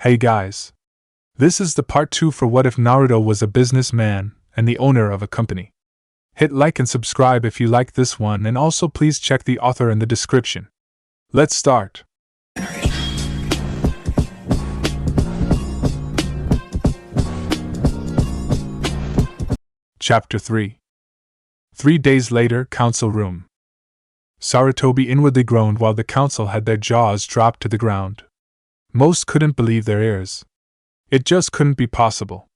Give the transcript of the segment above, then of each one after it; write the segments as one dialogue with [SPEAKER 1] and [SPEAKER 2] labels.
[SPEAKER 1] Hey guys. This is the part 2 for What If Naruto Was a Businessman and the Owner of a Company. Hit like and subscribe if you like this one, and also please check the author in the description. Let's start. Chapter 3. 3 days later, council room. Sarutobi inwardly groaned while the council had their jaws dropped to the ground. Most couldn't believe their ears. It just couldn't be possible.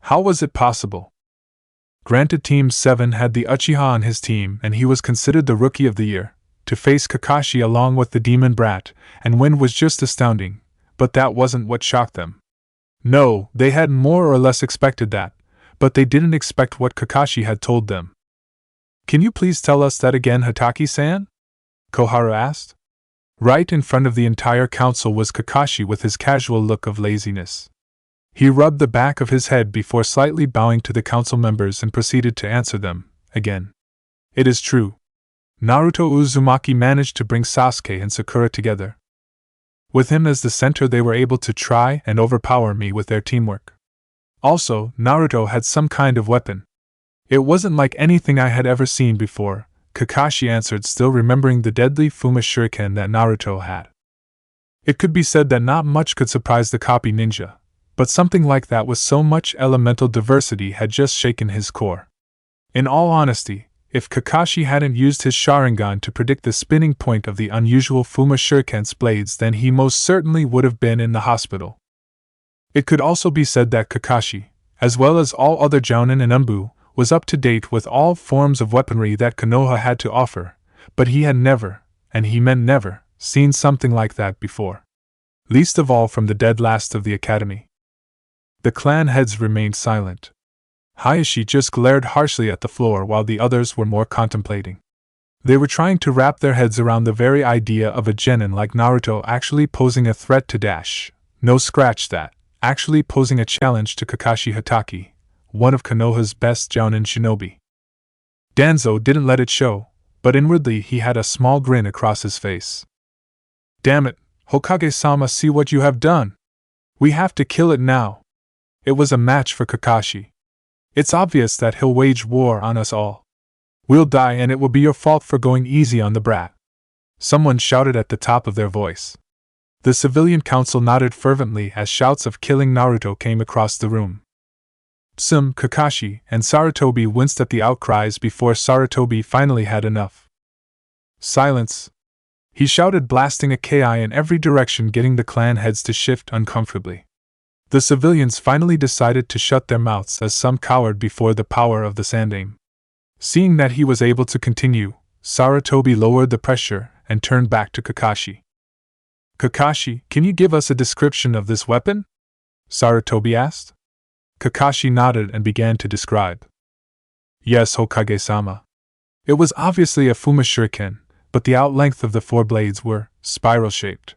[SPEAKER 1] How was it possible? Granted, Team 7 had the Uchiha on his team, and he was considered the Rookie of the Year. To face Kakashi along with the Demon Brat and win was just astounding, but that wasn't what shocked them. No, they had more or less expected that, but they didn't expect what Kakashi had told them. Can you please tell us that again, Hataki-san? Koharu asked. Right in front of the entire council was Kakashi with his casual look of laziness. He rubbed the back of his head before slightly bowing to the council members and proceeded to answer them, again. It is true. Naruto Uzumaki managed to bring Sasuke and Sakura together. With him as the center, they were able to try and overpower me with their teamwork. Also, Naruto had some kind of weapon. It wasn't like anything I had ever seen before, Kakashi answered, still remembering the deadly Fuma Shuriken that Naruto had. It could be said that not much could surprise the copy ninja, but something like that with so much elemental diversity had just shaken his core. In all honesty, if Kakashi hadn't used his Sharingan to predict the spinning point of the unusual Fuma Shuriken's blades, then he most certainly would have been in the hospital. It could also be said that Kakashi, as well as all other Jounin and Umbu, was up to date with all forms of weaponry that Konoha had to offer, but he had never, and he meant never, seen something like that before. Least of all from the dead last of the academy. The clan heads remained silent. Hayashi just glared harshly at the floor while the others were more contemplating. They were trying to wrap their heads around the very idea of a genin like Naruto actually posing a threat to Dash. No, scratch that, actually posing a challenge to Kakashi Hatake, one of Konoha's best Jounin shinobi. Danzo didn't let it show, but inwardly he had a small grin across his face. Damn it, Hokage-sama, see what you have done! We have to kill it now! It was a match for Kakashi. It's obvious that he'll wage war on us all. We'll die, and it will be your fault for going easy on the brat. Someone shouted at the top of their voice. The civilian council nodded fervently as shouts of killing Naruto came across the room. Kakashi, and Sarutobi winced at the outcries before Sarutobi finally had enough. Silence! He shouted, blasting a ki in every direction, getting the clan heads to shift uncomfortably. The civilians finally decided to shut their mouths as some cowered before the power of the Sandaime. Seeing that he was able to continue, Sarutobi lowered the pressure and turned back to Kakashi. Kakashi, can you give us a description of this weapon? Sarutobi asked. Kakashi nodded and began to describe. Yes, Hokage-sama. It was obviously a Fuma Shuriken, but the outlength of the 4 blades were spiral-shaped.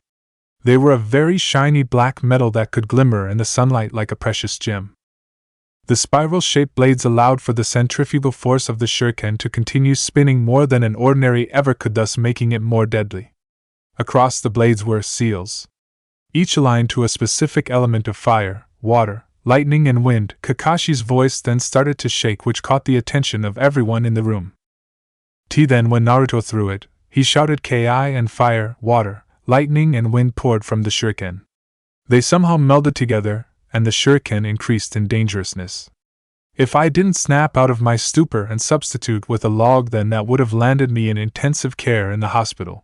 [SPEAKER 1] They were of very shiny black metal that could glimmer in the sunlight like a precious gem. The spiral-shaped blades allowed for the centrifugal force of the shuriken to continue spinning more than an ordinary ever could, thus making it more deadly. Across the blades were seals, each aligned to a specific element of fire, water, lightning and wind. Kakashi's voice then started to shake, which caught the attention of everyone in the room. Then when Naruto threw it, he shouted ki, and fire, water, lightning and wind poured from the shuriken. They somehow melded together, and the shuriken increased in dangerousness. If I didn't snap out of my stupor and substitute with a log, then that would have landed me in intensive care in the hospital.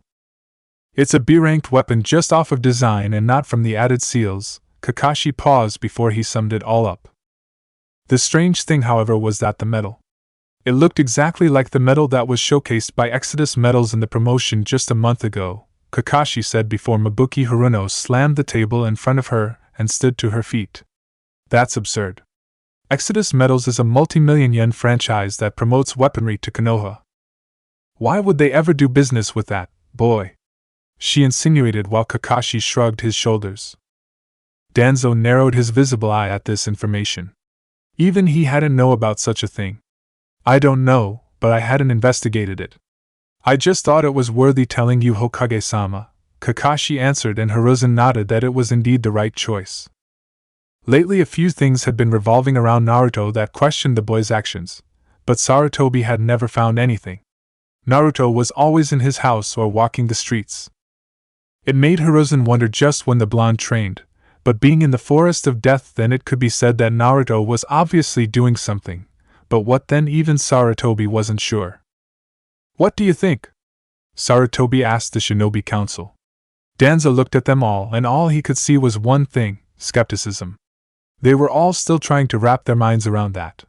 [SPEAKER 1] It's a B-ranked weapon just off of design and not from the added seals. Kakashi paused before he summed it all up. The strange thing, however, was that the metal. It looked exactly like the metal that was showcased by Exodus Metals in the promotion just a month ago, Kakashi said before Mabuki Haruno slammed the table in front of her and stood to her feet. That's absurd. Exodus Metals is a multi-million yen franchise that promotes weaponry to Konoha. Why would they ever do business with that boy? She insinuated while Kakashi shrugged his shoulders. Danzo narrowed his visible eye at this information. Even he hadn't know about such a thing. I don't know, but I hadn't investigated it. I just thought it was worthy telling you, Hokage-sama, Kakashi answered, and Hiruzen nodded that it was indeed the right choice. Lately a few things had been revolving around Naruto that questioned the boy's actions, but Sarutobi had never found anything. Naruto was always in his house or walking the streets. It made Hiruzen wonder just when the blonde trained, but being in the forest of death, then it could be said that Naruto was obviously doing something, but what then? Even Sarutobi wasn't sure. "What do you think?" Sarutobi asked the Shinobi Council. Danzo looked at them all, and all he could see was one thing: skepticism. They were all still trying to wrap their minds around that.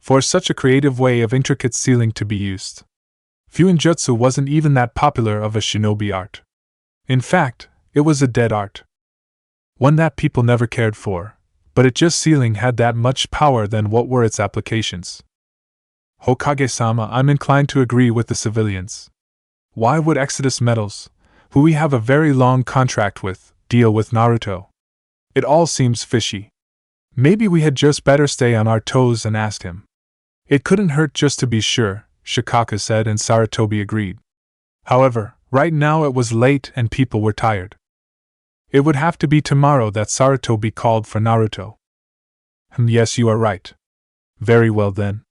[SPEAKER 1] For such a creative way of intricate sealing to be used. Fuinjutsu wasn't even that popular of a shinobi art. In fact, it was a dead art. One that people never cared for, but it just sealing had that much power. Then what were its applications? Hokage-sama, I'm inclined to agree with the civilians. Why would Exodus Metals, who we have a very long contract with, deal with Naruto? It all seems fishy. Maybe we had just better stay on our toes and ask him. It couldn't hurt just to be sure, Shikaka said, and Sarutobi agreed. However, right now it was late and people were tired. It would have to be tomorrow that Sarutobi called for Naruto. Yes, you are right. Very well then.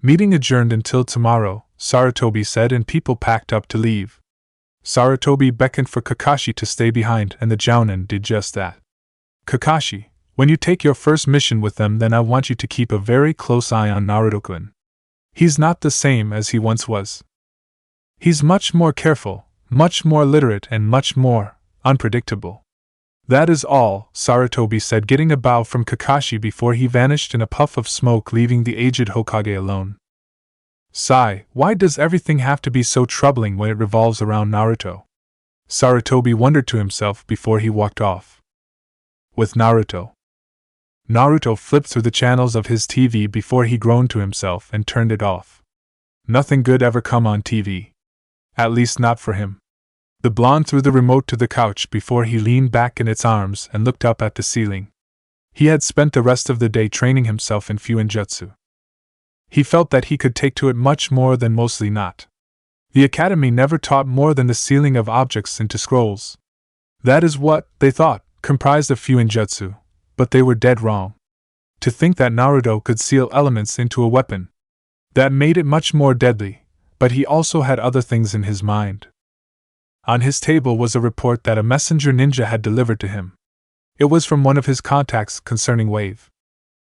[SPEAKER 1] Meeting adjourned until tomorrow, Sarutobi said, and people packed up to leave. Sarutobi beckoned for Kakashi to stay behind, and the Jounin did just that. Kakashi, when you take your first mission with them, then I want you to keep a very close eye on Naruto-kun. He's not the same as he once was. He's much more careful, much more literate, and much more unpredictable. That is all, Sarutobi said, getting a bow from Kakashi before he vanished in a puff of smoke, leaving the aged Hokage alone. Sigh, why does everything have to be so troubling when it revolves around Naruto? Sarutobi wondered to himself before he walked off. With Naruto. Naruto flipped through the channels of his TV before he groaned to himself and turned it off. Nothing good ever come on TV. At least not for him. The blonde threw the remote to the couch before he leaned back in its arms and looked up at the ceiling. He had spent the rest of the day training himself in Fuinjutsu. He felt that he could take to it much more than mostly not. The academy never taught more than the sealing of objects into scrolls. That is what, they thought, comprised of Fuinjutsu, but they were dead wrong. To think that Naruto could seal elements into a weapon. That made it much more deadly, but he also had other things in his mind. On his table was a report that a messenger ninja had delivered to him. It was from one of his contacts concerning Wave.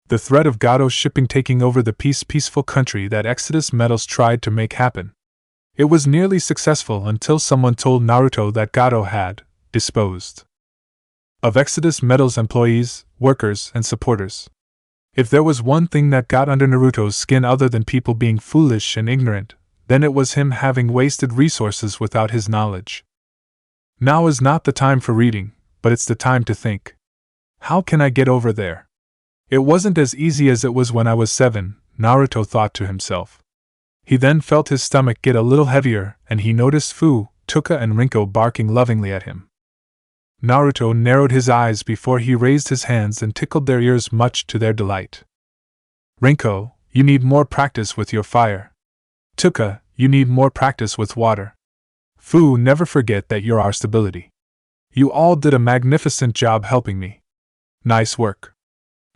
[SPEAKER 1] The threat of Gado's shipping taking over the peaceful country that Exodus Metals tried to make happen. It was nearly successful until someone told Naruto that Gado had disposed of Exodus Metals employees, workers, and supporters. If there was one thing that got under Naruto's skin other than people being foolish and ignorant, then it was him having wasted resources without his knowledge. Now is not the time for reading, but it's the time to think. How can I get over there? It wasn't as easy as it was when I was 7, Naruto thought to himself. He then felt his stomach get a little heavier, and he noticed Fu, Tuka, and Rinko barking lovingly at him. Naruto narrowed his eyes before he raised his hands and tickled their ears, much to their delight. Rinko, you need more practice with your fire. Tuka, you need more practice with water. Fu, never forget that you're our stability. You all did a magnificent job helping me. Nice work.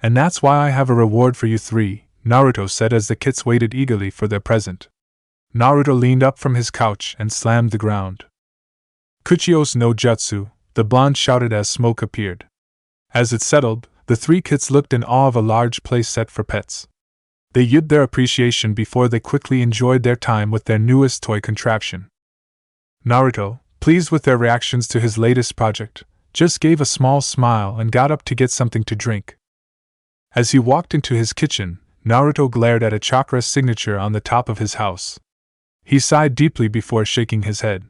[SPEAKER 1] And that's why I have a reward for you 3, Naruto said as the kids waited eagerly for their present. Naruto leaned up from his couch and slammed the ground. Kuchios no Jutsu, the blonde shouted as smoke appeared. As it settled, the 3 kids looked in awe of a large place set for pets. They yelled their appreciation before they quickly enjoyed their time with their newest toy contraption. Naruto, pleased with their reactions to his latest project, just gave a small smile and got up to get something to drink. As he walked into his kitchen, Naruto glared at a Chakra signature on the top of his house. He sighed deeply before shaking his head.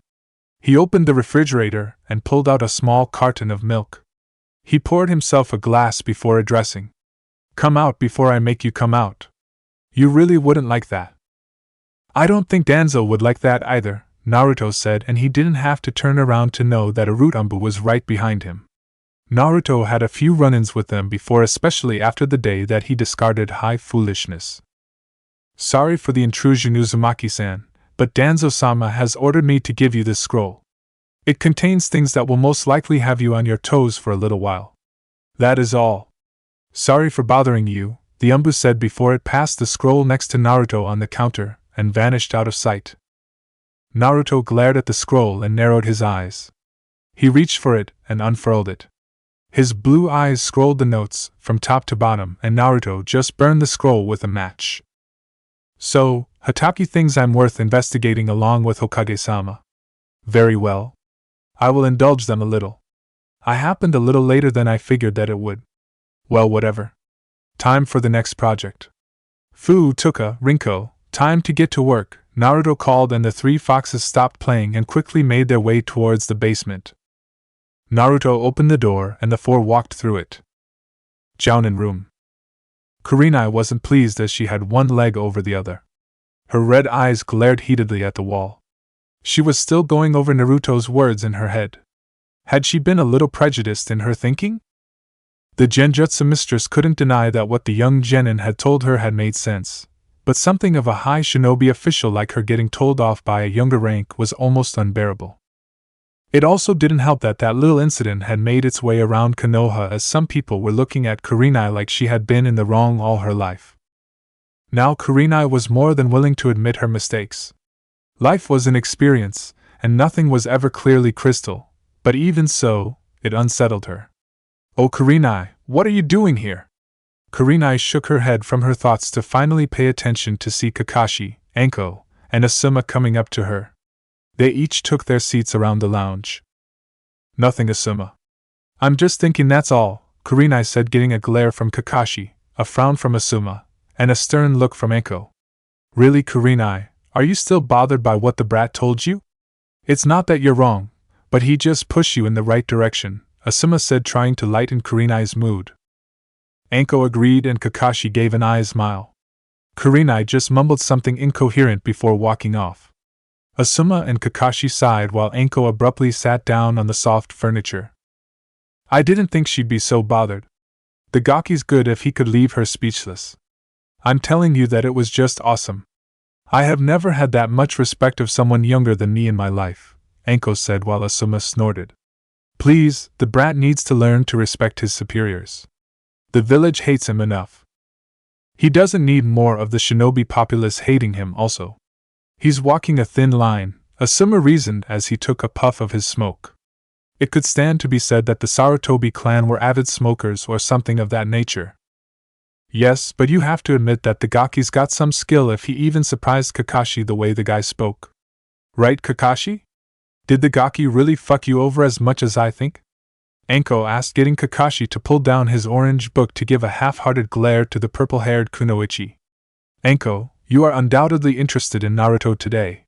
[SPEAKER 1] He opened the refrigerator and pulled out a small carton of milk. He poured himself a glass before addressing. Come out before I make you come out. You really wouldn't like that. I don't think Danzo would like that either, Naruto said, and he didn't have to turn around to know that Urutanbu was right behind him. Naruto had a few run-ins with them before, especially after the day that he discarded high foolishness. Sorry for the intrusion, Uzumaki-san, but Danzo-sama has ordered me to give you this scroll. It contains things that will most likely have you on your toes for a little while. That is all. Sorry for bothering you, the Umbu said before it passed the scroll next to Naruto on the counter and vanished out of sight. Naruto glared at the scroll and narrowed his eyes. He reached for it and unfurled it. His blue eyes scrolled the notes from top to bottom, and Naruto just burned the scroll with a match. So, Hatake thinks I'm worth investigating along with Hokage-sama. Very well. I will indulge them a little. I happened a little later than I figured that it would. Well, whatever. Time for the next project. Fu Tuka, Rinko, time to get to work, Naruto called, and the three foxes stopped playing and quickly made their way towards the basement. Naruto opened the door and the four walked through it. Jounin room. Kurenai wasn't pleased as she had one leg over the other. Her red eyes glared heatedly at the wall. She was still going over Naruto's words in her head. Had she been a little prejudiced in her thinking? The Genjutsu mistress couldn't deny that what the young genin had told her had made sense, but something of a high shinobi official like her getting told off by a younger rank was almost unbearable. It also didn't help that that little incident had made its way around Konoha, as some people were looking at Kurenai like she had been in the wrong all her life. Now Kurenai was more than willing to admit her mistakes. Life was an experience, and nothing was ever clearly crystal, but even so, it unsettled her. Oh Kurenai, what are you doing here? Kurenai shook her head from her thoughts to finally pay attention to see Kakashi, Anko, and Asuma coming up to her. They each took their seats around the lounge. Nothing, Asuma. I'm just thinking, that's all, Kurenai said, getting a glare from Kakashi, a frown from Asuma, and a stern look from Anko. Really, Kurenai, are you still bothered by what the brat told you? It's not that you're wrong, but he just pushed you in the right direction, Asuma said, trying to lighten Kurenai's mood. Anko agreed and Kakashi gave an eye smile. Kurenai just mumbled something incoherent before walking off. Asuma and Kakashi sighed while Anko abruptly sat down on the soft furniture. I didn't think she'd be so bothered. The Gaki's good if he could leave her speechless. I'm telling you that it was just awesome. I have never had that much respect of someone younger than me in my life, Anko said while Asuma snorted. Please, the brat needs to learn to respect his superiors. The village hates him enough. He doesn't need more of the shinobi populace hating him also. He's walking a thin line, Asuma reasoned as he took a puff of his smoke. It could stand to be said that the Sarutobi clan were avid smokers or something of that nature. Yes, but you have to admit that the Gaki's got some skill if he even surprised Kakashi the way the guy spoke. Right, Kakashi? Did the Gaki really fuck you over as much as I think? Anko asked, getting Kakashi to pull down his orange book to give a half-hearted glare to the purple-haired Kunoichi. Anko, you are undoubtedly interested in Naruto today.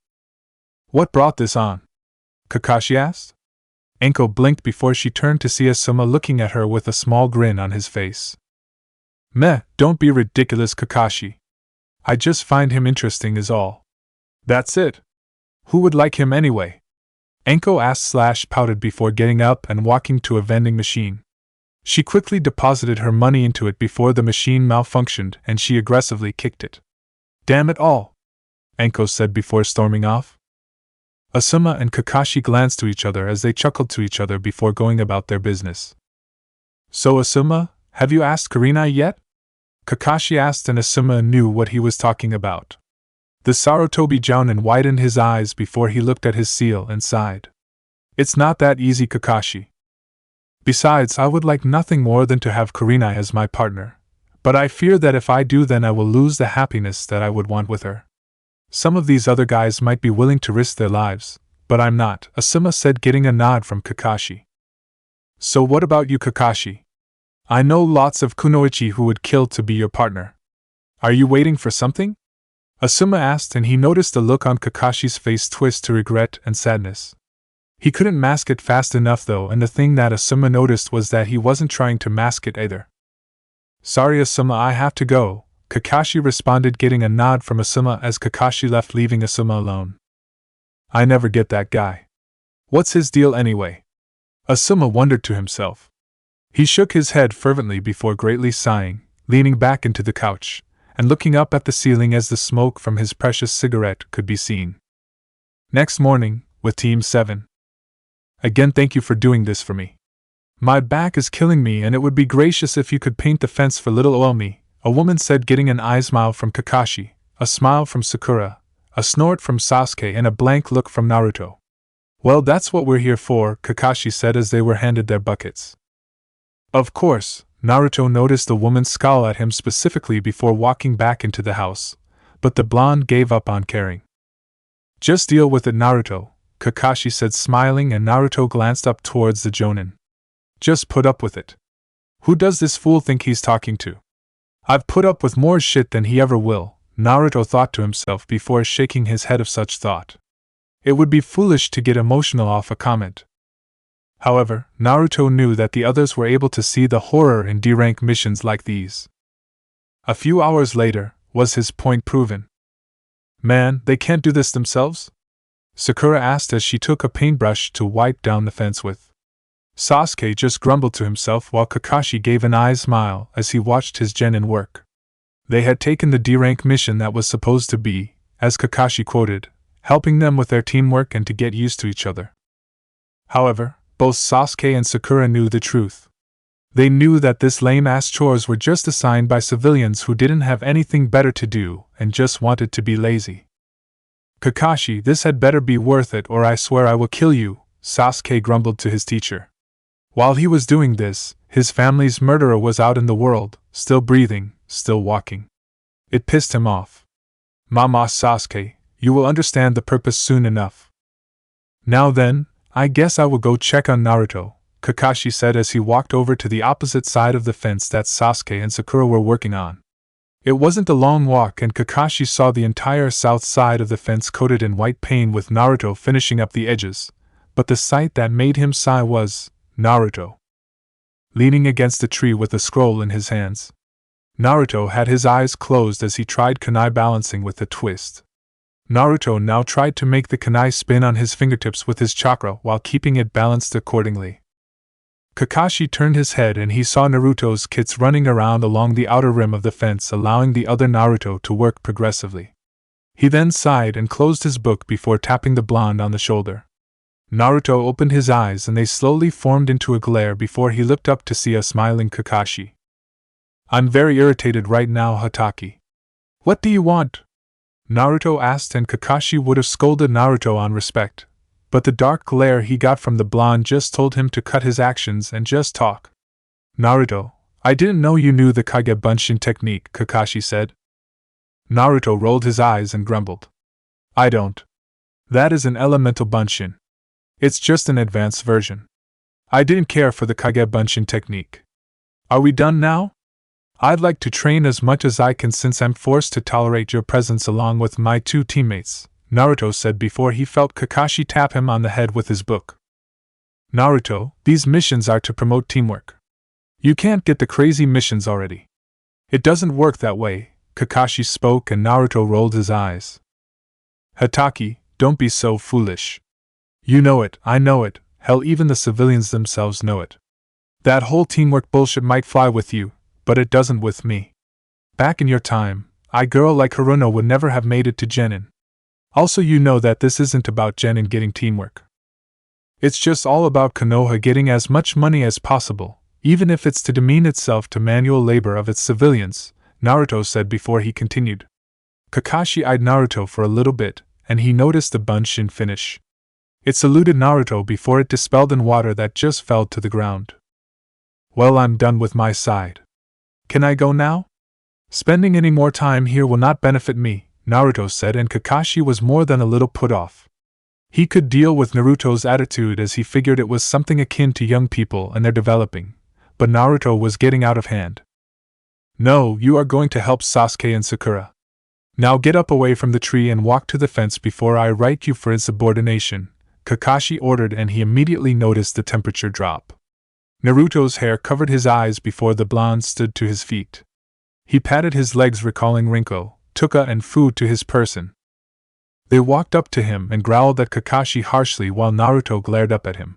[SPEAKER 1] What brought this on? Kakashi asked. Anko blinked before she turned to see Asuma looking at her with a small grin on his face. Meh, don't be ridiculous, Kakashi. I just find him interesting is all. That's it. Who would like him anyway? Anko asked / pouted before getting up and walking to a vending machine. She quickly deposited her money into it before the machine malfunctioned and she aggressively kicked it. Damn it all! Anko said before storming off. Asuma and Kakashi glanced to each other as they chuckled to each other before going about their business. So Asuma, have you asked Kurenai yet? Kakashi asked, and Asuma knew what he was talking about. The Sarutobi Jounin widened his eyes before he looked at his seal and sighed. It's not that easy, Kakashi. Besides, I would like nothing more than to have Kurenai as my partner, but I fear that if I do, then I will lose the happiness that I would want with her. Some of these other guys might be willing to risk their lives, but I'm not, Asuma said, getting a nod from Kakashi. So what about you, Kakashi? I know lots of kunoichi who would kill to be your partner. Are you waiting for something? Asuma asked, and he noticed the look on Kakashi's face twist to regret and sadness. He couldn't mask it fast enough though, and the thing that Asuma noticed was that he wasn't trying to mask it either. Sorry Asuma, I have to go, Kakashi responded, getting a nod from Asuma as Kakashi left, leaving Asuma alone. I never get that guy. What's his deal anyway? Asuma wondered to himself. He shook his head fervently before greatly sighing, leaning back into the couch, and looking up at the ceiling as the smoke from his precious cigarette could be seen. Next morning, with Team 7. Again, thank you for doing this for me. My back is killing me, and it would be gracious if you could paint the fence for little Omi, a woman said, getting an eye smile from Kakashi, a smile from Sakura, a snort from Sasuke, and a blank look from Naruto. Well, that's what we're here for, Kakashi said as they were handed their buckets. Of course, Naruto noticed the woman scowl at him specifically before walking back into the house, but the blonde gave up on caring. Just deal with it, Naruto, Kakashi said, smiling, and Naruto glanced up towards the Jonin. Just put up with it. Who does this fool think he's talking to? I've put up with more shit than he ever will, Naruto thought to himself before shaking his head of such thought. It would be foolish to get emotional off a comment. However, Naruto knew that the others were able to see the horror in D-rank missions like these. A few hours later, was his point proven? Man, they can't do this themselves? Sakura asked as she took a paintbrush to wipe down the fence with. Sasuke just grumbled to himself while Kakashi gave an eye smile as he watched his genin work. They had taken the D-rank mission that was supposed to be, as Kakashi quoted, helping them with their teamwork and to get used to each other. However, both Sasuke and Sakura knew the truth. They knew that this lame-ass chores were just assigned by civilians who didn't have anything better to do and just wanted to be lazy. Kakashi, this had better be worth it or I swear I will kill you, Sasuke grumbled to his teacher. While he was doing this, his family's murderer was out in the world, still breathing, still walking. It pissed him off. Mama, Sasuke, you will understand the purpose soon enough. Now then, I guess I will go check on Naruto, Kakashi said as he walked over to the opposite side of the fence that Sasuke and Sakura were working on. It wasn't a long walk and Kakashi saw the entire south side of the fence coated in white paint with Naruto finishing up the edges, but the sight that made him sigh was Naruto, leaning against a tree with a scroll in his hands. Naruto had his eyes closed as he tried kunai balancing with a twist. Naruto now tried to make the kunai spin on his fingertips with his chakra while keeping it balanced accordingly. Kakashi turned his head and he saw Naruto's kits running around along the outer rim of the fence, allowing the other Naruto to work progressively. He then sighed and closed his book before tapping the blonde on the shoulder. Naruto opened his eyes and they slowly formed into a glare before he looked up to see a smiling Kakashi. I'm very irritated right now, Hatake. What do you want? Naruto asked, and Kakashi would have scolded Naruto on respect, but the dark glare he got from the blonde just told him to cut his actions and just talk. Naruto, I didn't know you knew the Kage Bunshin technique, Kakashi said. Naruto rolled his eyes and grumbled. I don't. That is an elemental Bunshin. It's just an advanced version. I didn't care for the Kage Bunshin technique. Are we done now? I'd like to train as much as I can since I'm forced to tolerate your presence along with my two teammates, Naruto said before he felt Kakashi tap him on the head with his book. Naruto, these missions are to promote teamwork. You can't get the crazy missions already. It doesn't work that way, Kakashi spoke and Naruto rolled his eyes. Hatake, don't be so foolish. You know it, I know it, hell even the civilians themselves know it. That whole teamwork bullshit might fly with you, but it doesn't with me. Back in your time, a girl like Haruno would never have made it to Genin. Also, you know that this isn't about Genin getting teamwork. It's just all about Konoha getting as much money as possible, even if it's to demean itself to manual labor of its civilians, Naruto said before he continued. Kakashi eyed Naruto for a little bit, and he noticed the Bunshin finish. It saluted Naruto before it dispelled in water that just fell to the ground. Well, I'm done with my side. Can I go now? Spending any more time here will not benefit me, Naruto said, and Kakashi was more than a little put off. He could deal with Naruto's attitude as he figured it was something akin to young people and their developing, but Naruto was getting out of hand. No, you are going to help Sasuke and Sakura. Now get up away from the tree and walk to the fence before I write you for insubordination, Kakashi ordered, and he immediately noticed the temperature drop. Naruto's hair covered his eyes before the blonde stood to his feet. He patted his legs, recalling Rinko, Tuka, and food to his person. They walked up to him and growled at Kakashi harshly while Naruto glared up at him.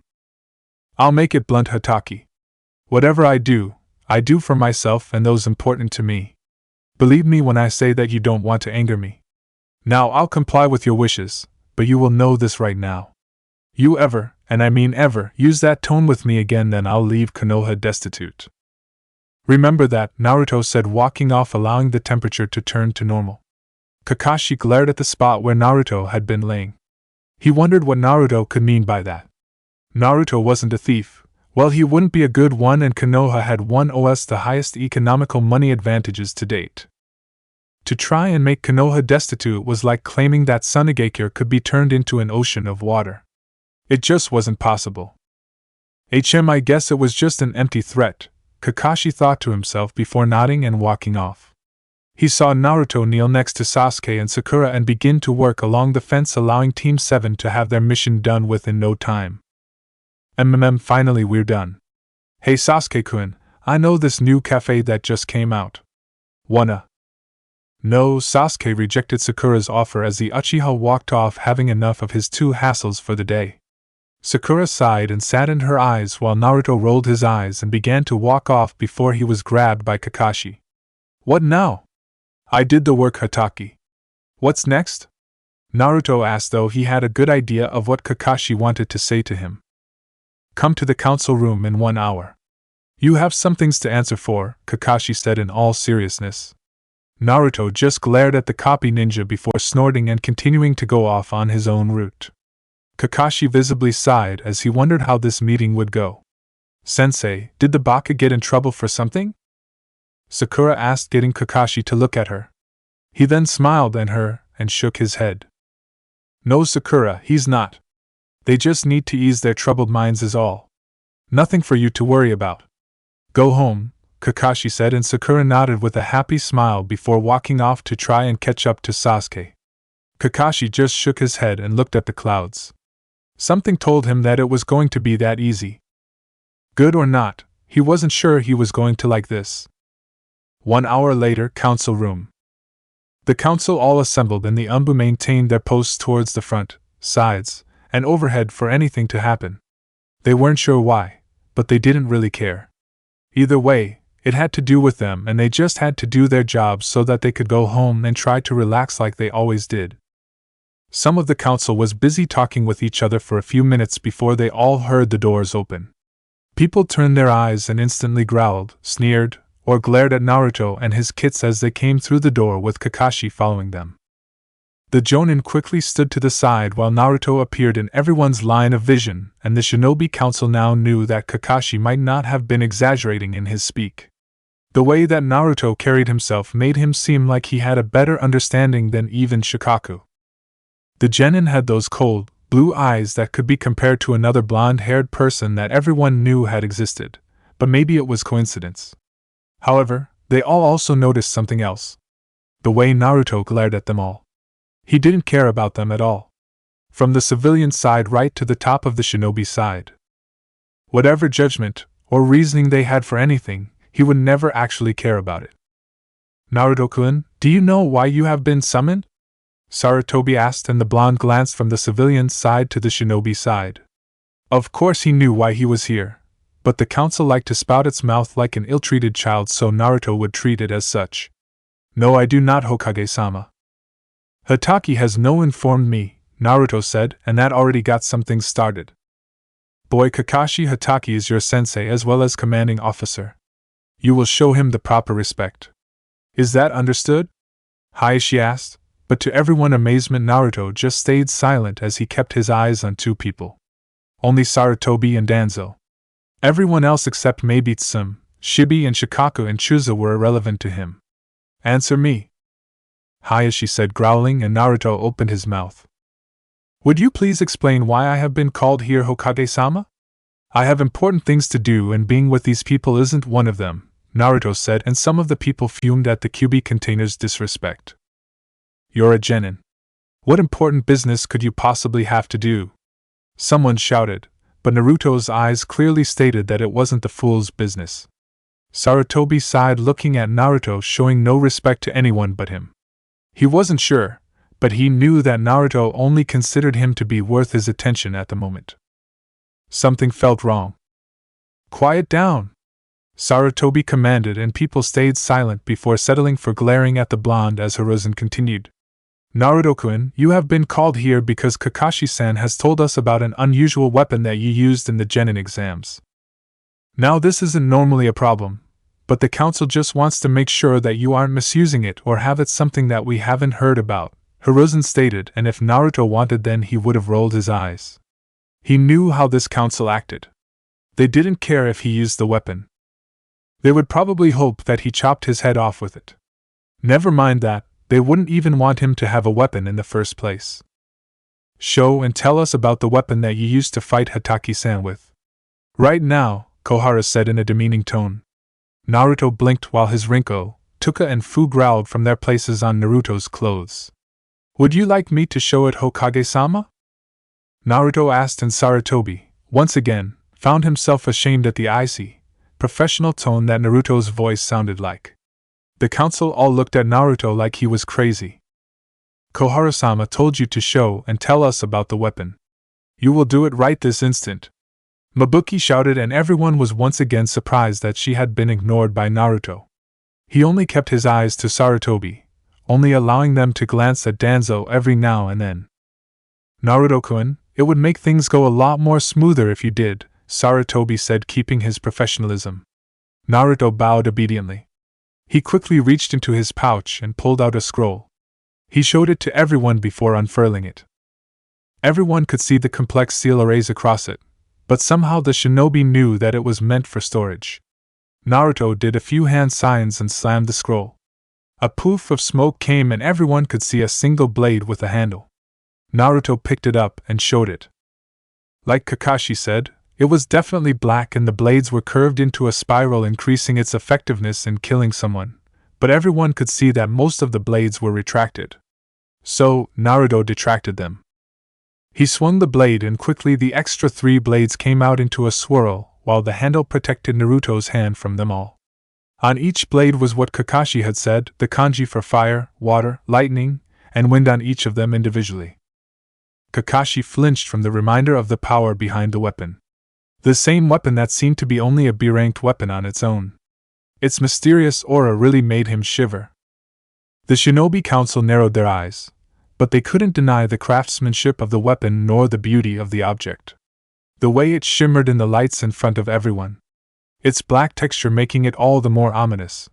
[SPEAKER 1] I'll make it blunt, Hatake. Whatever I do for myself and those important to me. Believe me when I say that you don't want to anger me. Now I'll comply with your wishes, but you will know this right now. You ever, and I mean ever, use that tone with me again, then I'll leave Konoha destitute. Remember that, Naruto said, walking off, allowing the temperature to turn to normal. Kakashi glared at the spot where Naruto had been laying. He wondered what Naruto could mean by that. Naruto wasn't a thief. Well, he wouldn't be a good one, and Konoha had one of the highest economical money advantages to date. To try and make Konoha destitute was like claiming that Sunigakure could be turned into an ocean of water. It just wasn't possible. I guess it was just an empty threat, Kakashi thought to himself before nodding and walking off. He saw Naruto kneel next to Sasuke and Sakura and begin to work along the fence, allowing Team 7 to have their mission done within no time. Finally we're done. Hey Sasuke-kun, I know this new cafe that just came out. Wanna? No, Sasuke rejected Sakura's offer as the Uchiha walked off, having enough of his two hassles for the day. Sakura sighed and saddened her eyes while Naruto rolled his eyes and began to walk off before he was grabbed by Kakashi. What now? I did the work, Hatake. What's next? Naruto asked, though he had a good idea of what Kakashi wanted to say to him. Come to the council room in 1 hour. You have some things to answer for, Kakashi said in all seriousness. Naruto just glared at the copy ninja before snorting and continuing to go off on his own route. Kakashi visibly sighed as he wondered how this meeting would go. Sensei, did the Baka get in trouble for something? Sakura asked, getting Kakashi to look at her. He then smiled at her and shook his head. No, Sakura, he's not. They just need to ease their troubled minds is all. Nothing for you to worry about. Go home, Kakashi said, and Sakura nodded with a happy smile before walking off to try and catch up to Sasuke. Kakashi just shook his head and looked at the clouds. Something told him that it was going to be that easy. Good or not, he wasn't sure he was going to like this. 1 hour later, council room. The council all assembled and the Umbu maintained their posts towards the front, sides, and overhead for anything to happen. They weren't sure why, but they didn't really care. Either way, it had to do with them, and they just had to do their jobs so that they could go home and try to relax like they always did. Some of the council was busy talking with each other for a few minutes before they all heard the doors open. People turned their eyes and instantly growled, sneered, or glared at Naruto and his kits as they came through the door with Kakashi following them. The Jonin quickly stood to the side while Naruto appeared in everyone's line of vision, and the Shinobi Council now knew that Kakashi might not have been exaggerating in his speak. The way that Naruto carried himself made him seem like he had a better understanding than even Shikaku. The genin had those cold, blue eyes that could be compared to another blonde-haired person that everyone knew had existed, but maybe it was coincidence. However, they all also noticed something else. The way Naruto glared at them all. He didn't care about them at all. From the civilian side right to the top of the shinobi side. Whatever judgment or reasoning they had for anything, he would never actually care about it. Naruto-kun, do you know why you have been summoned? Sarutobi asked, and the blonde glanced from the civilian side to the shinobi side. Of course he knew why he was here, but the council liked to spout its mouth like an ill-treated child, so Naruto would treat it as such. No, I do not, Hokage-sama. Hatake has no informed me, Naruto said, and that already got some things started. Boy, Kakashi, Hatake is your sensei as well as commanding officer. You will show him the proper respect. Is that understood? Hayashi asked, but to everyone's amazement Naruto just stayed silent as he kept his eyes on two people. Only Sarutobi and Danzo. Everyone else except maybe Tsum, Shibi and Shikaku and Chuza were irrelevant to him. Answer me. Hayashi said, growling, and Naruto opened his mouth. Would you please explain why I have been called here, Hokage-sama? I have important things to do and being with these people isn't one of them, Naruto said, and some of the people fumed at the Kyuubi container's disrespect. You're a genin. What important business could you possibly have to do? Someone shouted, but Naruto's eyes clearly stated that it wasn't the fool's business. Sarutobi sighed, looking at Naruto, showing no respect to anyone but him. He wasn't sure, but he knew that Naruto only considered him to be worth his attention at the moment. Something felt wrong. Quiet down! Sarutobi commanded, and people stayed silent before settling for glaring at the blonde as Hiruzen continued. Naruto-kun, you have been called here because Kakashi-san has told us about an unusual weapon that you used in the genin exams. Now this isn't normally a problem, but the council just wants to make sure that you aren't misusing it or have it something that we haven't heard about, Hiruzen stated, and if Naruto wanted then he would have rolled his eyes. He knew how this council acted. They didn't care if he used the weapon. They would probably hope that he chopped his head off with it. Never mind that, they wouldn't even want him to have a weapon in the first place. Show and tell us about the weapon that you used to fight Hataki-san with. Right now, Kohara said in a demeaning tone. Naruto blinked while his Rinko, Tuka and Fu growled from their places on Naruto's clothes. Would you like me to show it, Hokage-sama? Naruto asked, and Sarutobi, once again, found himself ashamed at the icy, professional tone that Naruto's voice sounded like. The council all looked at Naruto like he was crazy. Kohara-sama told you to show and tell us about the weapon. You will do it right this instant. Mabuki shouted, and everyone was once again surprised that she had been ignored by Naruto. He only kept his eyes to Sarutobi, only allowing them to glance at Danzo every now and then. Naruto-kun, it would make things go a lot more smoother if you did, Sarutobi said, keeping his professionalism. Naruto bowed obediently. He quickly reached into his pouch and pulled out a scroll. He showed it to everyone before unfurling it. Everyone could see the complex seal arrays across it, but somehow the shinobi knew that it was meant for storage. Naruto did a few hand signs and slammed the scroll. A poof of smoke came and everyone could see a single blade with a handle. Naruto picked it up and showed it. Like Kakashi said, it was definitely black and the blades were curved into a spiral, increasing its effectiveness in killing someone, but everyone could see that most of the blades were retracted. So, Naruto detracted them. He swung the blade and quickly the extra 3 blades came out into a swirl, while the handle protected Naruto's hand from them all. On each blade was what Kakashi had said, the kanji for fire, water, lightning, and wind on each of them individually. Kakashi flinched from the reminder of the power behind the weapon. The same weapon that seemed to be only a B-ranked weapon on its own. Its mysterious aura really made him shiver. The Shinobi Council narrowed their eyes, but they couldn't deny the craftsmanship of the weapon nor the beauty of the object. The way it shimmered in the lights in front of everyone. Its black texture making it all the more ominous.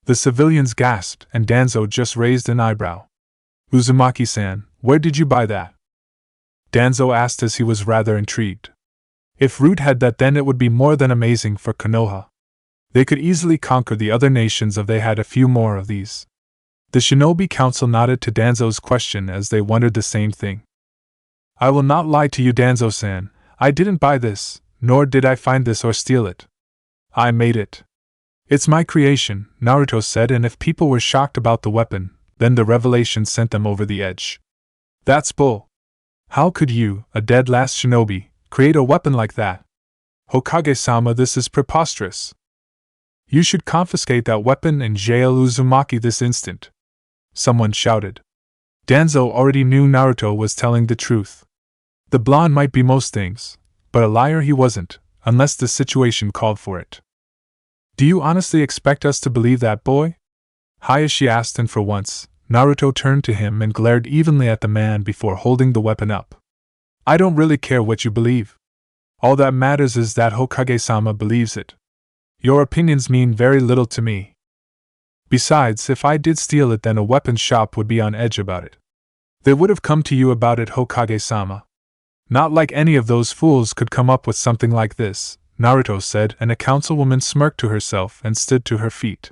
[SPEAKER 1] The civilians gasped, and Danzo just raised an eyebrow. Uzumaki-san, where did you buy that? Danzo asked as he was rather intrigued. If Root had that, then it would be more than amazing for Konoha. They could easily conquer the other nations if they had a few more of these. The Shinobi Council nodded to Danzo's question as they wondered the same thing. I will not lie to you, Danzo-san, I didn't buy this, nor did I find this or steal it. I made it. It's my creation, Naruto said, and if people were shocked about the weapon, then the revelation sent them over the edge. That's bull. How could you, a dead last shinobi, create a weapon like that? Hokage-sama, this is preposterous. You should confiscate that weapon and jail Uzumaki this instant. Someone shouted. Danzo already knew Naruto was telling the truth. The blonde might be most things, but a liar he wasn't, unless the situation called for it. Do you honestly expect us to believe that, boy? Hayashi asked, and for once, Naruto turned to him and glared evenly at the man before holding the weapon up. I don't really care what you believe. All that matters is that Hokage-sama believes it. Your opinions mean very little to me. Besides, if I did steal it, then a weapons shop would be on edge about it. They would have come to you about it, Hokage-sama. Not like any of those fools could come up with something like this, Naruto said, and a councilwoman smirked to herself and stood to her feet.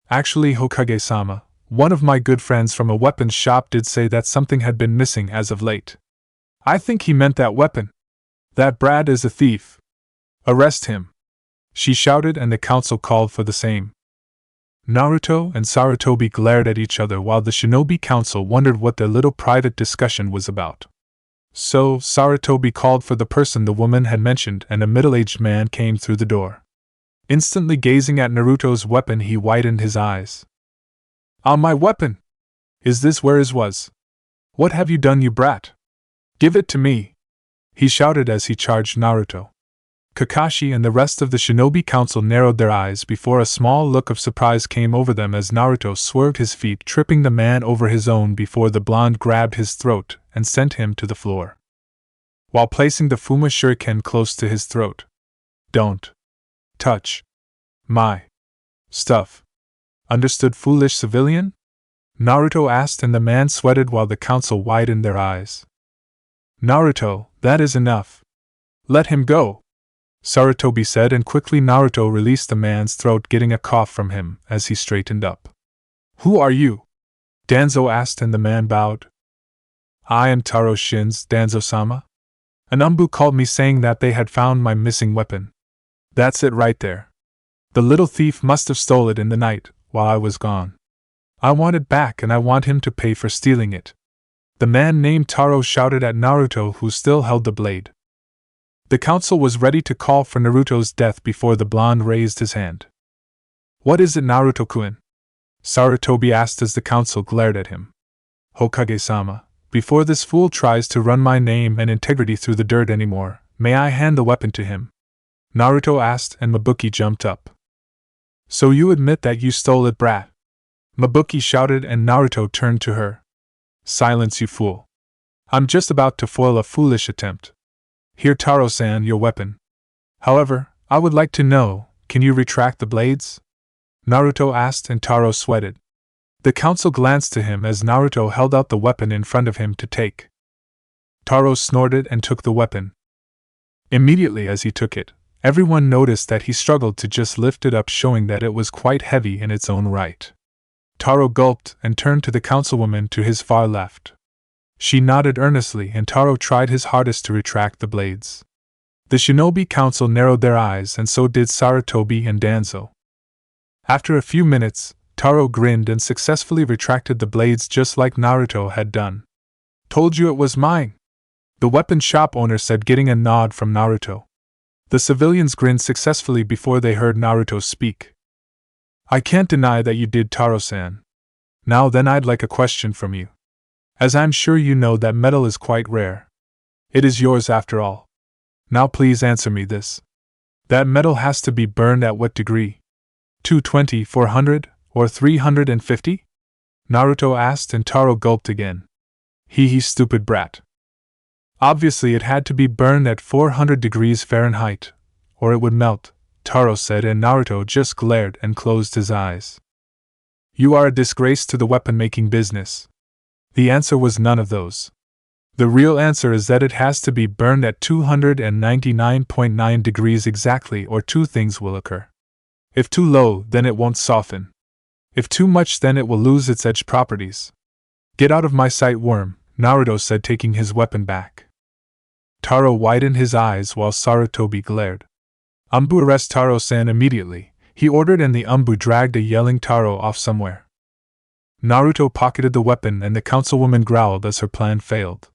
[SPEAKER 1] Actually, Hokage-sama, one of my good friends from a weapons shop did say that something had been missing as of late. I think he meant that weapon. That Brad is a thief. Arrest him. She shouted, and the council called for the same. Naruto and Sarutobi glared at each other while the Shinobi Council wondered what their little private discussion was about. So, Sarutobi called for the person the woman had mentioned, and a middle-aged man came through the door. Instantly gazing at Naruto's weapon, he widened his eyes. My weapon! Is this where his was? What have you done, you brat? Give it to me! He shouted as he charged Naruto. Kakashi and the rest of the Shinobi Council narrowed their eyes before a small look of surprise came over them as Naruto swerved his feet, tripping the man over his own before the blonde grabbed his throat and sent him to the floor, while placing the Fuma Shuriken close to his throat. "Don't touch my stuff. Understood, foolish civilian?" Naruto asked, and the man sweated while the council widened their eyes. "Naruto, that is enough. Let him go," Sarutobi said, and quickly Naruto released the man's throat, getting a cough from him as he straightened up. "Who are you?" Danzo asked, and the man bowed. "I am Taro Shin's Danzo-sama. An Umbu called me saying that they had found my missing weapon. That's it right there. The little thief must have stole it in the night, while I was gone. I want it back, and I want him to pay for stealing it." The man named Taro shouted at Naruto, who still held the blade. The council was ready to call for Naruto's death before the blonde raised his hand. "What is it, Naruto-kun?" Sarutobi asked as the council glared at him. "Hokage-sama, before this fool tries to run my name and integrity through the dirt anymore, may I hand the weapon to him?" Naruto asked, and Mabuki jumped up. "So you admit that you stole it, brat?" Mabuki shouted, and Naruto turned to her. "Silence, you fool. I'm just about to foil a foolish attempt. Here, Taro-san, your weapon. However, I would like to know, can you retract the blades?" Naruto asked, and Taro sweated. The council glanced to him as Naruto held out the weapon in front of him to take. Taro snorted and took the weapon. Immediately as he took it, everyone noticed that he struggled to just lift it up, showing that it was quite heavy in its own right. Taro gulped and turned to the councilwoman to his far left. She nodded earnestly, and Taro tried his hardest to retract the blades. The Shinobi Council narrowed their eyes, and so did Sarutobi and Danzo. After a few minutes, Taro grinned and successfully retracted the blades just like Naruto had done. "Told you it was mine," the weapon shop owner said, getting a nod from Naruto. The civilians grinned successfully before they heard Naruto speak. "I can't deny that you did, Taro-san. Now then, I'd like a question from you. As I'm sure you know, that metal is quite rare. It is yours after all. Now please answer me this. That metal has to be burned at what degree? 220, 400, or 350? Naruto asked, and Taro gulped again. He stupid brat. Obviously it had to be burned at 400 degrees Fahrenheit, or it would melt, Taro said, and Naruto just glared and closed his eyes. You are a disgrace to the weapon-making business. The answer was none of those. The real answer is that it has to be burned at 299.9 degrees exactly, or two things will occur. If too low, then it won't soften. If too much, then it will lose its edge properties. Get out of my sight, worm, Naruto said, taking his weapon back. Taro widened his eyes while Sarutobi glared. Umbu, arrest Taro-san immediately, he ordered, and the Umbu dragged a yelling Taro off somewhere. Naruto pocketed the weapon, and the councilwoman growled as her plan failed.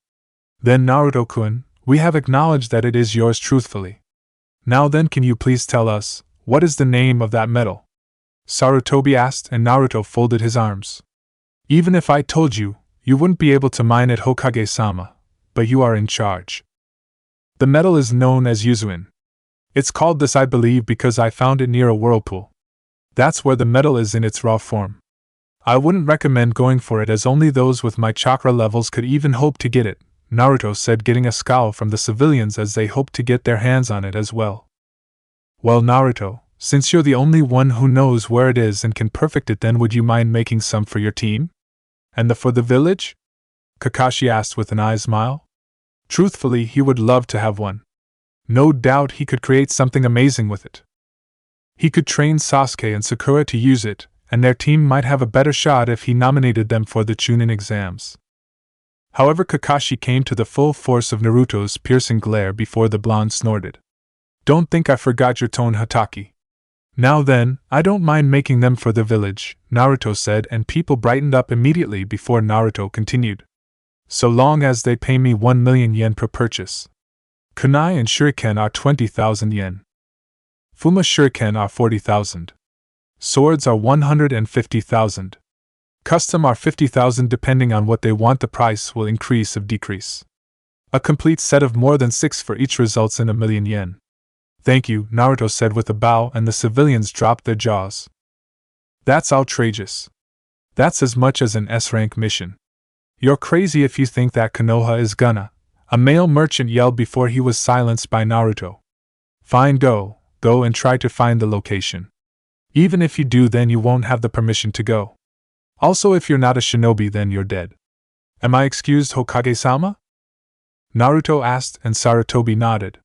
[SPEAKER 1] Then, Naruto-kun, we have acknowledged that it is yours truthfully. Now then, can you please tell us, what is the name of that metal? Sarutobi asked, and Naruto folded his arms. Even if I told you, you wouldn't be able to mine it, Hokage-sama, but you are in charge. The metal is known as Yuzuin. It's called this, I believe, because I found it near a whirlpool. That's where the metal is in its raw form. I wouldn't recommend going for it, as only those with my chakra levels could even hope to get it, Naruto said, getting a scowl from the civilians as they hoped to get their hands on it as well. Well, Naruto, since you're the only one who knows where it is and can perfect it, then would you mind making some for your team? And for the village? Kakashi asked with an eye smile. Truthfully, he would love to have one. No doubt he could create something amazing with it. He could train Sasuke and Sakura to use it, and their team might have a better shot if he nominated them for the Chunin exams. However, Kakashi came to the full force of Naruto's piercing glare before the blonde snorted. Don't think I forgot your tone, Hatake. Now then, I don't mind making them for the village, Naruto said, and people brightened up immediately before Naruto continued. So long as they pay me 1 million yen per purchase. Kunai and shuriken are 20,000 yen. Fuma shuriken are 40,000. Swords are 150,000. Custom are 50,000. Depending on what they want, the price will increase or decrease. A complete set of more than 6 for each results in 1 million yen. Thank you, Naruto said with a bow, and the civilians dropped their jaws. That's outrageous. That's as much as an S-rank mission. You're crazy if you think that Konoha is gonna, a male merchant yelled before he was silenced by Naruto. Fine, go and try to find the location. Even if you do, then you won't have the permission to go. Also, if you're not a shinobi, then you're dead. Am I excused, Hokage-sama? Naruto asked, and Sarutobi nodded.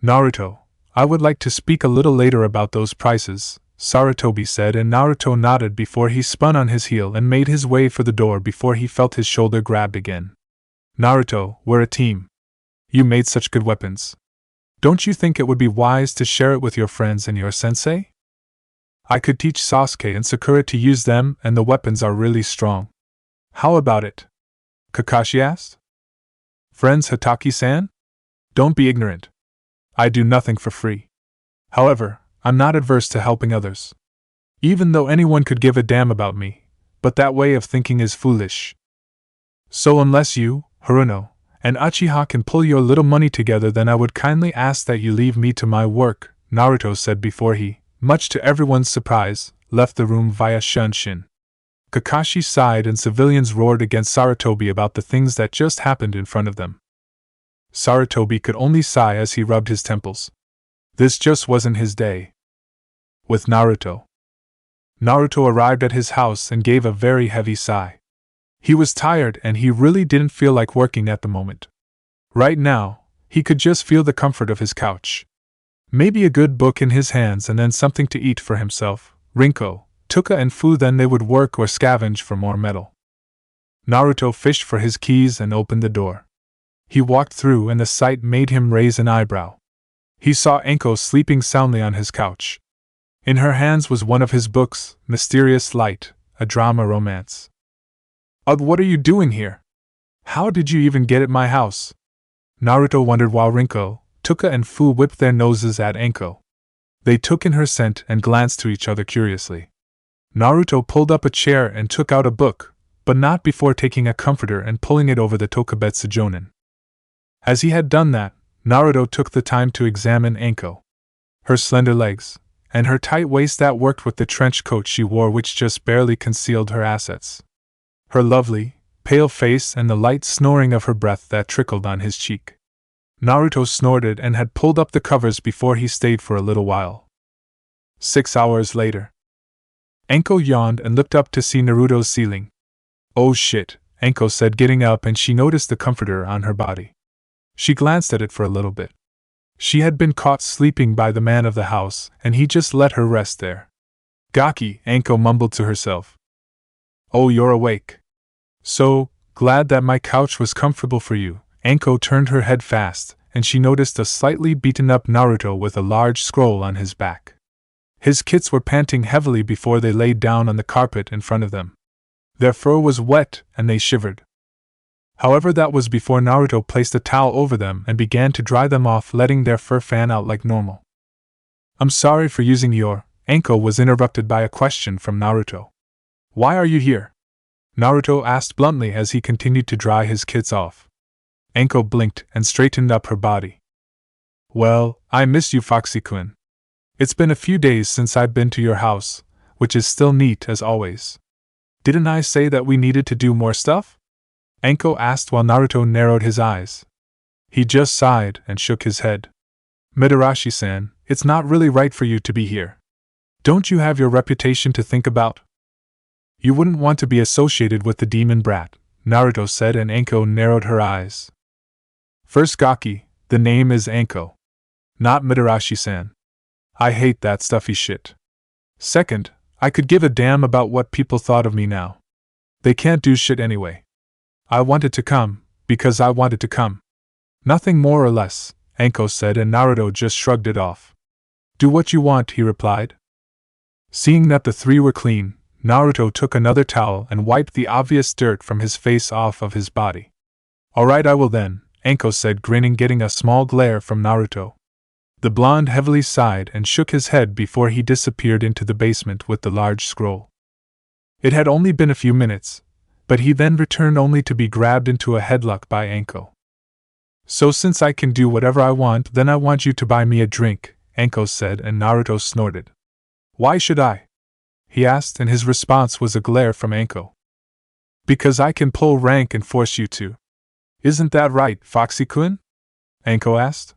[SPEAKER 1] Naruto, I would like to speak a little later about those prices, Sarutobi said, and Naruto nodded before he spun on his heel and made his way for the door before he felt his shoulder grabbed again. Naruto, we're a team. You made such good weapons. Don't you think it would be wise to share it with your friends and your sensei? I could teach Sasuke and Sakura to use them, and the weapons are really strong. How about it? Kakashi asked. Friends, Hataki-san? Don't be ignorant. I do nothing for free. However, I'm not adverse to helping others. Even though anyone could give a damn about me, but that way of thinking is foolish. So unless you, Haruno, and Uchiha can pull your little money together, then I would kindly ask that you leave me to my work, Naruto said before he, much to everyone's surprise, left the room via Shunshin. Kakashi sighed and civilians roared against Sarutobi about the things that just happened in front of them. Sarutobi could only sigh as he rubbed his temples. This just wasn't his day. With Naruto. Naruto arrived at his house and gave a very heavy sigh. He was tired and he really didn't feel like working at the moment. Right now, he could just feel the comfort of his couch. Maybe a good book in his hands and then something to eat for himself, Rinko, Tuka and Fu, then they would work or scavenge for more metal. Naruto fished for his keys and opened the door. He walked through and the sight made him raise an eyebrow. He saw Anko sleeping soundly on his couch. In her hands was one of his books, Mysterious Light, a drama romance. What are you doing here? How did you even get at my house? Naruto wondered while Rinko, Tuka and Fu whipped their noses at Anko. They took in her scent and glanced to each other curiously. Naruto pulled up a chair and took out a book, but not before taking a comforter and pulling it over the Tokubetsu Jonin. As he had done that, Naruto took the time to examine Anko. Her slender legs, and her tight waist that worked with the trench coat she wore, which just barely concealed her assets. Her lovely, pale face and the light snoring of her breath that trickled on his cheek. Naruto snorted and had pulled up the covers before he stayed for a little while. 6 hours later. Anko yawned and looked up to see Naruto's ceiling. Oh shit, Anko said, getting up, and she noticed the comforter on her body. She glanced at it for a little bit. She had been caught sleeping by the man of the house, and he just let her rest there. Gaki, Anko mumbled to herself. Oh, you're awake. So, glad that my couch was comfortable for you. Anko turned her head fast, and she noticed a slightly beaten-up Naruto with a large scroll on his back. His kits were panting heavily before they laid down on the carpet in front of them. Their fur was wet, and they shivered. However, that was before Naruto placed a towel over them and began to dry them off, letting their fur fan out like normal. I'm sorry for using your... Anko was interrupted by a question from Naruto. Why are you here? Naruto asked bluntly as he continued to dry his kits off. Anko blinked and straightened up her body. Well, I miss you, Foxy-kun. It's been a few days since I've been to your house, which is still neat as always. Didn't I say that we needed to do more stuff? Anko asked while Naruto narrowed his eyes. He just sighed and shook his head. Midarashi-san, it's not really right for you to be here. Don't you have your reputation to think about? You wouldn't want to be associated with the demon brat, Naruto said, and Anko narrowed her eyes. First, Gaki, the name is Anko. Not Midarashi-san. I hate that stuffy shit. Second, I could give a damn about what people thought of me now. They can't do shit anyway. I wanted to come, because I wanted to come. Nothing more or less, Anko said, and Naruto just shrugged it off. Do what you want, he replied. Seeing that the three were clean, Naruto took another towel and wiped the obvious dirt from his face off of his body. Alright, I will then, Anko said, grinning, getting a small glare from Naruto. The blonde heavily sighed and shook his head before he disappeared into the basement with the large scroll. It had only been a few minutes, but he then returned only to be grabbed into a headlock by Anko. So since I can do whatever I want, then I want you to buy me a drink, Anko said, and Naruto snorted. Why should I? He asked, and his response was a glare from Anko. Because I can pull rank and force you to. Isn't that right, Foxy-kun? Anko asked.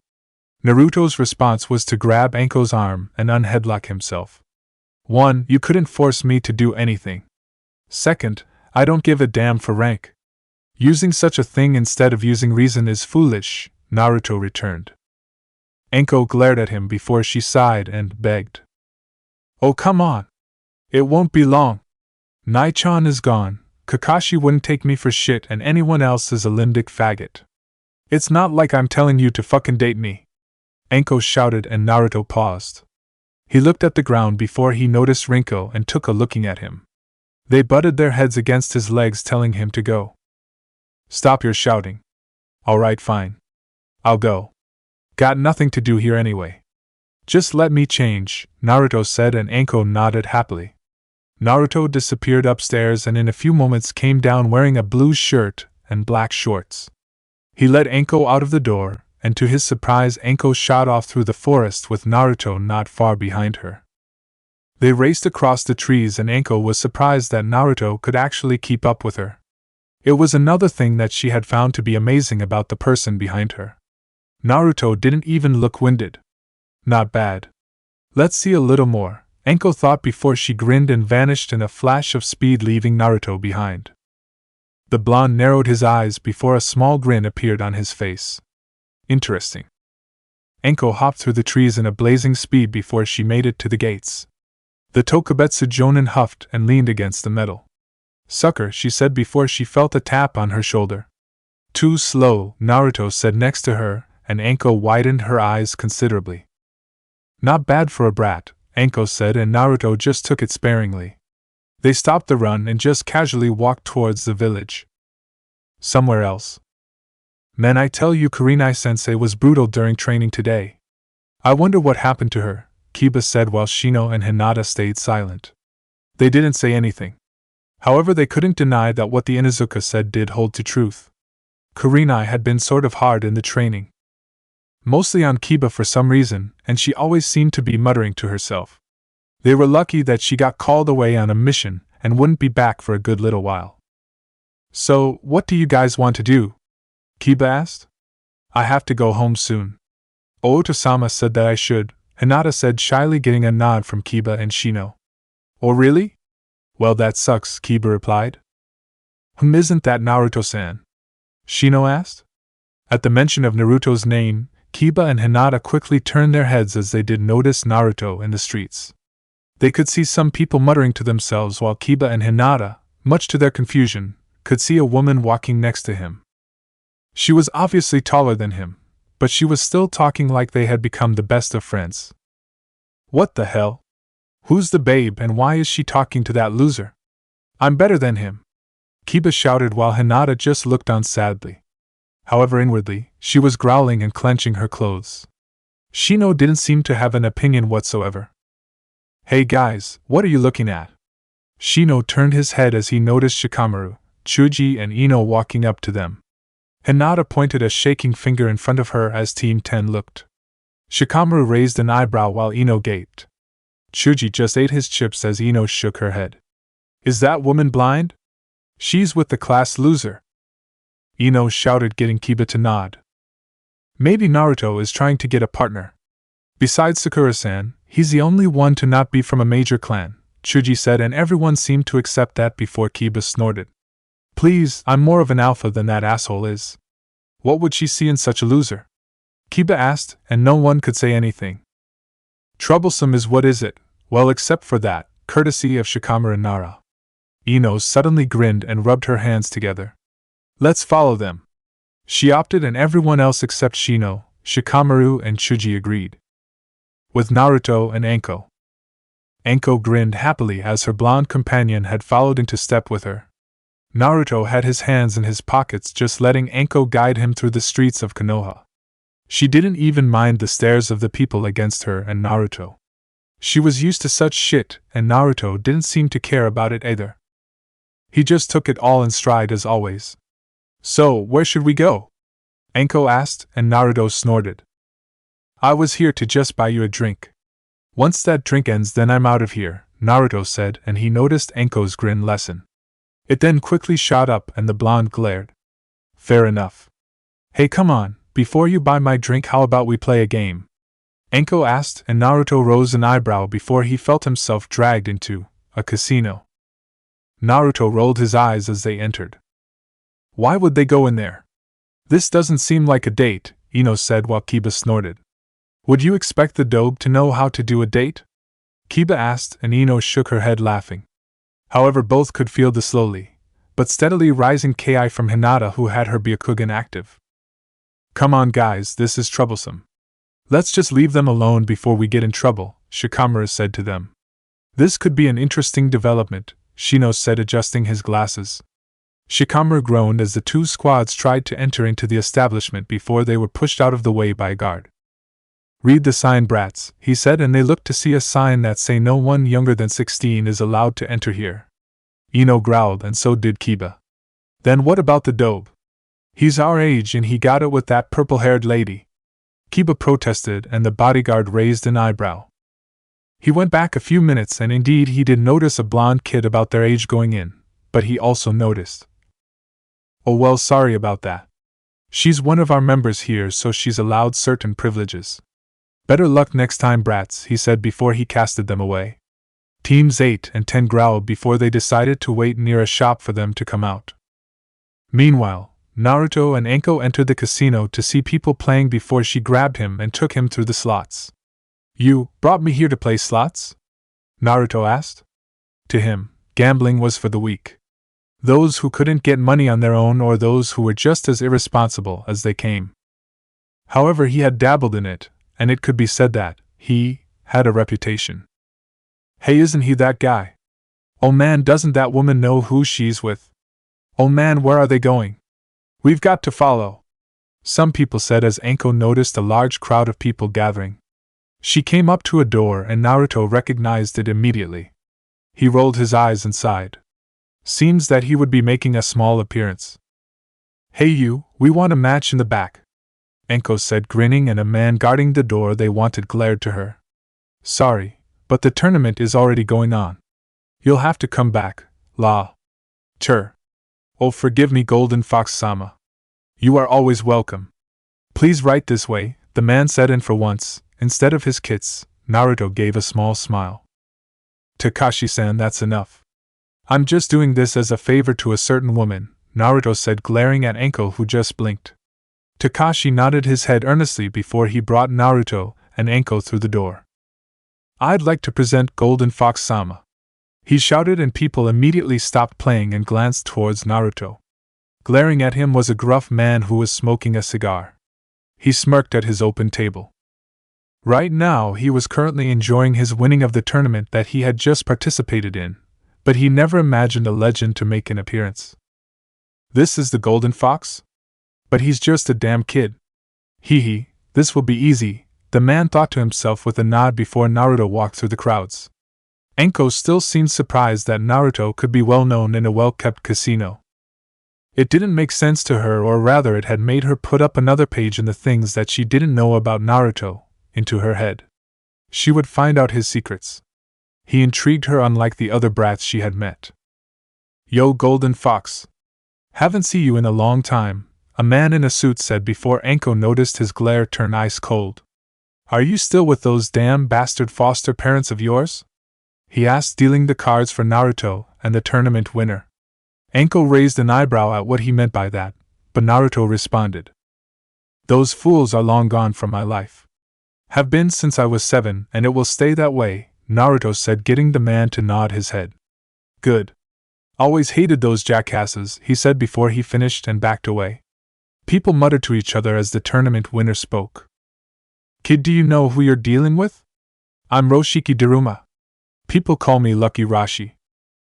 [SPEAKER 1] Naruto's response was to grab Anko's arm and unheadlock himself. 1. You couldn't force me to do anything. 2nd, I don't give a damn for rank. Using such a thing instead of using reason is foolish, Naruto returned. Anko glared at him before she sighed and begged. Oh, come on. It won't be long. Nai-chan is gone, Kakashi wouldn't take me for shit, and anyone else is a limbic faggot. It's not like I'm telling you to fucking date me. Anko shouted, and Naruto paused. He looked at the ground before he noticed Rinko and took a looking at him. They butted their heads against his legs, telling him to go. Stop your shouting. Alright, fine. I'll go. Got nothing to do here anyway. Just let me change, Naruto said, and Anko nodded happily. Naruto disappeared upstairs and in a few moments came down wearing a blue shirt and black shorts. He led Anko out of the door, and to his surprise Anko shot off through the forest with Naruto not far behind her. They raced across the trees, and Anko was surprised that Naruto could actually keep up with her. It was another thing that she had found to be amazing about the person behind her. Naruto didn't even look winded. Not bad. Let's see a little more, Anko thought before she grinned and vanished in a flash of speed, leaving Naruto behind. The blonde narrowed his eyes before a small grin appeared on his face. Interesting. Anko hopped through the trees in a blazing speed before she made it to the gates. The Tokubetsu Jonin huffed and leaned against the metal. Sucker, she said before she felt a tap on her shoulder. Too slow, Naruto said next to her, and Anko widened her eyes considerably. Not bad for a brat, Anko said, and Naruto just took it sparingly. They stopped the run and just casually walked towards the village. Somewhere else. Man, I tell you, Kurenai-sensei was brutal during training today. I wonder what happened to her, Kiba said while Shino and Hinata stayed silent. They didn't say anything. However, they couldn't deny that what the Inuzuka said did hold to truth. Kurenai had been sort of hard in the training. Mostly on Kiba for some reason, and she always seemed to be muttering to herself. They were lucky that she got called away on a mission and wouldn't be back for a good little while. So, what do you guys want to do? Kiba asked. I have to go home soon. Ootosama said that I should, Hinata said shyly, getting a nod from Kiba and Shino. Oh really? Well, that sucks, Kiba replied. Isn't that Naruto-san? Shino asked. At the mention of Naruto's name, Kiba and Hinata quickly turned their heads as they did notice Naruto in the streets. They could see some people muttering to themselves, while Kiba and Hinata, much to their confusion, could see a woman walking next to him. She was obviously taller than him, but she was still talking like they had become the best of friends. What the hell? Who's the babe, and why is she talking to that loser? I'm better than him, Kiba shouted while Hinata just looked on sadly. However, inwardly, she was growling and clenching her clothes. Shino didn't seem to have an opinion whatsoever. Hey guys, what are you looking at? Shino turned his head as he noticed Shikamaru, Chuji, and Ino walking up to them. Hinata pointed a shaking finger in front of her as Team 10 looked. Shikamaru raised an eyebrow while Ino gaped. Chuji just ate his chips as Ino shook her head. Is that woman blind? She's with the class loser, Ino shouted, getting Kiba to nod. Maybe Naruto is trying to get a partner. Besides Sakura-san, he's the only one to not be from a major clan, Chuji said, and everyone seemed to accept that before Kiba snorted. Please, I'm more of an alpha than that asshole is. What would she see in such a loser? Kiba asked, and no one could say anything. Troublesome is what is it? Well, except for that, courtesy of Shikamaru and Nara. Ino suddenly grinned and rubbed her hands together. Let's follow them. She opted, and everyone else except Shino, Shikamaru, and Chuji agreed. With Naruto and Anko. Anko grinned happily as her blonde companion had followed into step with her. Naruto had his hands in his pockets, just letting Anko guide him through the streets of Konoha. She didn't even mind the stares of the people against her and Naruto. She was used to such shit, and Naruto didn't seem to care about it either. He just took it all in stride as always. So, where should we go? Anko asked, and Naruto snorted. I was here to just buy you a drink. Once that drink ends, then I'm out of here, Naruto said, and he noticed Anko's grin lessen. It then quickly shot up and the blonde glared. Fair enough. Hey, come on, before you buy my drink, how about we play a game? Anko asked, and Naruto rose an eyebrow before he felt himself dragged into a casino. Naruto rolled his eyes as they entered. Why would they go in there? This doesn't seem like a date, Ino said while Kiba snorted. Would you expect the dobe to know how to do a date? Kiba asked, and Ino shook her head laughing. However, both could feel the slowly, but steadily rising Ki from Hinata, who had her Byakugan active. Come on guys, this is troublesome. Let's just leave them alone before we get in trouble, Shikamaru said to them. This could be an interesting development, Shino said, adjusting his glasses. Shikamaru groaned as the two squads tried to enter into the establishment before they were pushed out of the way by a guard. Read the sign, brats, he said, and they looked to see a sign that say no one younger than 16 is allowed to enter here. Ino growled, and so did Kiba. Then what about the dobe? He's our age and he got it with that purple-haired lady. Kiba protested, and the bodyguard raised an eyebrow. He went back a few minutes, and indeed he did notice a blonde kid about their age going in, but he also noticed. Oh well, sorry about that. She's one of our members here, so she's allowed certain privileges. Better luck next time, brats, he said before he casted them away. Teams 8 and 10 growled before they decided to wait near a shop for them to come out. Meanwhile, Naruto and Anko entered the casino to see people playing before she grabbed him and took him through the slots. You brought me here to play slots? Naruto asked. To him, gambling was for the weak. Those who couldn't get money on their own, or those who were just as irresponsible as they came. However, he had dabbled in it, and it could be said that he had a reputation. Hey, isn't he that guy? Oh man, doesn't that woman know who she's with? Oh man, where are they going? We've got to follow, some people said as Anko noticed a large crowd of people gathering. She came up to a door and Naruto recognized it immediately. He rolled his eyes and sighed. Seems that he would be making a small appearance. Hey you, we want a match in the back, Anko said, grinning, and a man guarding the door they wanted glared to her. Sorry, but the tournament is already going on. You'll have to come back, la. Tur. Oh, forgive me, Golden Fox-sama. You are always welcome. Please write this way, the man said, and for once, instead of his kits, Naruto gave a small smile. Takashi-san, that's enough. I'm just doing this as a favor to a certain woman, Naruto said, glaring at Anko, who just blinked. Takashi nodded his head earnestly before he brought Naruto and Anko through the door. I'd like to present Golden Fox-sama, he shouted, and people immediately stopped playing and glanced towards Naruto. Glaring at him was a gruff man who was smoking a cigar. He smirked at his open table. Right now he was currently enjoying his winning of the tournament that he had just participated in, but he never imagined a legend to make an appearance. This is the Golden Fox? But he's just a damn kid. Hee, this will be easy, the man thought to himself with a nod before Naruto walked through the crowds. Anko still seemed surprised that Naruto could be well known in a well-kept casino. It didn't make sense to her, or rather it had made her put up another page in the things that she didn't know about Naruto into her head. She would find out his secrets. He intrigued her unlike the other brats she had met. Yo, Golden Fox. Haven't seen you in a long time, a man in a suit said before Anko noticed his glare turn ice cold. Are you still with those damn bastard foster parents of yours? He asked, dealing the cards for Naruto and the tournament winner. Anko raised an eyebrow at what he meant by that, but Naruto responded. Those fools are long gone from my life. Have been since I was 7, and it will stay that way, Naruto said, getting the man to nod his head. Good. Always hated those jackasses, he said before he finished and backed away. People muttered to each other as the tournament winner spoke. Kid, do you know who you're dealing with? I'm Roshiki Daruma. People call me Lucky Rashi.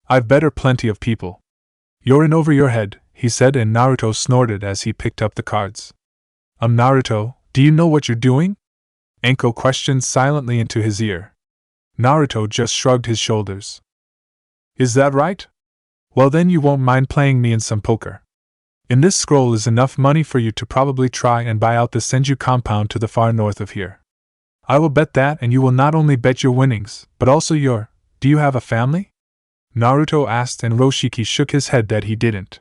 [SPEAKER 1] I've better plenty of people. You're in over your head, he said, and Naruto snorted as he picked up the cards. Naruto, do you know what you're doing? Anko questioned silently into his ear. Naruto just shrugged his shoulders. Is that right? Well then you won't mind playing me in some poker. In this scroll is enough money for you to probably try and buy out the Senju compound to the far north of here. I will bet that, and you will not only bet your winnings, but also your. Do you have a family? Naruto asked, and Roshiki shook his head that he didn't.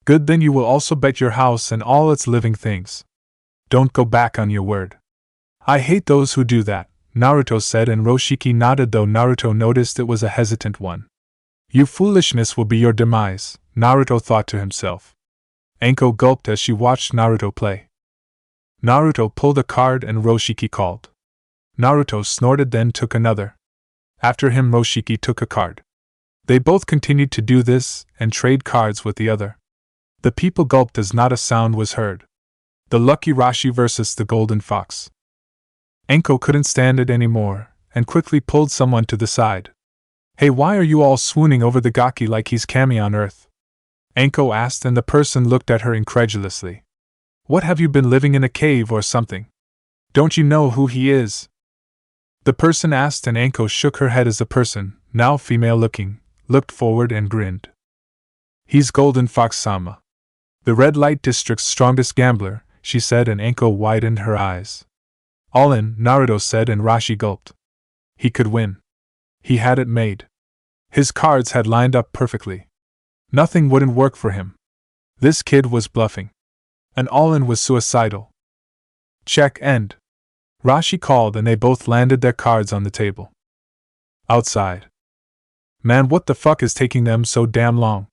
[SPEAKER 1] Good, then you will also bet your house and all its living things. Don't go back on your word. I hate those who do that, Naruto said, and Roshiki nodded, though Naruto noticed it was a hesitant one. Your foolishness will be your demise, Naruto thought to himself. Anko gulped as she watched Naruto play. Naruto pulled a card and Roshiki called. Naruto snorted, then took another. After him, Roshiki took a card. They both continued to do this and trade cards with the other. The people gulped as not a sound was heard. The Lucky Rashi versus the Golden Fox. Anko couldn't stand it anymore and quickly pulled someone to the side. Hey, why are you all swooning over the Gaki like he's Kami on Earth? Anko asked, and the person looked at her incredulously. What, have you been living in a cave or something? Don't you know who he is? The person asked, and Anko shook her head as the person, now female looking, looked forward and grinned. He's Golden Fox-sama. The red light district's strongest gambler, she said, and Anko widened her eyes. All in, Naruto said, and Rashi gulped. He could win. He had it made. His cards had lined up perfectly. Nothing wouldn't work for him. This kid was bluffing. An all-in was suicidal. Check end. Rashi called, and they both landed their cards on the table. Outside. Man, what the fuck is taking them so damn long?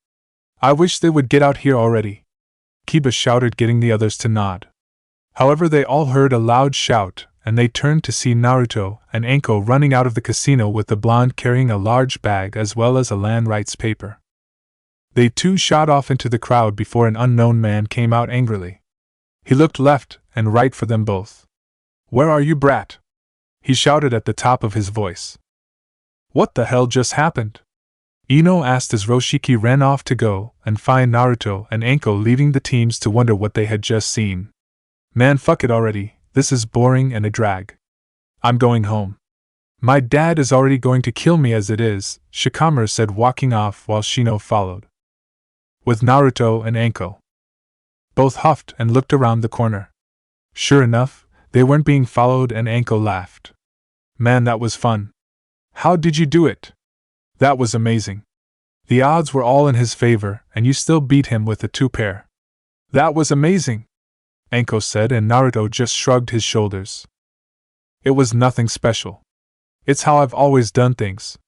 [SPEAKER 1] I wish they would get out here already. Kiba shouted, getting the others to nod. However, they all heard a loud shout, and they turned to see Naruto and Anko running out of the casino with the blonde carrying a large bag as well as a land rights paper. They too shot off into the crowd before an unknown man came out angrily. He looked left and right for them both. Where are you, brat? He shouted at the top of his voice. What the hell just happened? Ino asked as Roshiki ran off to go and find Naruto and Anko, leaving the teams to wonder what they had just seen. Man, fuck it already, this is boring and a drag. I'm going home. My dad is already going to kill me as it is, Shikamaru said, walking off while Shino followed. With Naruto and Anko. Both huffed and looked around the corner. Sure enough, they weren't being followed, and Anko laughed. Man, that was fun. How did you do it? That was amazing. The odds were all in his favor, and you still beat him with a 2-pair. That was amazing, Anko said, and Naruto just shrugged his shoulders. It was nothing special. It's how I've always done things.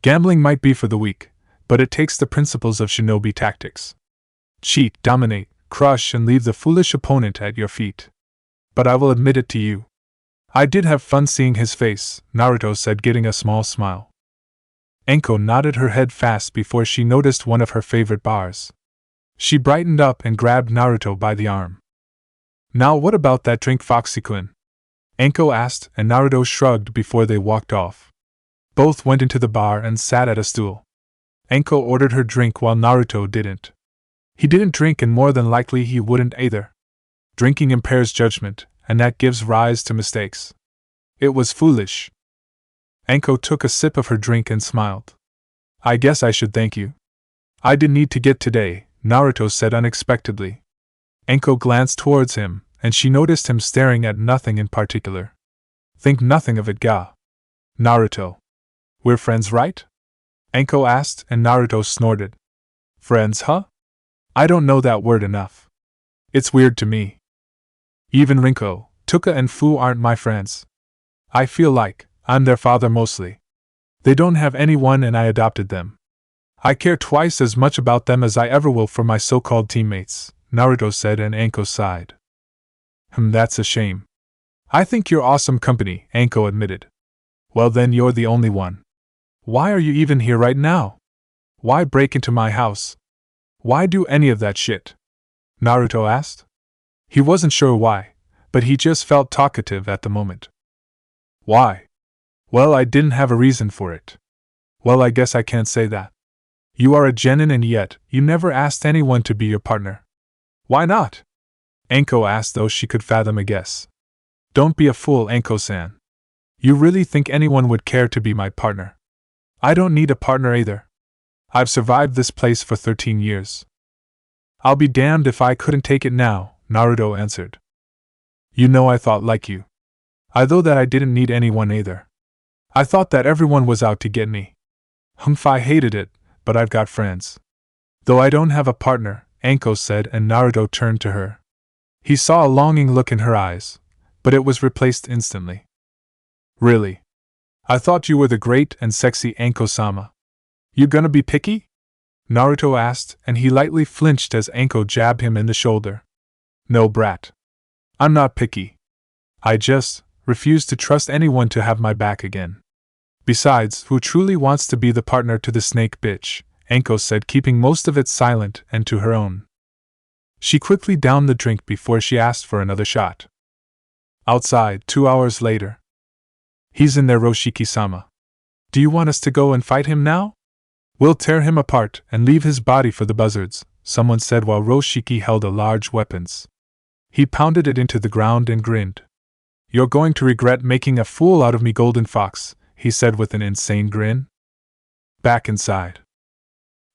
[SPEAKER 1] Gambling might be for the weak, but it takes the principles of shinobi tactics. Cheat, dominate, crush, and leave the foolish opponent at your feet. But I will admit it to you. I did have fun seeing his face, Naruto said, getting a small smile. Anko nodded her head fast before she noticed one of her favorite bars. She brightened up and grabbed Naruto by the arm. Now what about that drink, Foxy-kun? Anko asked, and Naruto shrugged before they walked off. Both went into the bar and sat at a stool. Anko ordered her drink while Naruto didn't. He didn't drink, and more than likely he wouldn't either. Drinking impairs judgment, and that gives rise to mistakes. It was foolish. Anko took a sip of her drink and smiled. I guess I should thank you. I didn't need to get today, Naruto said unexpectedly. Anko glanced towards him, and she noticed him staring at nothing in particular. Think nothing of it, ga. Naruto. We're friends, right? Anko asked, and Naruto snorted. Friends, huh? I don't know that word enough. It's weird to me. Even Rinko, Tuka, and Fu aren't my friends. I feel like I'm their father mostly. They don't have anyone, and I adopted them. I care twice as much about them as I ever will for my so-called teammates, Naruto said, and Anko sighed. That's a shame. I think you're awesome company, Anko admitted. Well then, you're the only one. Why are you even here right now? Why break into my house? Why do any of that shit? Naruto asked. He wasn't sure why, but he just felt talkative at the moment. Why? Well, I didn't have a reason for it. Well, I guess I can't say that. You are a genin, and yet you never asked anyone to be your partner. Why not? Anko asked, though she could fathom a guess. Don't be a fool, Anko-san. You really think anyone would care to be my partner? I don't need a partner either. I've survived this place for 13 years. I'll be damned if I couldn't take it now, Naruto answered. You know I thought like you. I thought that I didn't need anyone either. I thought that everyone was out to get me. I hated it, but I've got friends. Though I don't have a partner, Anko said, and Naruto turned to her. He saw a longing look in her eyes, but it was replaced instantly. Really? I thought you were the great and sexy Anko-sama. You gonna be picky? Naruto asked, and he lightly flinched as Anko jabbed him in the shoulder. No, brat. I'm not picky. I just refuse to trust anyone to have my back again. Besides, who truly wants to be the partner to the snake bitch? Anko said, keeping most of it silent and to her own. She quickly downed the drink before she asked for another shot. Outside, 2 hours later. He's in there, Roshiki-sama. Do you want us to go and fight him now? We'll tear him apart and leave his body for the buzzards, someone said while Roshiki held a large weapons. He pounded it into the ground and grinned. You're going to regret making a fool out of me, Golden Fox, he said with an insane grin. Back inside.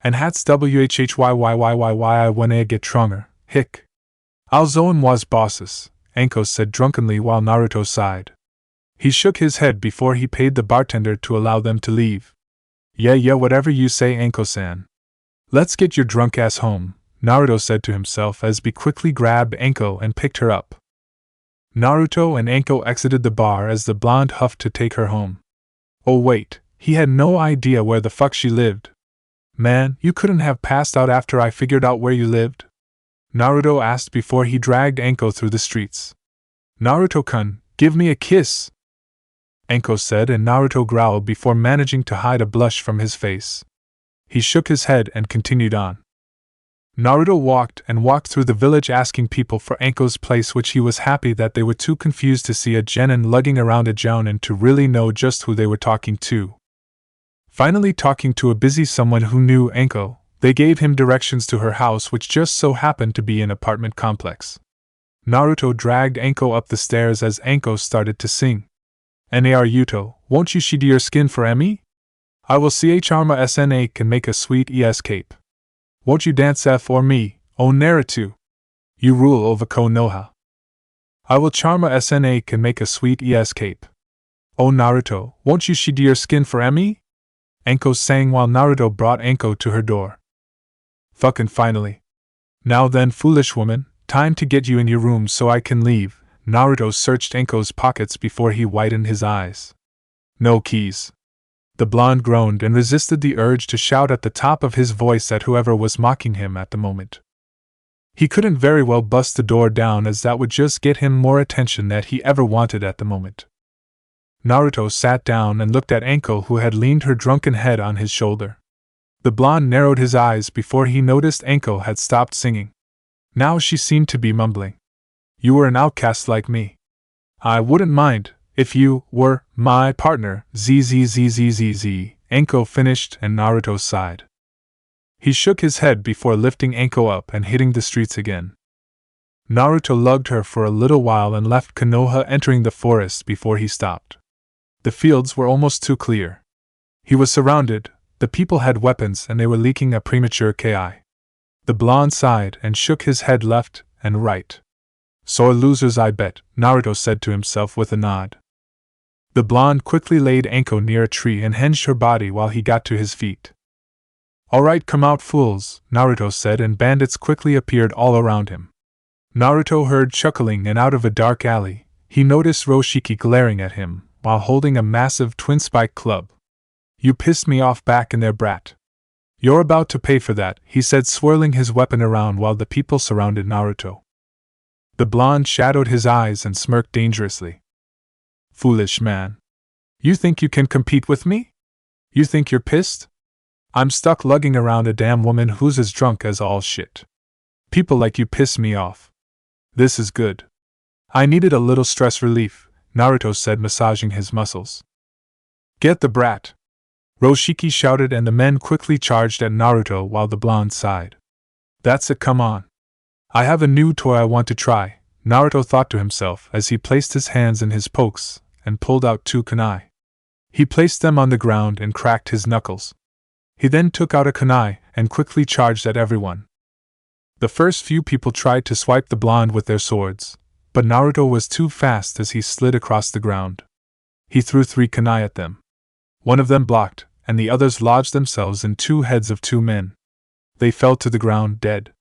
[SPEAKER 1] And hats whhyyyy when I get stronger, hick. I'll zone was bosses, Anko said drunkenly while Naruto sighed. He shook his head before he paid the bartender to allow them to leave. Yeah, whatever you say, Anko-san. Let's get your drunk ass home, Naruto said to himself as he quickly grabbed Anko and picked her up. Naruto and Anko exited the bar as the blonde huffed to take her home. Oh wait, he had no idea where the fuck she lived. Man, you couldn't have passed out after I figured out where you lived? Naruto asked before he dragged Anko through the streets. Naruto-kun, give me a kiss! Anko said, and Naruto growled before managing to hide a blush from his face. He shook his head and continued on. Naruto walked through the village asking people for Anko's place, which he was happy that they were too confused to see a genin lugging around a jounin to really know just who they were talking to. Finally talking to a busy someone who knew Anko, they gave him directions to her house, which just so happened to be an apartment complex. Naruto dragged Anko up the stairs as Anko started to sing. Nar Yuto, won't you shed your skin for Emmy? I will charma sna can make a sweet escape. Won't you dance for me, oh Naruto? You rule over Konoha. I will charma sna can make a sweet escape. Oh Naruto, won't you shed your skin for Emmy? Anko sang while Naruto brought Anko to her door. Fucking finally. Now then, foolish woman, time to get you in your room so I can leave. Naruto searched Anko's pockets before he widened his eyes. No keys. The blonde groaned and resisted the urge to shout at the top of his voice at whoever was mocking him at the moment. He couldn't very well bust the door down, as that would just get him more attention than he ever wanted at the moment. Naruto sat down and looked at Anko, who had leaned her drunken head on his shoulder. The blonde narrowed his eyes before he noticed Anko had stopped singing. Now she seemed to be mumbling. You were an outcast like me. I wouldn't mind if you were my partner, zzzzzzz, Anko finished, and Naruto sighed. He shook his head before lifting Anko up and hitting the streets again. Naruto lugged her for a little while and left Konoha, entering the forest before he stopped. The fields were almost too clear. He was surrounded, the people had weapons, and they were leaking a premature ki. The blonde sighed and shook his head left and right. Sore losers, I bet, Naruto said to himself with a nod. The blonde quickly laid Anko near a tree and hinged her body while he got to his feet. Alright, come out, fools, Naruto said, and bandits quickly appeared all around him. Naruto heard chuckling, and out of a dark alley, he noticed Roshiki glaring at him while holding a massive twin-spike club. You pissed me off back in there, brat. You're about to pay for that, he said, swirling his weapon around while the people surrounded Naruto. The blonde shadowed his eyes and smirked dangerously. Foolish man. You think you can compete with me? You think you're pissed? I'm stuck lugging around a damn woman who's as drunk as all shit. People like you piss me off. This is good. I needed a little stress relief, Naruto said, massaging his muscles. Get the brat! Roshiki shouted, and the men quickly charged at Naruto while the blonde sighed. That's it, come on. I have a new toy I want to try, Naruto thought to himself as he placed his hands in his pokes and pulled out 2 kunai. He placed them on the ground and cracked his knuckles. He then took out a kunai and quickly charged at everyone. The first few people tried to swipe the blonde with their swords, but Naruto was too fast as he slid across the ground. He threw 3 kunai at them. One of them blocked, and the others lodged themselves in 2 heads of 2 men. They fell to the ground dead.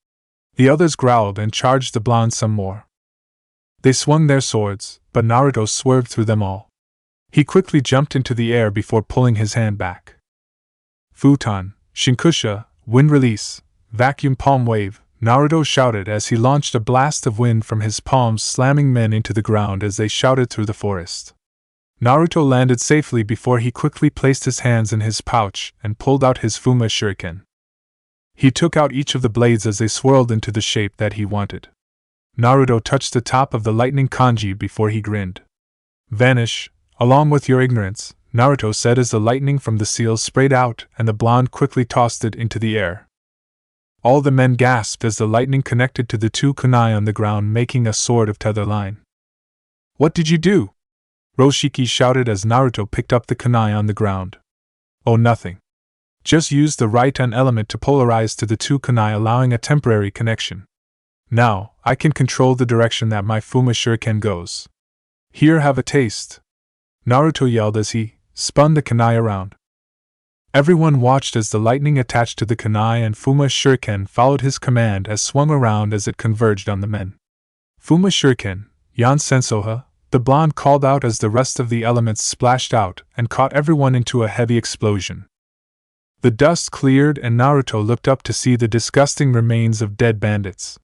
[SPEAKER 1] The others growled and charged the blonde some more. They swung their swords, but Naruto swerved through them all. He quickly jumped into the air before pulling his hand back. Futon, Shinkusha, Wind Release, Vacuum Palm Wave, Naruto shouted as he launched a blast of wind from his palms, slamming men into the ground as they shouted through the forest. Naruto landed safely before he quickly placed his hands in his pouch and pulled out his Fuma Shuriken. He took out each of the blades as they swirled into the shape that he wanted. Naruto touched the top of the lightning kanji before he grinned. "Vanish, along with your ignorance," Naruto said as the lightning from the seal sprayed out and the blonde quickly tossed it into the air. All the men gasped as the lightning connected to the 2 kunai on the ground, making a sort of tether line. "What did you do?" Roshiki shouted as Naruto picked up the kunai on the ground. "Oh, nothing. Just used the right-on element to polarize to the 2 kunai, allowing a temporary connection. Now, I can control the direction that my Fuma Shuriken goes. Here, have a taste," Naruto yelled as he spun the kunai around. Everyone watched as the lightning attached to the kunai and Fuma Shuriken followed his command as swung around as it converged on the men. "Fuma Shuriken, Yan Sensoha," the blonde called out as the rest of the elements splashed out and caught everyone into a heavy explosion. The dust cleared and Naruto looked up to see the disgusting remains of dead bandits.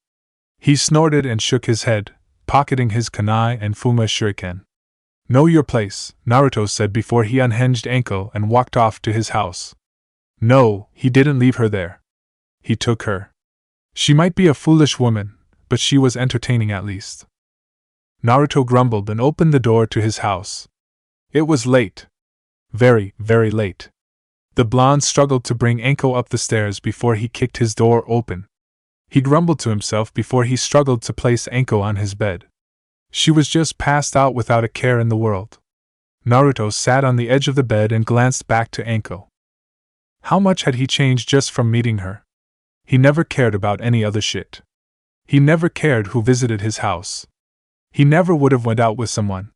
[SPEAKER 1] He snorted and shook his head, pocketing his kunai and Fuma Shuriken. "Know your place," Naruto said before he unhinged Anko and walked off to his house. No, he didn't leave her there. He took her. She might be a foolish woman, but she was entertaining at least. Naruto grumbled and opened the door to his house. It was late. Very, very late. The blonde struggled to bring Anko up the stairs before he kicked his door open. He grumbled to himself before he struggled to place Anko on his bed. She was just passed out without a care in the world. Naruto sat on the edge of the bed and glanced back to Anko. How much had he changed just from meeting her? He never cared about any other shit. He never cared who visited his house. He never would have went out with someone.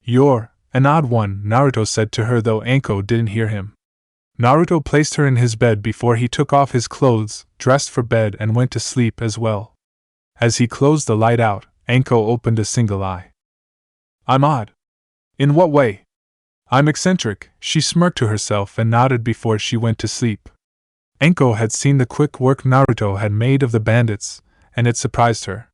[SPEAKER 1] "You're an odd one," Naruto said to her, though Anko didn't hear him. Naruto placed her in his bed before he took off his clothes, dressed for bed, and went to sleep as well. As he closed the light out, Anko opened a single eye. "I'm odd." "In what way?" "I'm eccentric," she smirked to herself and nodded before she went to sleep. Anko had seen the quick work Naruto had made of the bandits, and it surprised her.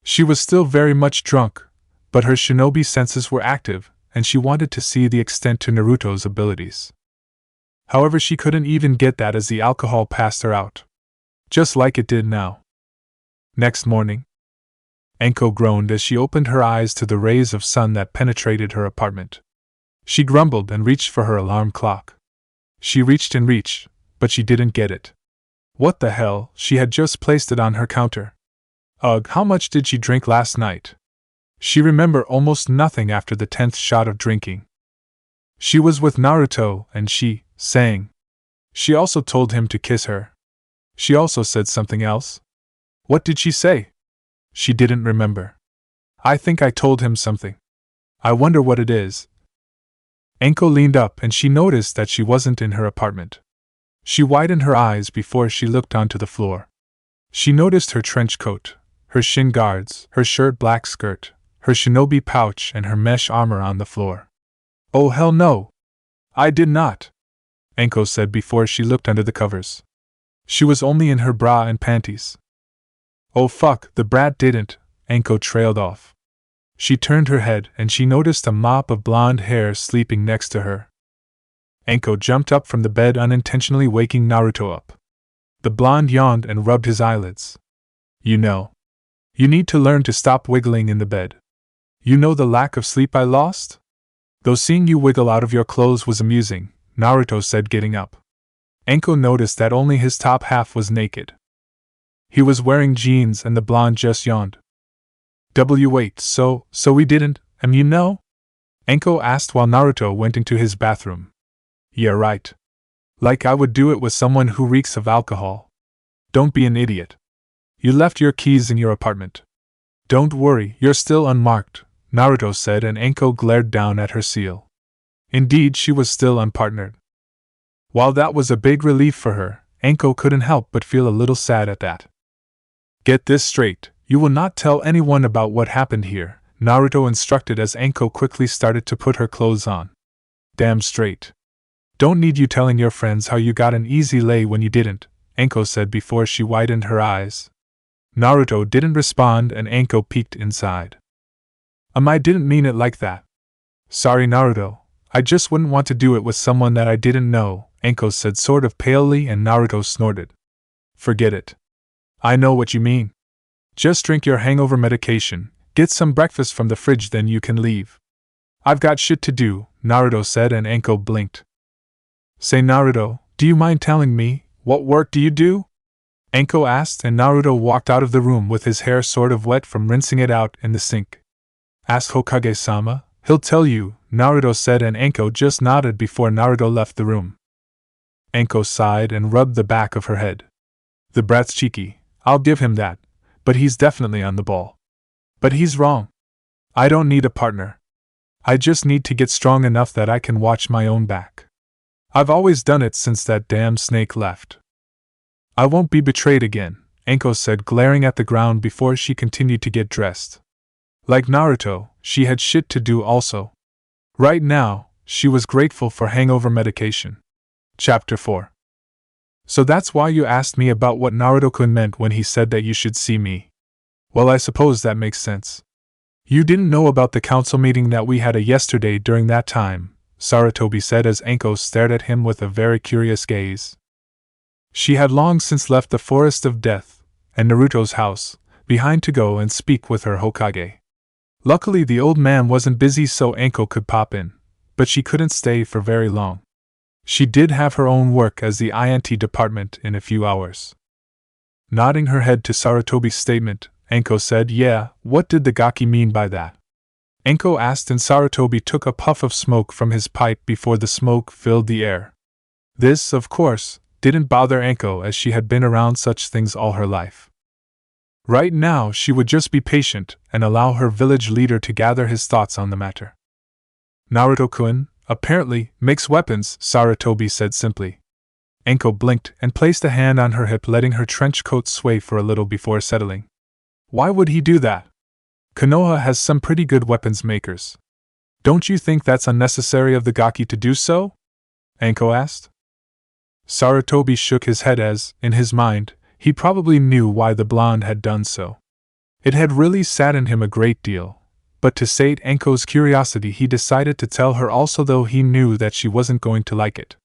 [SPEAKER 1] She was still very much drunk, but her shinobi senses were active, and she wanted to see the extent to Naruto's abilities. However, she couldn't even get that as the alcohol passed her out. Just like it did now. Next morning, Anko groaned as she opened her eyes to the rays of sun that penetrated her apartment. She grumbled and reached for her alarm clock. She reached and reached, but she didn't get it. What the hell, she had just placed it on her counter. Ugh, how much did she drink last night? She remembered almost nothing after the 10th shot of drinking. She was with Naruto, and she sang. She also told him to kiss her. She also said something else. What did she say? She didn't remember. I think I told him something. I wonder what it is. Anko leaned up and she noticed that she wasn't in her apartment. She widened her eyes before she looked onto the floor. She noticed her trench coat, her shin guards, her shirt black skirt, her shinobi pouch and her mesh armor on the floor. Oh hell no! I did not! Anko said before she looked under the covers. She was only in her bra and panties. Oh fuck, the brat didn't, Anko trailed off. She turned her head and she noticed a mop of blonde hair sleeping next to her. Anko jumped up from the bed, unintentionally waking Naruto up. The blonde yawned and rubbed his eyelids. You know. You need to learn to stop wiggling in the bed. You know the lack of sleep I lost? Though seeing you wiggle out of your clothes was amusing, Naruto said, getting up. Anko noticed that only his top half was naked. He was wearing jeans and the blonde just yawned. Wait, so we didn't, you know? Anko asked while Naruto went into his bathroom. Yeah, right. Like I would do it with someone who reeks of alcohol. Don't be an idiot. You left your keys in your apartment. Don't worry, you're still unmarked, Naruto said, and Anko glared down at her seal. Indeed, she was still unpartnered. While that was a big relief for her, Anko couldn't help but feel a little sad at that. Get this straight, you will not tell anyone about what happened here, Naruto instructed as Anko quickly started to put her clothes on. Damn straight. Don't need you telling your friends how you got an easy lay when you didn't, Anko said before she widened her eyes. Naruto didn't respond and Anko peeked inside. I didn't mean it like that. Sorry, Naruto. I just wouldn't want to do it with someone that I didn't know, Anko said sort of palely, and Naruto snorted. Forget it. I know what you mean. Just drink your hangover medication, get some breakfast from the fridge, then you can leave. I've got shit to do, Naruto said, and Anko blinked. Say, Naruto, do you mind telling me, what work do you do? Anko asked, and Naruto walked out of the room with his hair sort of wet from rinsing it out in the sink. Ask Hokage-sama, he'll tell you, Naruto said, and Anko just nodded before Naruto left the room. Anko sighed and rubbed the back of her head. The brat's cheeky, I'll give him that, but he's definitely on the ball. But he's wrong. I don't need a partner. I just need to get strong enough that I can watch my own back. I've always done it since that damn snake left. I won't be betrayed again, Anko said, glaring at the ground before she continued to get dressed. Like Naruto, she had shit to do also. Right now, she was grateful for hangover medication. Chapter 4. So that's why you asked me about what Naruto-kun meant when he said that you should see me. Well, I suppose that makes sense. You didn't know about the council meeting that we had yesterday during that time, Sarutobi said as Anko stared at him with a very curious gaze. She had long since left the Forest of Death and Naruto's house behind to go and speak with her Hokage. Luckily the old man wasn't busy, so Anko could pop in, but she couldn't stay for very long. She did have her own work as the INT department in a few hours. Nodding her head to Sarutobi's statement, Anko said, Yeah, what did the Gaki mean by that? Anko asked, and Sarutobi took a puff of smoke from his pipe before the smoke filled the air. This, of course, didn't bother Anko as she had been around such things all her life. Right now she would just be patient and allow her village leader to gather his thoughts on the matter. Naruto-kun, apparently, makes weapons, Sarutobi said simply. Anko blinked and placed a hand on her hip, letting her trench coat sway for a little before settling. Why would he do that? Konoha has some pretty good weapons makers. Don't you think that's unnecessary of the Gaki to do so? Anko asked. Sarutobi shook his head as, in his mind, he probably knew why the blonde had done so. It had really saddened him a great deal, but to sate Anko's curiosity he decided to tell her also, though he knew that she wasn't going to like it.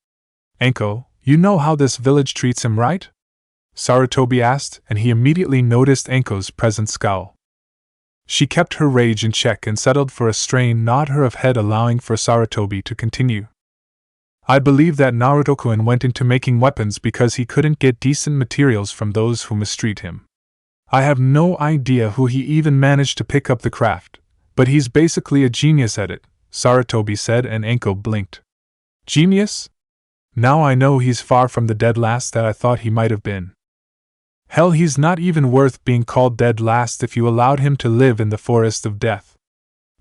[SPEAKER 1] Anko, you know how this village treats him, right? Sarutobi asked, and he immediately noticed Anko's present scowl. She kept her rage in check and settled for a strained nod of head, allowing for Sarutobi to continue. I believe that Naruto-kun went into making weapons because he couldn't get decent materials from those who mistreat him. I have no idea who he even managed to pick up the craft, but he's basically a genius at it, Sarutobi said, and Anko blinked. Genius? Now I know he's far from the dead last that I thought he might have been. Hell, he's not even worth being called dead last if you allowed him to live in the Forest of Death.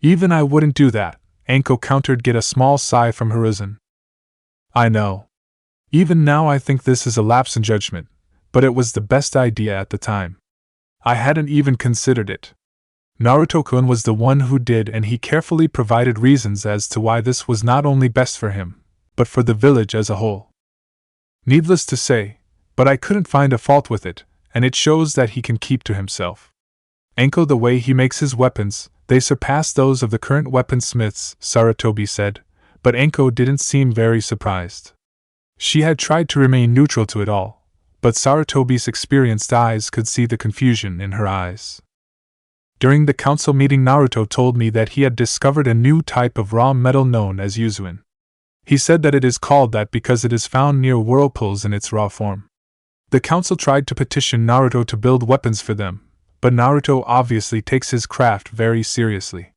[SPEAKER 1] Even I wouldn't do that, Anko countered, get a small sigh from Hiruzen. I know. Even now I think this is a lapse in judgment, but it was the best idea at the time. I hadn't even considered it. Naruto-kun was the one who did, and he carefully provided reasons as to why this was not only best for him, but for the village as a whole. Needless to say, but I couldn't find a fault with it, and it shows that he can keep to himself. Anko, the way he makes his weapons, they surpass those of the current weaponsmiths, Sarutobi said, but Anko didn't seem very surprised. She had tried to remain neutral to it all, but Sarutobi's experienced eyes could see the confusion in her eyes. During the council meeting, Naruto told me that he had discovered a new type of raw metal known as Yuzuin. He said that it is called that because it is found near whirlpools in its raw form. The council tried to petition Naruto to build weapons for them, but Naruto obviously takes his craft very seriously.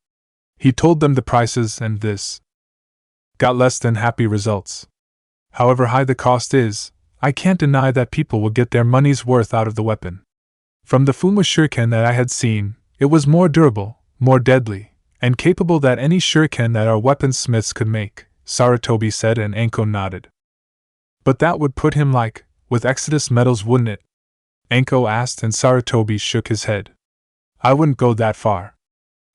[SPEAKER 1] He told them the prices, and this got less than happy results. However high the cost is, I can't deny that people will get their money's worth out of the weapon. From the Fuma shuriken that I had seen, it was more durable, more deadly, and capable than any shuriken that our weaponsmiths could make, Sarutobi said, and Anko nodded. But that would put him with Exodus metals, wouldn't it? Anko asked, and Sarutobi shook his head. I wouldn't go that far.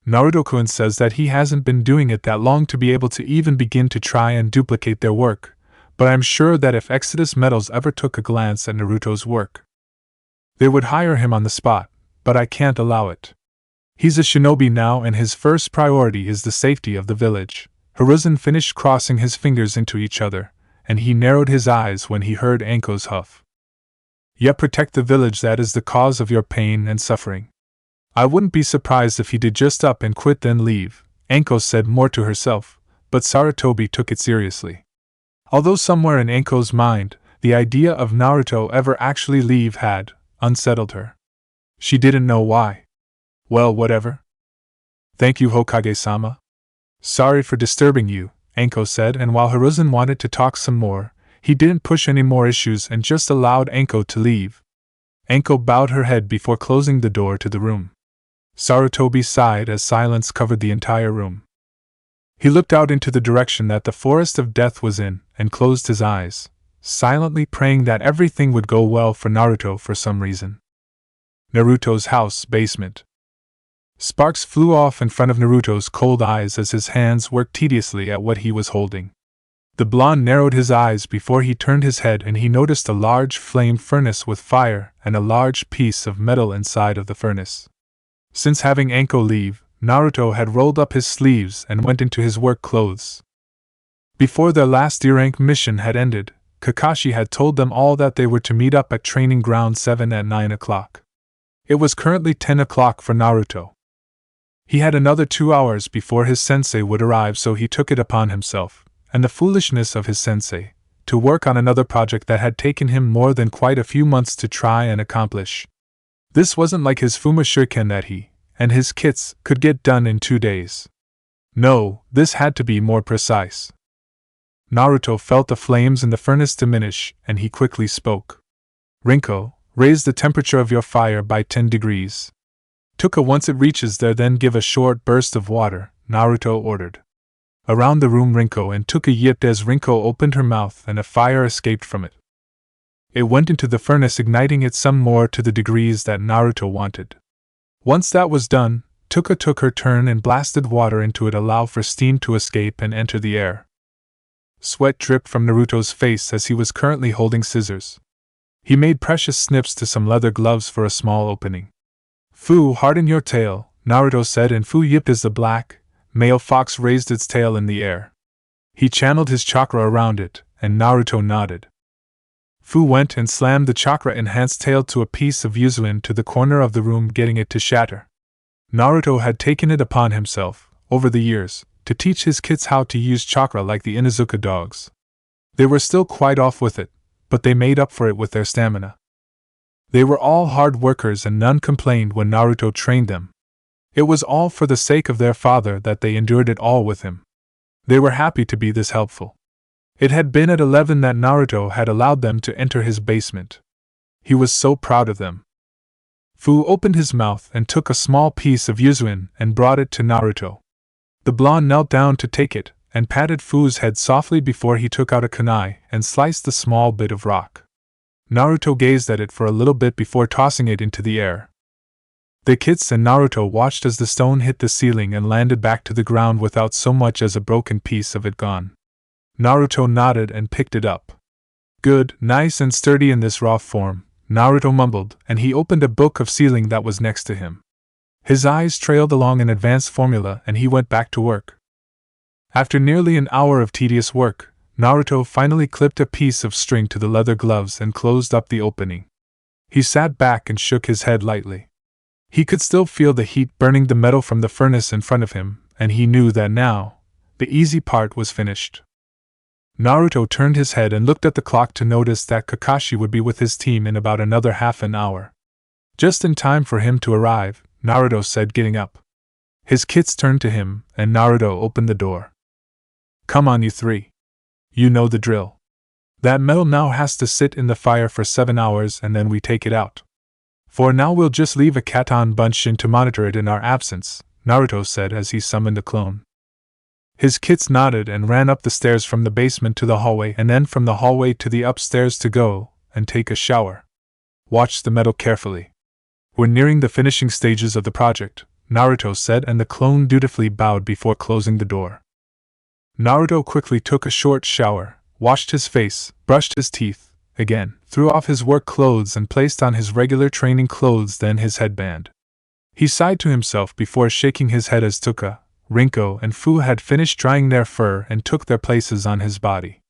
[SPEAKER 1] Naruto-kun says that he hasn't been doing it that long to be able to even begin to try and duplicate their work, but I'm sure that if Exodus metals ever took a glance at Naruto's work, they would hire him on the spot, but I can't allow it. He's a shinobi now, and his first priority is the safety of the village. Hiruzen finished crossing his fingers into each other, and he narrowed his eyes when he heard Anko's huff. Yet protect the village, that is the cause of your pain and suffering. I wouldn't be surprised if he did just up and quit then leave, Anko said more to herself, but Sarutobi took it seriously. Although somewhere in Anko's mind, the idea of Naruto ever actually leave had unsettled her. She didn't know why. Well, whatever. Thank you, Hokage-sama. Sorry for disturbing you, Anko said, and while Hiruzen wanted to talk some more, he didn't push any more issues and just allowed Anko to leave. Anko bowed her head before closing the door to the room. Sarutobi sighed as silence covered the entire room. He looked out into the direction that the forest of death was in, and closed his eyes, silently praying that everything would go well for Naruto for some reason. Naruto's house basement. Sparks flew off in front of Naruto's cold eyes as his hands worked tediously at what he was holding. The blonde narrowed his eyes before he turned his head, and he noticed a large flame furnace with fire and a large piece of metal inside of the furnace. Since having Anko leave, Naruto had rolled up his sleeves and went into his work clothes. Before their last D-rank mission had ended, Kakashi had told them all that they were to meet up at Training Ground 7 at 9 o'clock. It was currently 10 o'clock for Naruto. He had another 2 hours before his sensei would arrive, so he took it upon himself, and the foolishness of his sensei, to work on another project that had taken him more than quite a few months to try and accomplish. This wasn't like his Fuma shuriken that he and his kits could get done in 2 days. No, this had to be more precise. Naruto felt the flames in the furnace diminish, and he quickly spoke. Rinko, raise the temperature of your fire by 10 degrees. Tuka, once it reaches there, then give a short burst of water, Naruto ordered. Around the room Rinko and Tuka yipped as Rinko opened her mouth and a fire escaped from it. It went into the furnace, igniting it some more to the degrees that Naruto wanted. Once that was done, Tuka took her turn and blasted water into it, allow for steam to escape and enter the air. Sweat dripped from Naruto's face as he was currently holding scissors. He made precious snips to some leather gloves for a small opening. Fu, harden your tail, Naruto said, and Fu yipped as the black, male fox raised its tail in the air. He channeled his chakra around it, and Naruto nodded. Fu went and slammed the chakra-enhanced tail to a piece of Yuzuin to the corner of the room, getting it to shatter. Naruto had taken it upon himself, over the years, to teach his kits how to use chakra like the Inuzuka dogs. They were still quite off with it, but they made up for it with their stamina. They were all hard workers and none complained when Naruto trained them. It was all for the sake of their father that they endured it all with him. They were happy to be this helpful. It had been at 11 that Naruto had allowed them to enter his basement. He was so proud of them. Fu opened his mouth and took a small piece of Yuzuin and brought it to Naruto. The blonde knelt down to take it, and patted Fu's head softly before he took out a kunai and sliced the small bit of rock. Naruto gazed at it for a little bit before tossing it into the air. The kids and Naruto watched as the stone hit the ceiling and landed back to the ground without so much as a broken piece of it gone. Naruto nodded and picked it up. Good, nice and sturdy in this raw form, Naruto mumbled, and he opened a book of sealing that was next to him. His eyes trailed along an advanced formula and he went back to work. After nearly an hour of tedious work, Naruto finally clipped a piece of string to the leather gloves and closed up the opening. He sat back and shook his head lightly. He could still feel the heat burning the metal from the furnace in front of him, and he knew that now, the easy part was finished. Naruto turned his head and looked at the clock to notice that Kakashi would be with his team in about another half an hour. Just in time for him to arrive, Naruto said, getting up. His kits turned to him, and Naruto opened the door. Come on, you three. You know the drill. That metal now has to sit in the fire for 7 hours and then we take it out. For now we'll just leave a Katon Bunshin to monitor it in our absence, Naruto said as he summoned a clone. His kids nodded and ran up the stairs from the basement to the hallway and then from the hallway to the upstairs to go and take a shower. Watch the metal carefully. We're nearing the finishing stages of the project, Naruto said, and the clone dutifully bowed before closing the door. Naruto quickly took a short shower, washed his face, brushed his teeth, again, threw off his work clothes and placed on his regular training clothes, then his headband. He sighed to himself before shaking his head as Tuka, Rinko, and Fu had finished drying their fur and took their places on his body.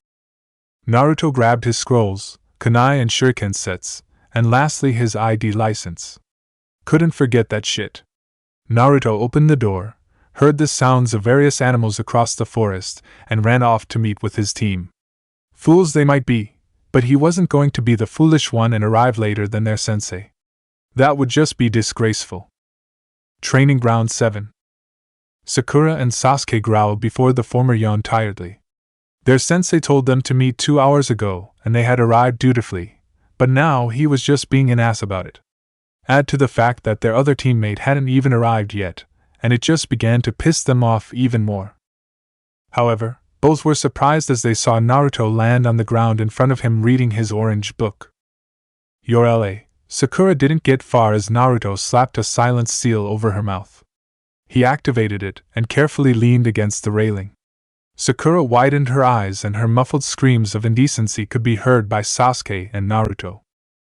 [SPEAKER 1] Naruto grabbed his scrolls, kunai and shuriken sets, and lastly his ID license. Couldn't forget that shit. Naruto opened the door, heard the sounds of various animals across the forest, and ran off to meet with his team. Fools they might be, but he wasn't going to be the foolish one and arrive later than their sensei. That would just be disgraceful. Training Ground 7. Sakura and Sasuke growled before the former yawned tiredly. Their sensei told them to meet 2 hours ago, and they had arrived dutifully, but now he was just being an ass about it. Add to the fact that their other teammate hadn't even arrived yet, and it just began to piss them off even more. However, both were surprised as they saw Naruto land on the ground in front of him reading his orange book. Your LA. Sakura didn't get far as Naruto slapped a silent seal over her mouth. He activated it and carefully leaned against the railing. Sakura widened her eyes and her muffled screams of indecency could be heard by Sasuke and Naruto.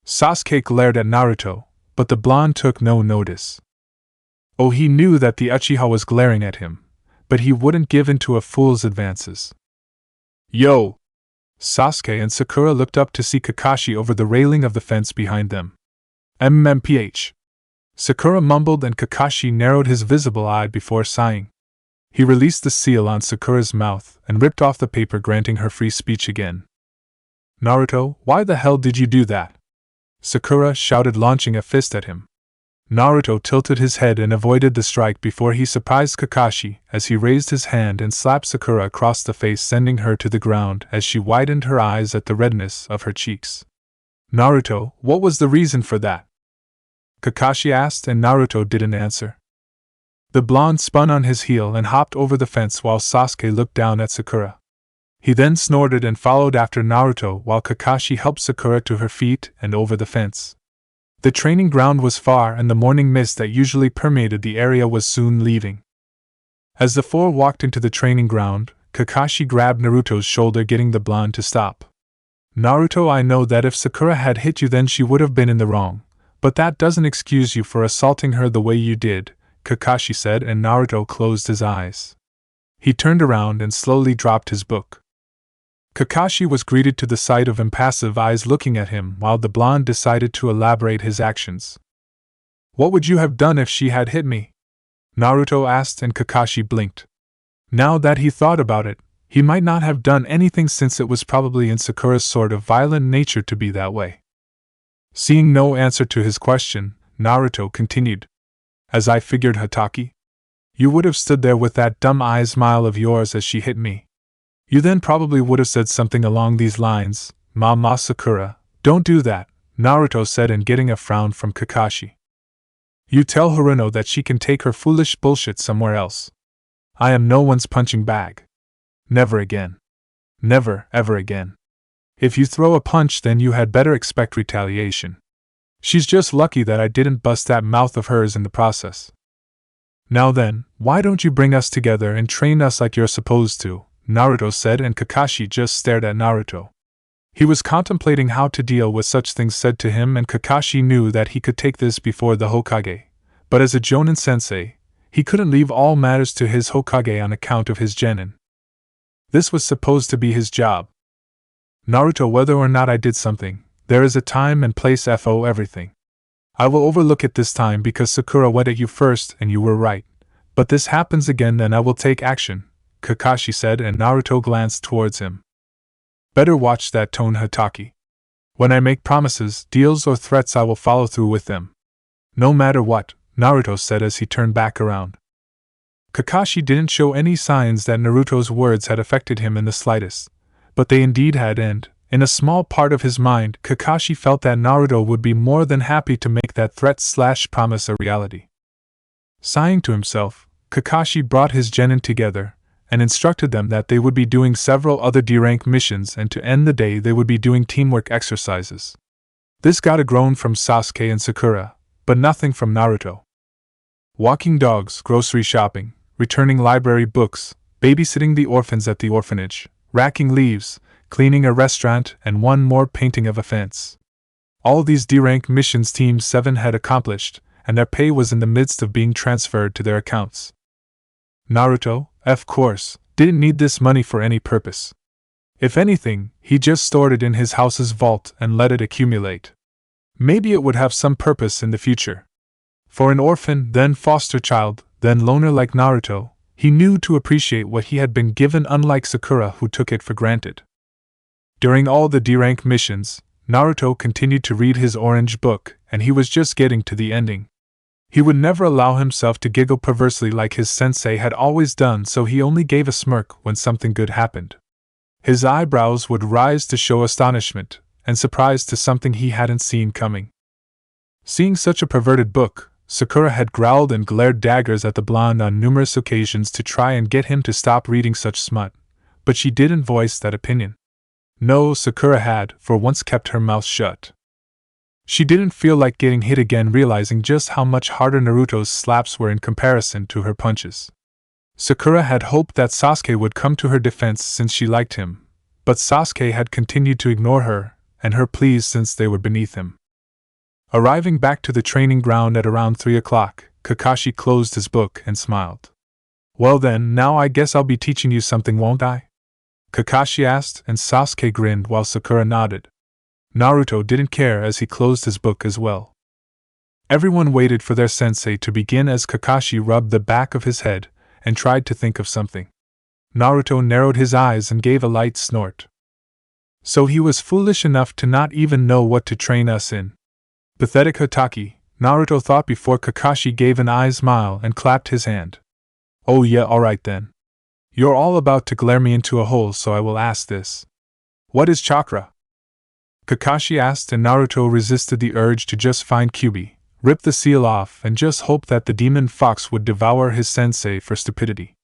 [SPEAKER 1] Sasuke glared at Naruto, but the blonde took no notice. Oh, he knew that the Uchiha was glaring at him, but he wouldn't give in to a fool's advances. Yo! Sasuke and Sakura looked up to see Kakashi over the railing of the fence behind them. MMPH. Sakura mumbled and Kakashi narrowed his visible eye before sighing. He released the seal on Sakura's mouth and ripped off the paper granting her free speech again. Naruto, why the hell did you do that? Sakura shouted, launching a fist at him. Naruto tilted his head and avoided the strike before he surprised Kakashi as he raised his hand and slapped Sakura across the face, sending her to the ground as she widened her eyes at the redness of her cheeks. Naruto, what was the reason for that? Kakashi asked, and Naruto didn't answer. The blonde spun on his heel and hopped over the fence while Sasuke looked down at Sakura. He then snorted and followed after Naruto while Kakashi helped Sakura to her feet and over the fence. The training ground was far and the morning mist that usually permeated the area was soon leaving. As the four walked into the training ground, Kakashi grabbed Naruto's shoulder, getting the blonde to stop. Naruto, I know that if Sakura had hit you then she would have been in the wrong, but that doesn't excuse you for assaulting her the way you did, Kakashi said, and Naruto closed his eyes. He turned around and slowly dropped his book. Kakashi was greeted to the sight of impassive eyes looking at him while the blonde decided to elaborate his actions. What would you have done if she had hit me? Naruto asked, and Kakashi blinked. Now that he thought about it, he might not have done anything since it was probably in Sakura's sort of violent nature to be that way. Seeing no answer to his question, Naruto continued. As I figured, Hatake. You would have stood there with that dumb eye smile of yours as she hit me. You then probably would have said something along these lines, Mama Sakura, don't do that, Naruto said, and getting a frown from Kakashi. You tell Haruno that she can take her foolish bullshit somewhere else. I am no one's punching bag. Never again. Never, ever again. If you throw a punch then you had better expect retaliation. She's just lucky that I didn't bust that mouth of hers in the process. Now then, why don't you bring us together and train us like you're supposed to? Naruto said, and Kakashi just stared at Naruto. He was contemplating how to deal with such things said to him, and Kakashi knew that he could take this before the Hokage, but as a Jonin sensei, he couldn't leave all matters to his Hokage on account of his genin. This was supposed to be his job. Naruto, whether or not I did something, there is a time and place for everything. I will overlook it this time because Sakura went at you first and you were right, but this happens again then I will take action, Kakashi said, and Naruto glanced towards him. Better watch that tone, Hatake. When I make promises, deals, or threats I will follow through with them. No matter what, Naruto said as he turned back around. Kakashi didn't show any signs that Naruto's words had affected him in the slightest, but they indeed had, and, In a small part of his mind, Kakashi felt that Naruto would be more than happy to make that threat/promise a reality. Sighing to himself, Kakashi brought his genin together and instructed them that they would be doing several other D-rank missions, and to end the day they would be doing teamwork exercises. This got a groan from Sasuke and Sakura, but nothing from Naruto. Walking dogs, grocery shopping, returning library books, babysitting the orphans at the orphanage, racking leaves, cleaning a restaurant, and one more painting of a fence. All these D-rank missions Team 7 had accomplished, and their pay was in the midst of being transferred to their accounts. Naruto, of course, didn't need this money for any purpose. If anything, he just stored it in his house's vault and let it accumulate. Maybe it would have some purpose in the future. For an orphan, then foster child, then loner like Naruto, he knew to appreciate what he had been given, unlike Sakura, who took it for granted. During all the D-rank missions, Naruto continued to read his orange book, and he was just getting to the ending. He would never allow himself to giggle perversely like his sensei had always done, so he only gave a smirk when something good happened. His eyebrows would rise to show astonishment and surprise to something he hadn't seen coming. Seeing such a perverted book, Sakura had growled and glared daggers at the blonde on numerous occasions to try and get him to stop reading such smut, but she didn't voice that opinion. No, Sakura had, for once, kept her mouth shut. She didn't feel like getting hit again, realizing just how much harder Naruto's slaps were in comparison to her punches. Sakura had hoped that Sasuke would come to her defense since she liked him, but Sasuke had continued to ignore her and her pleas since they were beneath him. Arriving back to the training ground at around 3 o'clock, Kakashi closed his book and smiled. "Well then, now I guess I'll be teaching you something, won't I?" Kakashi asked, and Sasuke grinned while Sakura nodded. Naruto didn't care as he closed his book as well. Everyone waited for their sensei to begin as Kakashi rubbed the back of his head and tried to think of something. Naruto narrowed his eyes and gave a light snort. So he was foolish enough to not even know what to train us in. Pathetic Hatake, Naruto thought before Kakashi gave an eye smile and clapped his hand. "Oh yeah, alright then. You're all about to glare me into a hole, so I will ask this. What is chakra?" Kakashi asked, and Naruto resisted the urge to just find Kyuubi, rip the seal off, and just hope that the demon fox would devour his sensei for stupidity.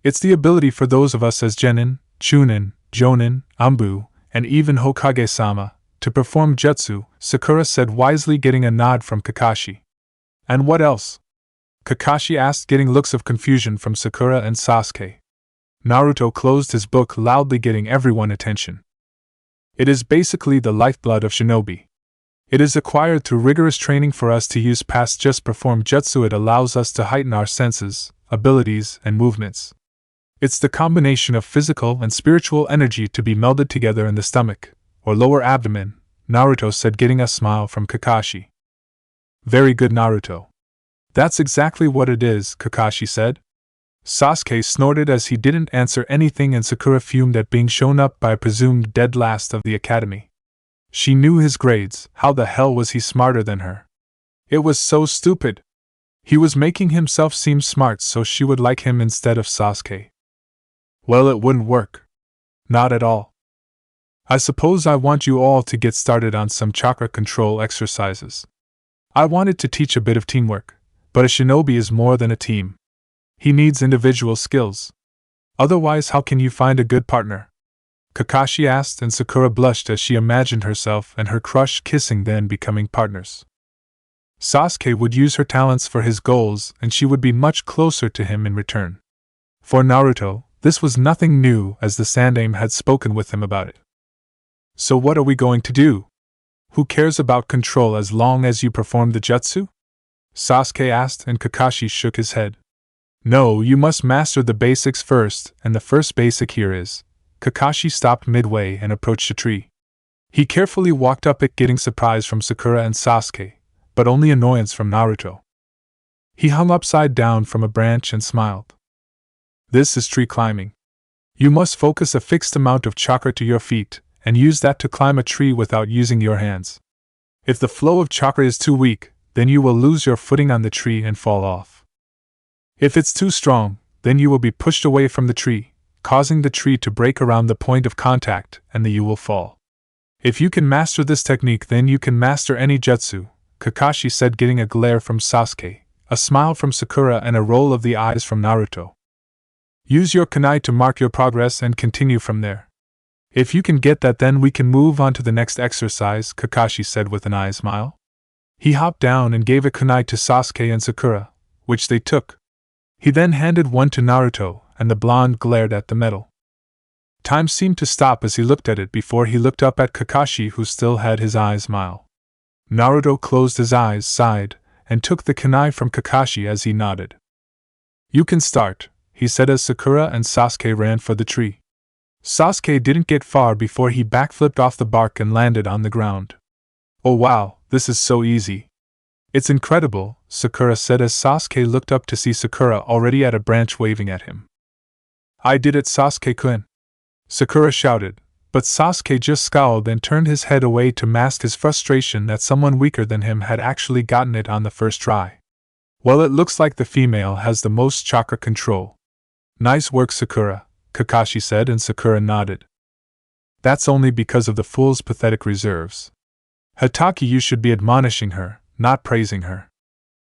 [SPEAKER 1] "It's the ability for those of us as Genin, Chunin, Jonin, Anbu, and even Hokage-sama, to perform jutsu," Sakura said wisely, getting a nod from Kakashi. "And what else?" Kakashi asked, getting looks of confusion from Sakura and Sasuke. Naruto closed his book loudly, getting everyone's attention. "It is basically the lifeblood of shinobi. It is acquired through rigorous training for us to use past just perform jutsu. It allows us to heighten our senses, abilities, and movements. It's the combination of physical and spiritual energy to be melded together in the stomach, or lower abdomen," Naruto said, getting a smile from Kakashi. "Very good, Naruto. That's exactly what it is," Kakashi said. Sasuke snorted as he didn't answer anything, and Sakura fumed at being shown up by a presumed dead last of the academy. She knew his grades. How the hell was he smarter than her? It was so stupid. He was making himself seem smart so she would like him instead of Sasuke. Well, it wouldn't work. Not at all. I suppose I want you all to get started on some chakra control exercises. I wanted to teach a bit of teamwork, but a shinobi is more than a team. He needs individual skills. Otherwise, how can you find a good partner? Kakashi asked, and Sakura blushed as she imagined herself and her crush kissing, then becoming partners. Sasuke would use her talents for his goals, and she would be much closer to him in return. For Naruto, this was nothing new, as the Sandaime had spoken with him about it. So what are we going to do? Who cares about control as long as you perform the jutsu? Sasuke asked, and Kakashi shook his head. No, you must master the basics first, and the first basic here is... Kakashi stopped midway and approached a tree. He carefully walked up it, getting surprise from Sakura and Sasuke, but only annoyance from Naruto. He hung upside down from a branch and smiled. This is tree climbing. You must focus a fixed amount of chakra to your feet, and use that to climb a tree without using your hands. If the flow of chakra is too weak, then you will lose your footing on the tree and fall off. If it's too strong, then you will be pushed away from the tree, causing the tree to break around the point of contact, and you will fall. If you can master this technique, then you can master any jutsu, Kakashi said, getting a glare from Sasuke, a smile from Sakura, and a roll of the eyes from Naruto. Use your kunai to mark your progress and continue from there. If you can get that, then we can move on to the next exercise, Kakashi said with an eye smile. He hopped down and gave a kunai to Sasuke and Sakura, which they took. He then handed one to Naruto, and the blonde glared at the medal. Time seemed to stop as he looked at it before he looked up at Kakashi, who still had his eye smile. Naruto closed his eyes, sighed, and took the kunai from Kakashi as he nodded. You can start, he said as Sakura and Sasuke ran for the tree. Sasuke didn't get far before he backflipped off the bark and landed on the ground. Oh wow, this is so easy. It's incredible, Sakura said as Sasuke looked up to see Sakura already at a branch waving at him. I did it, Sasuke-kun! Sakura shouted, but Sasuke just scowled and turned his head away to mask his frustration that someone weaker than him had actually gotten it on the first try. Well, it looks like the female has the most chakra control. Nice work, Sakura, Kakashi said, and Sakura nodded. That's only because of the fool's pathetic reserves. Hatake, you should be admonishing her, not praising her.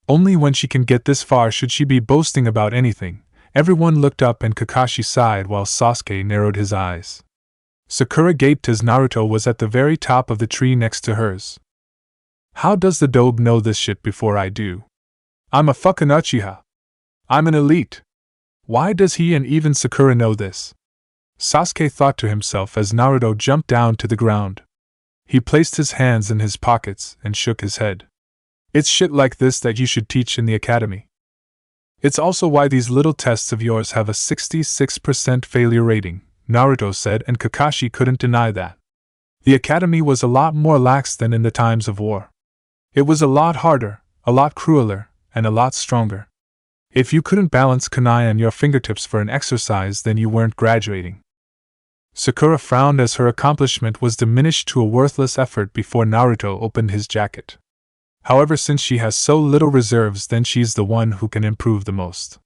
[SPEAKER 1] Only when she can get this far should she be boasting about anything. Everyone looked up and Kakashi sighed while Sasuke narrowed his eyes. Sakura gaped as Naruto was at the very top of the tree next to hers. How does the dobe know this shit before I do? I'm a fucking Uchiha. I'm an elite. Why does he and even Sakura know this? Sasuke thought to himself as Naruto jumped down to the ground. He placed his hands in his pockets and shook his head. It's shit like this that you should teach in the academy. It's also why these little tests of yours have a 66% failure rating, Naruto said, and Kakashi couldn't deny that. The academy was a lot more lax than in the times of war. It was a lot harder, a lot crueler, and a lot stronger. If you couldn't balance kunai on your fingertips for an exercise, then you weren't graduating. Sakura frowned as her accomplishment was diminished to a worthless effort before Naruto opened his jacket. However, since she has so little reserves, then she's the one who can improve the most.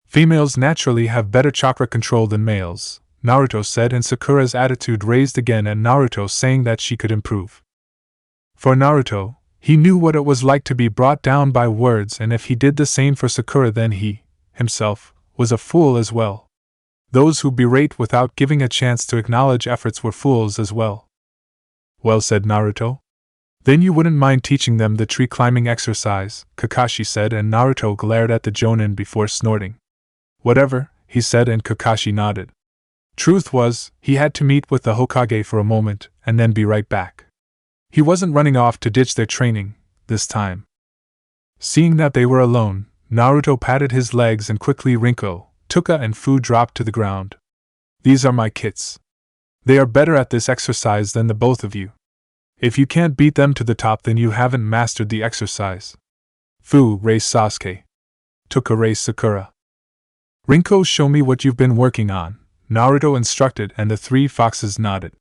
[SPEAKER 1] Females naturally have better chakra control than males, Naruto said, and Sakura's attitude raised again at Naruto, saying that she could improve. For Naruto, he knew what it was like to be brought down by words, and if he did the same for Sakura, then he, himself, was a fool as well. Those who berate without giving a chance to acknowledge efforts were fools as well. Well said, Naruto. Then you wouldn't mind teaching them the tree climbing exercise, Kakashi said, and Naruto glared at the Jonin before snorting. Whatever, he said, and Kakashi nodded. Truth was, he had to meet with the Hokage for a moment, and then be right back. He wasn't running off to ditch their training, this time. Seeing that they were alone, Naruto patted his legs and quickly Rinko, Tuka and Fu dropped to the ground. These are my kits. They are better at this exercise than the both of you. If you can't beat them to the top, then you haven't mastered the exercise. Fu raised Sasuke. Tuka raised Sakura. Rinko, show me what you've been working on, Naruto instructed, and the three foxes nodded.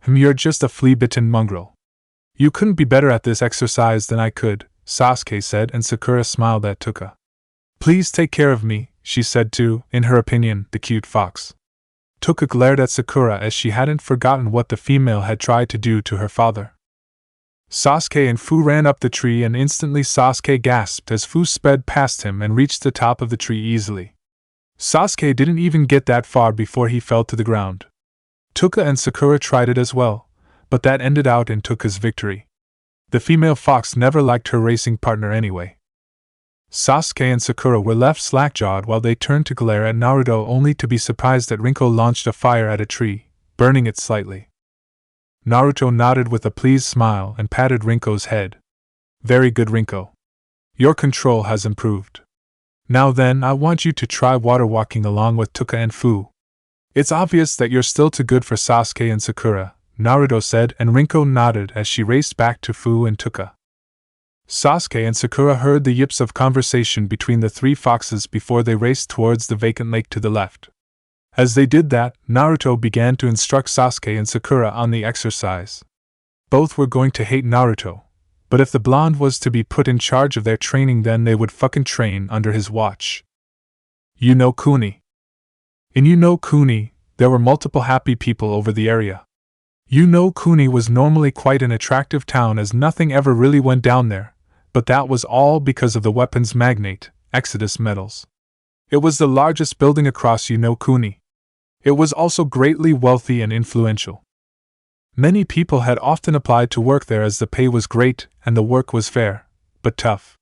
[SPEAKER 1] You're just a flea-bitten mongrel. You couldn't be better at this exercise than I could, Sasuke said, and Sakura smiled at Tuka. Please take care of me, she said to, in her opinion, the cute fox. Tuka glared at Sakura as she hadn't forgotten what the female had tried to do to her father. Sasuke and Fu ran up the tree, and instantly Sasuke gasped as Fu sped past him and reached the top of the tree easily. Sasuke didn't even get that far before he fell to the ground. Tuka and Sakura tried it as well, but that ended out in Tuka's victory. The female fox never liked her racing partner anyway. Sasuke and Sakura were left slack-jawed while they turned to glare at Naruto, only to be surprised that Rinko launched a fire at a tree, burning it slightly. Naruto nodded with a pleased smile and patted Rinko's head. Very good, Rinko. Your control has improved. Now then, I want you to try water walking along with Tuka and Fu. It's obvious that you're still too good for Sasuke and Sakura, Naruto said, and Rinko nodded as she raced back to Fu and Tuka. Sasuke and Sakura heard the yips of conversation between the three foxes before they raced towards the vacant lake to the left. As they did that, Naruto began to instruct Sasuke and Sakura on the exercise. Both were going to hate Naruto, but if the blonde was to be put in charge of their training, then they would fucking train under his watch. You know Kuni. In Kuni, there were multiple happy people over the area. Kuni was normally quite an attractive town as nothing ever really went down there, but that was all because of the weapons magnate, Exodus Metals. It was the largest building across Kuni. It was also greatly wealthy and influential. Many people had often applied to work there as the pay was great and the work was fair, but tough.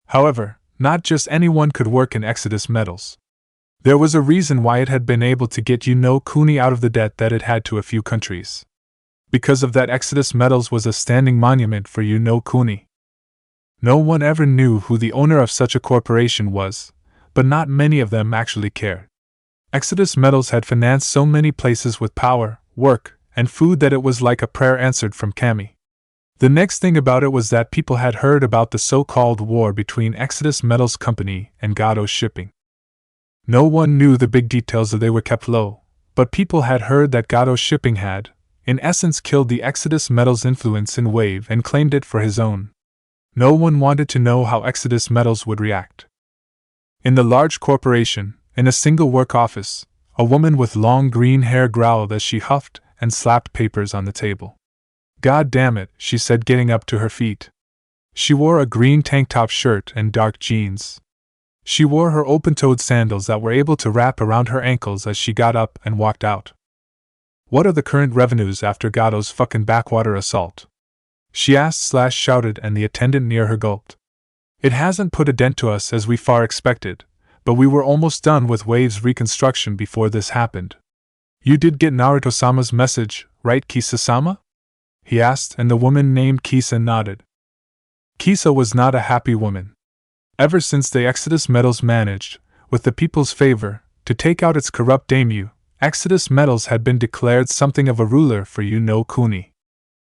[SPEAKER 1] However, not just anyone could work in Exodus Metals. There was a reason why it had been able to get Kuni out of the debt that it had to a few countries. Because of that, Exodus Metals was a standing monument for Kuni. No one ever knew who the owner of such a corporation was, but not many of them actually cared. Exodus Metals had financed so many places with power, work, and food that it was like a prayer answered from Kami. The next thing about it was that people had heard about the so-called war between Exodus Metals Company and Gado Shipping. No one knew the big details, they were kept low, but people had heard that Gado Shipping had, in essence, killed the Exodus Metals influence in Wave and claimed it for his own. No one wanted to know how Exodus Metals would react. In the large corporation, in a single work office, a woman with long green hair growled as she huffed and slapped papers on the table. "God damn it," she said, getting up to her feet. She wore a green tank top shirt and dark jeans. She wore her open-toed sandals that were able to wrap around her ankles as she got up and walked out. "What are the current revenues after Gado's fucking backwater assault?" she asked/shouted, and the attendant near her gulped. "It hasn't put a dent to us as we far expected, but we were almost done with Wave's reconstruction before this happened." "You did get Naruto-sama's message, right, Kisa-sama?" he asked, and the woman named Kisa nodded. Kisa was not a happy woman. Ever since the Exodus Metals managed, with the people's favor, to take out its corrupt daimyo, Exodus Metals had been declared something of a ruler for Kuni.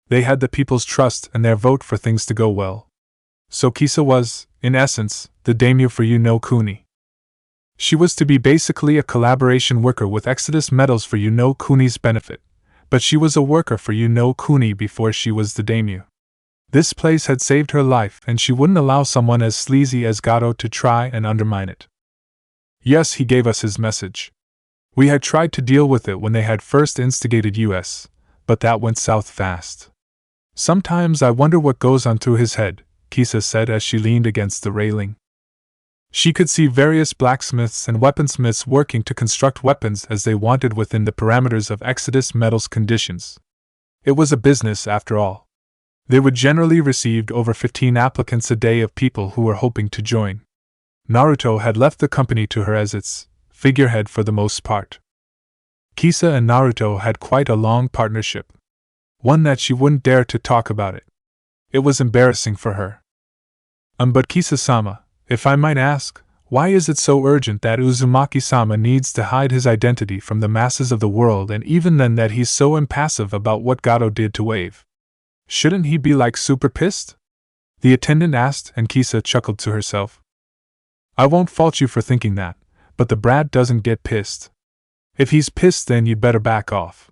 [SPEAKER 1] They had the people's trust and their vote for things to go well. So Kisa was, in essence, the daimyo for Kuni. She was to be basically a collaboration worker with Exodus Metals for Kuni's benefit, but she was a worker for Kuni before she was the daimyo. This place had saved her life, and she wouldn't allow someone as sleazy as Gado to try and undermine it. Yes, he gave us his message. We had tried to deal with it when they had first instigated us, but that went south fast. Sometimes I wonder what goes on through his head, Kisa said as she leaned against the railing. She could see various blacksmiths and weaponsmiths working to construct weapons as they wanted within the parameters of Exodus Metals conditions. It was a business after all. They would generally receive over 15 applicants a day of people who were hoping to join. Naruto had left the company to her as its figurehead for the most part. Kisa and Naruto had quite a long partnership. One that she wouldn't dare to talk about it. It was embarrassing for her. But Kisa-sama, if I might ask, why is it so urgent that Uzumaki-sama needs to hide his identity from the masses of the world, and even then that he's so impassive about what Gado did to Wave? Shouldn't he be like super pissed? The attendant asked, and Kisa chuckled to herself. I won't fault you for thinking that, but the brat doesn't get pissed. If he's pissed, then you'd better back off.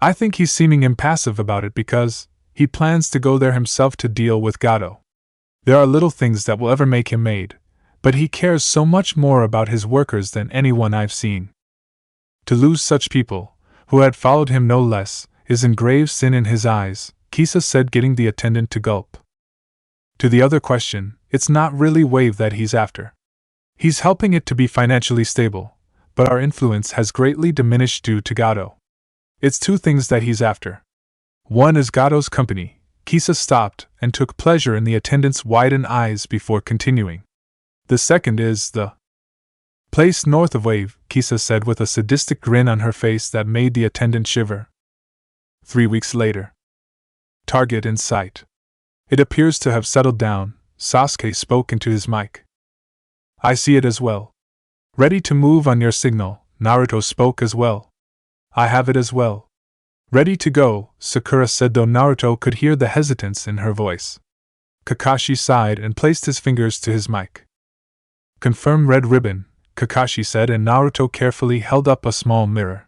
[SPEAKER 1] I think he's seeming impassive about it because he plans to go there himself to deal with Gado. There are little things that will ever make him mad, but he cares so much more about his workers than anyone I've seen. To lose such people, who had followed him no less, is in grave sin in his eyes, Kisa said, getting the attendant to gulp. To the other question, it's not really Wave that he's after. He's helping it to be financially stable, but our influence has greatly diminished due to Gado. It's two things that he's after. One is Gado's company. Kisa stopped and took pleasure in the attendant's widened eyes before continuing. The second is the place north of Wave, Kisa said with a sadistic grin on her face that made the attendant shiver. 3 weeks later. Target in sight. It appears to have settled down, Sasuke spoke into his mic. I see it as well. Ready to move on your signal, Naruto spoke as well. I have it as well. Ready to go, Sakura said, though Naruto could hear the hesitance in her voice. Kakashi sighed and placed his fingers to his mic. Confirm red ribbon, Kakashi said, and Naruto carefully held up a small mirror.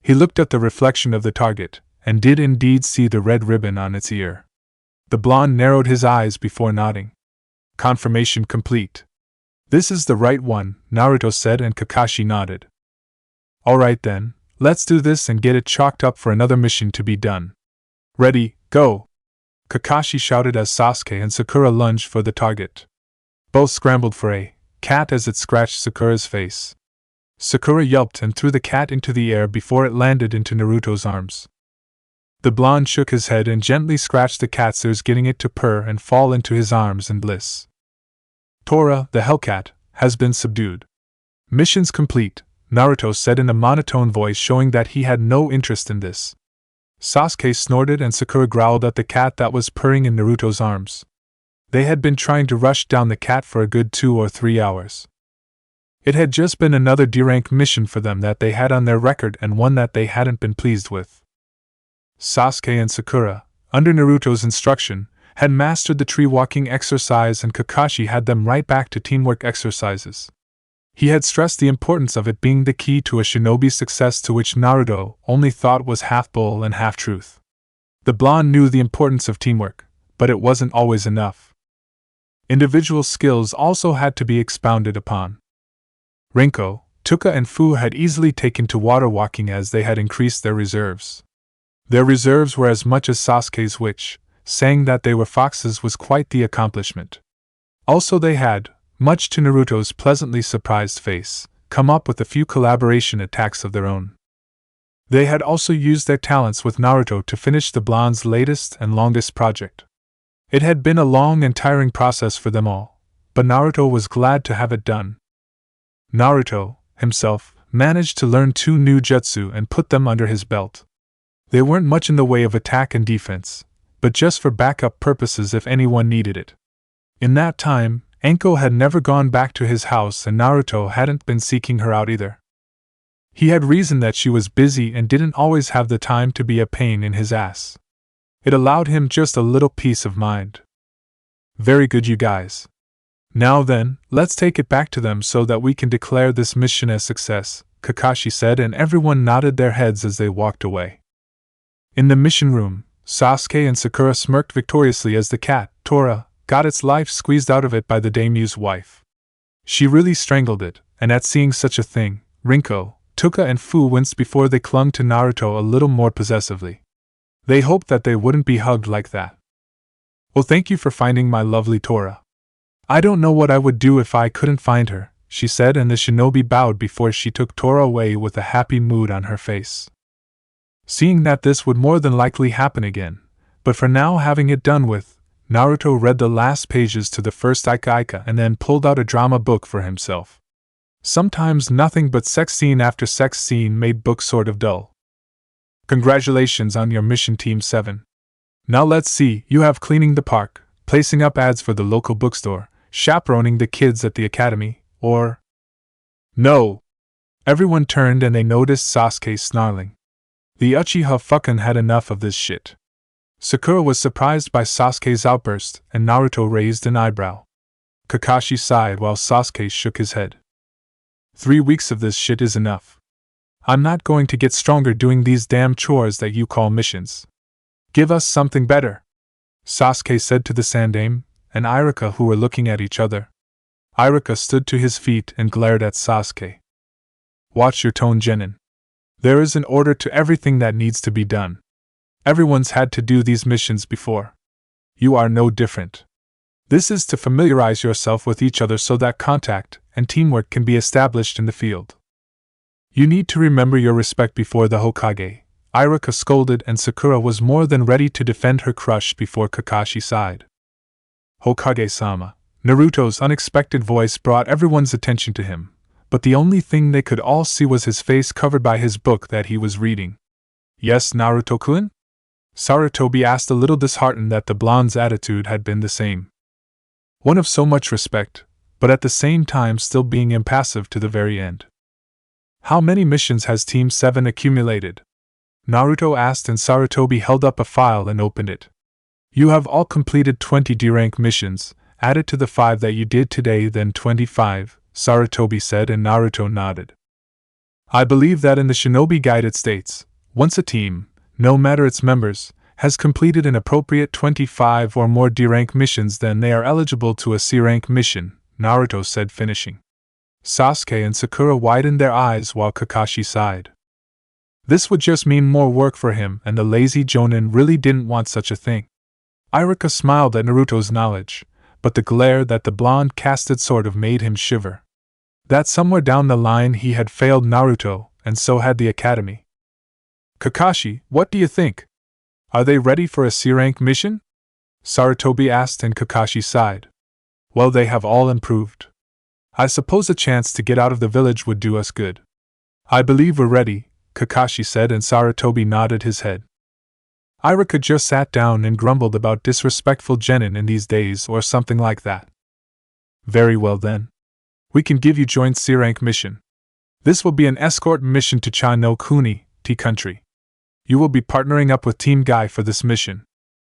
[SPEAKER 1] He looked at the reflection of the target, and did indeed see the red ribbon on its ear. The blonde narrowed his eyes before nodding. Confirmation complete. This is the right one, Naruto said, and Kakashi nodded. Alright then, let's do this and get it chalked up for another mission to be done. Ready, go! Kakashi shouted as Sasuke and Sakura lunged for the target. Both scrambled for a cat as it scratched Sakura's face. Sakura yelped and threw the cat into the air before it landed into Naruto's arms. The blonde shook his head and gently scratched the cat's ears, getting it to purr and fall into his arms in bliss. Tora, the Hellcat, has been subdued. Missions complete, Naruto said in a monotone voice, showing that he had no interest in this. Sasuke snorted and Sakura growled at the cat that was purring in Naruto's arms. They had been trying to rush down the cat for a good 2 or 3 hours. It had just been another D-rank mission for them that they had on their record, and one that they hadn't been pleased with. Sasuke and Sakura, under Naruto's instruction, had mastered the tree-walking exercise, and Kakashi had them right back to teamwork exercises. He had stressed the importance of it being the key to a shinobi's success, to which Naruto only thought was half bull and half truth. The blonde knew the importance of teamwork, but it wasn't always enough. Individual skills also had to be expounded upon. Rinko, Tuka and Fu had easily taken to water walking as they had increased their reserves. Their reserves were as much as Sasuke's, which, saying that they were foxes was quite the accomplishment. Also they had, much to Naruto's pleasantly surprised face, come up with a few collaboration attacks of their own. They had also used their talents with Naruto to finish the blonde's latest and longest project. It had been a long and tiring process for them all, but Naruto was glad to have it done. Naruto, himself, managed to learn 2 new jutsu and put them under his belt. They weren't much in the way of attack and defense, but just for backup purposes if anyone needed it. In that time, Anko had never gone back to his house, and Naruto hadn't been seeking her out either. He had reasoned that she was busy and didn't always have the time to be a pain in his ass. It allowed him just a little peace of mind. Very good, you guys. Now then, let's take it back to them so that we can declare this mission a success, Kakashi said, and everyone nodded their heads as they walked away. In the mission room, Sasuke and Sakura smirked victoriously as the cat, Tora, got its life squeezed out of it by the daimyo's wife. She really strangled it, and at seeing such a thing, Rinko, Tuka and Fu winced before they clung to Naruto a little more possessively. They hoped that they wouldn't be hugged like that. "Oh, thank you for finding my lovely Tora. I don't know what I would do if I couldn't find her," she said, and the shinobi bowed before she took Tora away with a happy mood on her face. Seeing that this would more than likely happen again, but for now having it done with, Naruto read the last pages to the first Ika and then pulled out a drama book for himself. Sometimes nothing but sex scene after sex scene made books sort of dull. Congratulations on your mission, Team 7. Now let's see, you have cleaning the park, placing up ads for the local bookstore, chaperoning the kids at the academy, or... No! Everyone turned and they noticed Sasuke snarling. The Uchiha fucking had enough of this shit. Sakura was surprised by Sasuke's outburst, and Naruto raised an eyebrow. Kakashi sighed while Sasuke shook his head. 3 weeks of this shit is enough. I'm not going to get stronger doing these damn chores that you call missions. Give us something better, Sasuke said to the Sandaime and Irika, who were looking at each other. Irika stood to his feet and glared at Sasuke. Watch your tone, Genin. There is an order to everything that needs to be done. Everyone's had to do these missions before. You are no different. This is to familiarize yourself with each other so that contact and teamwork can be established in the field. You need to remember your respect before the Hokage, Irika scolded, and Sakura was more than ready to defend her crush before Kakashi sighed. Hokage-sama. Naruto's unexpected voice brought everyone's attention to him, but the only thing they could all see was his face covered by his book that he was reading. Yes, Naruto-kun? Sarutobi asked, a little disheartened that the blonde's attitude had been the same. One of so much respect, but at the same time still being impassive to the very end. How many missions has Team 7 accumulated? Naruto asked, and Sarutobi held up a file and opened it. You have all completed 20 D-rank missions, added to the 5 that you did today, then 25, Sarutobi said, and Naruto nodded. I believe that in the Shinobi Guide it states, once a team, no matter its members, has completed an appropriate 25 or more D-rank missions, then they are eligible to a C-rank mission, Naruto said, finishing. Sasuke and Sakura widened their eyes while Kakashi sighed. This would just mean more work for him, and the lazy Jonin really didn't want such a thing. Iruka smiled at Naruto's knowledge, but the glare that the blonde casted sort of made him shiver. That somewhere down the line he had failed Naruto, and so had the academy. Kakashi, what do you think? Are they ready for a C-rank mission? Sarutobi asked, and Kakashi sighed. Well, they have all improved. I suppose a chance to get out of the village would do us good. I believe we're ready, Kakashi said, and Sarutobi nodded his head. Iruka just sat down and grumbled about disrespectful genin in these days or something like that. Very well then. We can give you joint C-rank mission. This will be an escort mission to Cha no Kuni, T country. You will be partnering up with Team Guy for this mission.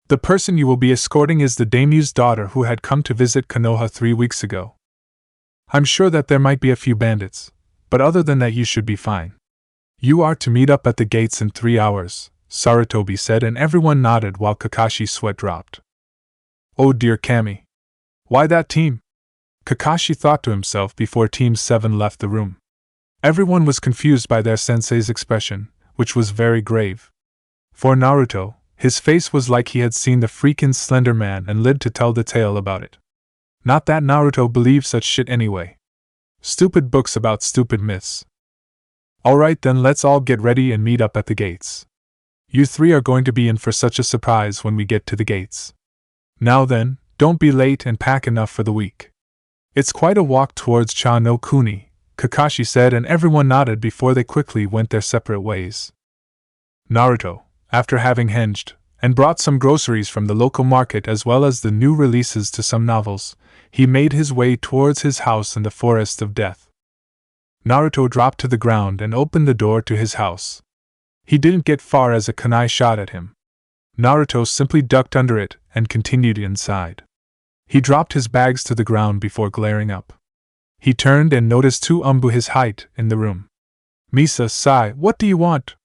[SPEAKER 1] The person you will be escorting is the daimyo's daughter who had come to visit Konoha 3 weeks ago. I'm sure that there might be a few bandits, but other than that you should be fine. You are to meet up at the gates in 3 hours, Sarutobi said, and everyone nodded while Kakashi's sweat dropped. Oh dear Kami. Why that team? Kakashi thought to himself before Team 7 left the room. Everyone was confused by their sensei's expression, which was very grave. For Naruto, his face was like he had seen the freaking Slender Man and lived to tell the tale about it. Not that Naruto believed such shit anyway. Stupid books about stupid myths. Alright then, let's all get ready and meet up at the gates. You three are going to be in for such a surprise when we get to the gates. Now then, don't be late and pack enough for the week. It's quite a walk towards Cha no Kuni, Kakashi said, and everyone nodded before they quickly went their separate ways. Naruto, after having henged and brought some groceries from the local market as well as the new releases to some novels, he made his way towards his house in the Forest of Death. Naruto dropped to the ground and opened the door to his house. He didn't get far as a kunai shot at him. Naruto simply ducked under it and continued inside. He dropped his bags to the ground before glaring up. He turned and noticed 2 umbu his height in the room. Misa, Sai, what do you want?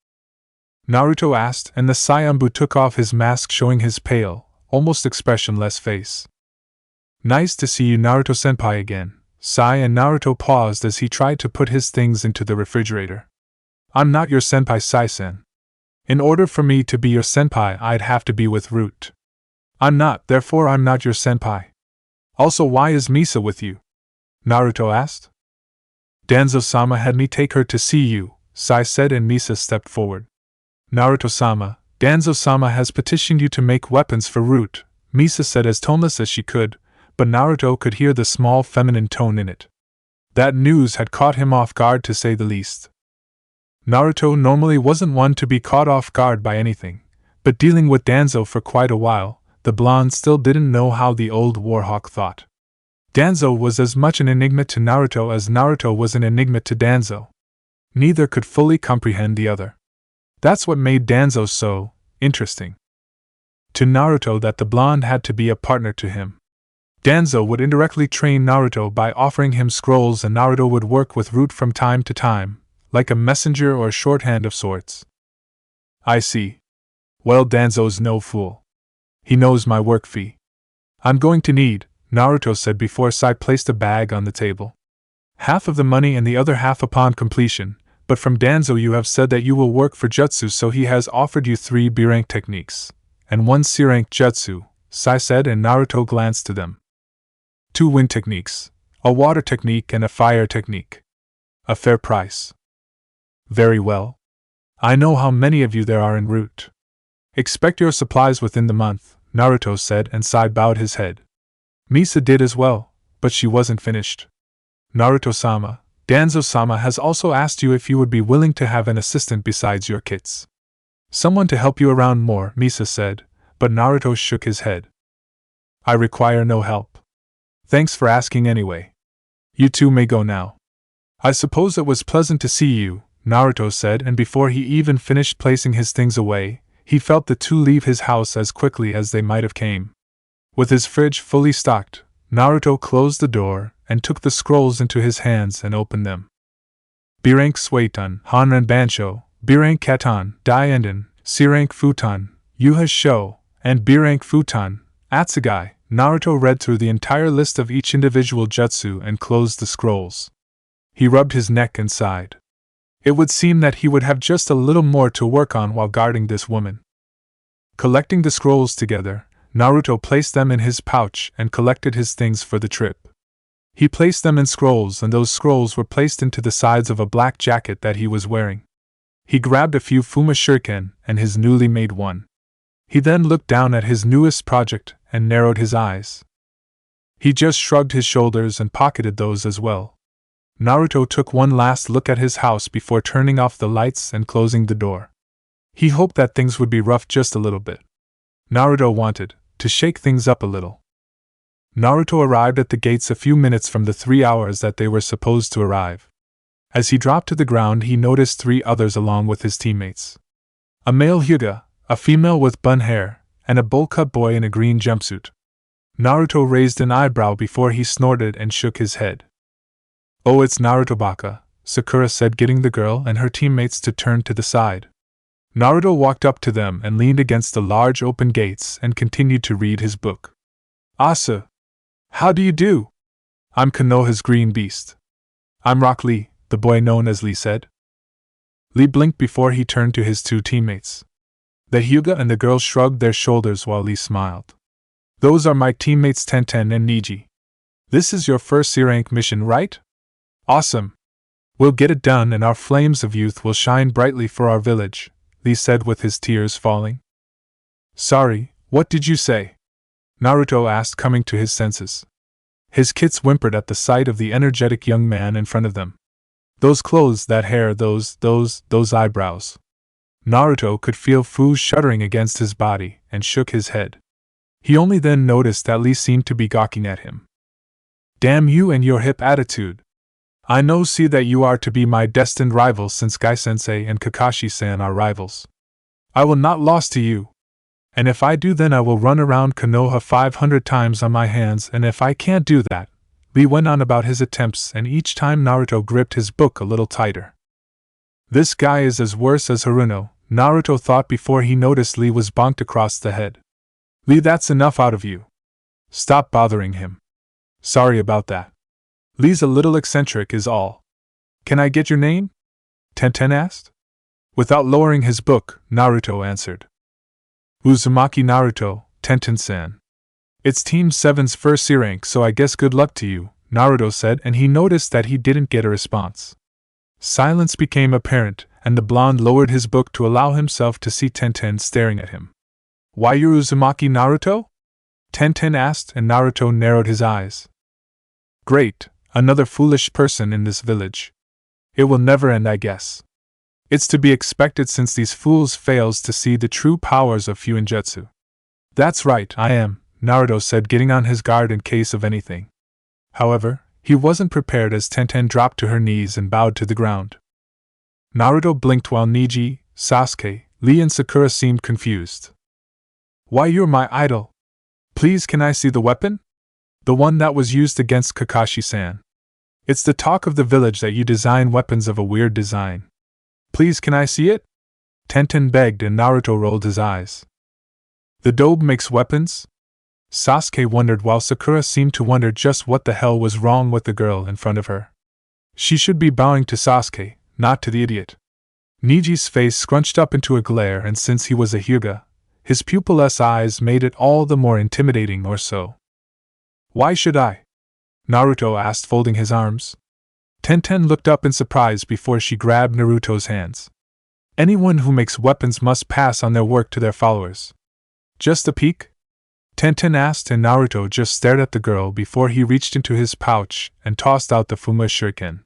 [SPEAKER 1] Naruto asked, and the Sai umbu took off his mask showing his pale, almost expressionless face. Nice to see you, Naruto-senpai, again. Sai and Naruto paused as he tried to put his things into the refrigerator. I'm not your senpai, Sai-sen. In order for me to be your senpai, I'd have to be with Root. I'm not, therefore I'm not your senpai. Also, why is Misa with you? Naruto asked. Danzo-sama had me take her to see you, Sai said, and Misa stepped forward. Naruto-sama, Danzo-sama has petitioned you to make weapons for Root, Misa said as toneless as she could, but Naruto could hear the small feminine tone in it. That news had caught him off guard, to say the least. Naruto normally wasn't one to be caught off guard by anything, but dealing with Danzo for quite a while, the blonde still didn't know how the old warhawk thought. Danzo was as much an enigma to Naruto as Naruto was an enigma to Danzo. Neither could fully comprehend the other. That's what made Danzo so interesting to Naruto, that the blonde had to be a partner to him. Danzo would indirectly train Naruto by offering him scrolls, and Naruto would work with Root from time to time, like a messenger or shorthand of sorts. I see. Well, Danzo's no fool. He knows my work fee. I'm going to need, Naruto said before Sai placed a bag on the table. Half of the money and the other half upon completion, but from Danzo you have said that you will work for jutsu, so he has offered you 3 B-rank techniques, and 1 C-rank jutsu, Sai said, and Naruto glanced to them. 2 wind techniques, a water technique and a fire technique. A fair price. Very well. I know how many of you there are en route. Expect your supplies within the month, Naruto said, and Sai bowed his head. Misa did as well, but she wasn't finished. Naruto-sama, Danzo-sama has also asked you if you would be willing to have an assistant besides your kits. Someone to help you around more, Misa said, but Naruto shook his head. I require no help. Thanks for asking anyway. You two may go now. I suppose it was pleasant to see you, Naruto said, and before he even finished placing his things away, he felt the two leave his house as quickly as they might have came. With his fridge fully stocked, Naruto closed the door and took the scrolls into his hands and opened them. B-rank Suiton, Hanran Bansho, B-rank Katan, Dienden, C-rank Futon, Yuha Sho, and B-rank Futon, Atsugai. Naruto read through the entire list of each individual jutsu and closed the scrolls. He rubbed his neck and sighed. It would seem that he would have just a little more to work on while guarding this woman. Collecting the scrolls together, Naruto placed them in his pouch and collected his things for the trip. He placed them in scrolls, and those scrolls were placed into the sides of a black jacket that he was wearing. He grabbed a few Fuma shuriken and his newly made one. He then looked down at his newest project and narrowed his eyes. He just shrugged his shoulders and pocketed those as well. Naruto took one last look at his house before turning off the lights and closing the door. He hoped that things would be rough just a little bit. Naruto wanted to shake things up a little. Naruto arrived at the gates a few minutes from the 3 hours that they were supposed to arrive. As he dropped to the ground, he noticed 3 others along with his teammates. A male Hyuga, a female with bun hair, and a bowl-cut boy in a green jumpsuit. Naruto raised an eyebrow before he snorted and shook his head. "Oh, it's Naruto Baka," Sakura said, getting the girl and her teammates to turn to the side. Naruto walked up to them and leaned against the large open gates and continued to read his book. "Asa! How do you do? I'm Konoha's green beast." "I'm Rock Lee," the boy known as Lee said. Lee blinked before he turned to his 2 teammates. The Hyuga and the girl shrugged their shoulders while Lee smiled. "Those are my teammates Tenten and Niji. This is your first C-rank mission, right? Awesome! We'll get it done and our flames of youth will shine brightly for our village," Lee said with his tears falling. "Sorry, what did you say?" Naruto asked, coming to his senses. His kits whimpered at the sight of the energetic young man in front of them. Those clothes, that hair, those eyebrows. Naruto could feel Fu shuddering against his body and shook his head. He only then noticed that Lee seemed to be gawking at him. "Damn you and your hip attitude. I see that you are to be my destined rival since Gai-sensei and Kakashi-san are rivals. I will not lose to you. And if I do, then I will run around Konoha 500 times on my hands, and if I can't do that," Lee went on about his attempts, and each time Naruto gripped his book a little tighter. This guy is as worse as Haruno, Naruto thought before he noticed Lee was bonked across the head. "Lee, that's enough out of you. Stop bothering him." "Sorry about that. Lee's a little eccentric is all." "Can I get your name?" Tenten asked. Without lowering his book, Naruto answered. "Uzumaki Naruto, Tenten-san. It's Team 7's first C-rank, so I guess good luck to you," Naruto said, and he noticed that he didn't get a response. Silence became apparent, and the blonde lowered his book to allow himself to see Tenten staring at him. "Why, you're Uzumaki Naruto?" Tenten asked, and Naruto narrowed his eyes. "Great, another foolish person in this village. It will never end, I guess. It's to be expected since these fools fails to see the true powers of Fuinjutsu." "That's right, I am," Naruto said, getting on his guard in case of anything. However, he wasn't prepared as Tenten dropped to her knees and bowed to the ground. Naruto blinked while Niji, Sasuke, Lee and Sakura seemed confused. "Why, you're my idol. Please, can I see the weapon? The one that was used against Kakashi-san. It's the talk of the village that you design weapons of a weird design. Please, can I see it?" Tenten begged, and Naruto rolled his eyes. "The dobe makes weapons?" Sasuke wondered, while Sakura seemed to wonder just what the hell was wrong with the girl in front of her. She should be bowing to Sasuke, not to the idiot. Niji's face scrunched up into a glare, and since he was a Hyuga, his pupilless eyes made it all the more intimidating or so. "Why should I?" Naruto asked, folding his arms. Tenten looked up in surprise before she grabbed Naruto's hands. "Anyone who makes weapons must pass on their work to their followers." "Just a peek?" Tenten asked, and Naruto just stared at the girl before he reached into his pouch and tossed out the Fuma shuriken.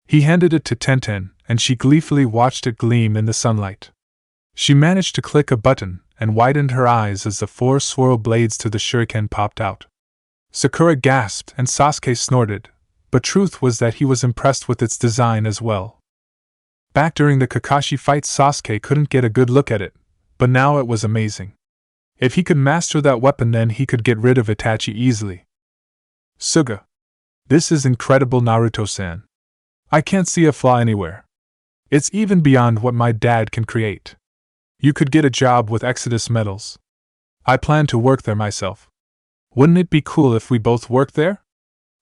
[SPEAKER 1] He handed it to Tenten, and she gleefully watched it gleam in the sunlight. She managed to click a button and widened her eyes as the 4 swirl blades to the shuriken popped out. Sakura gasped and Sasuke snorted, but truth was that he was impressed with its design as well. Back during the Kakashi fight, Sasuke couldn't get a good look at it, but now it was amazing. If he could master that weapon, then he could get rid of Itachi easily. "Suga. This is incredible, Naruto-san. I can't see a flaw anywhere. It's even beyond what my dad can create. You could get a job with Exodus Metals. I plan to work there myself. Wouldn't it be cool if we both worked there?"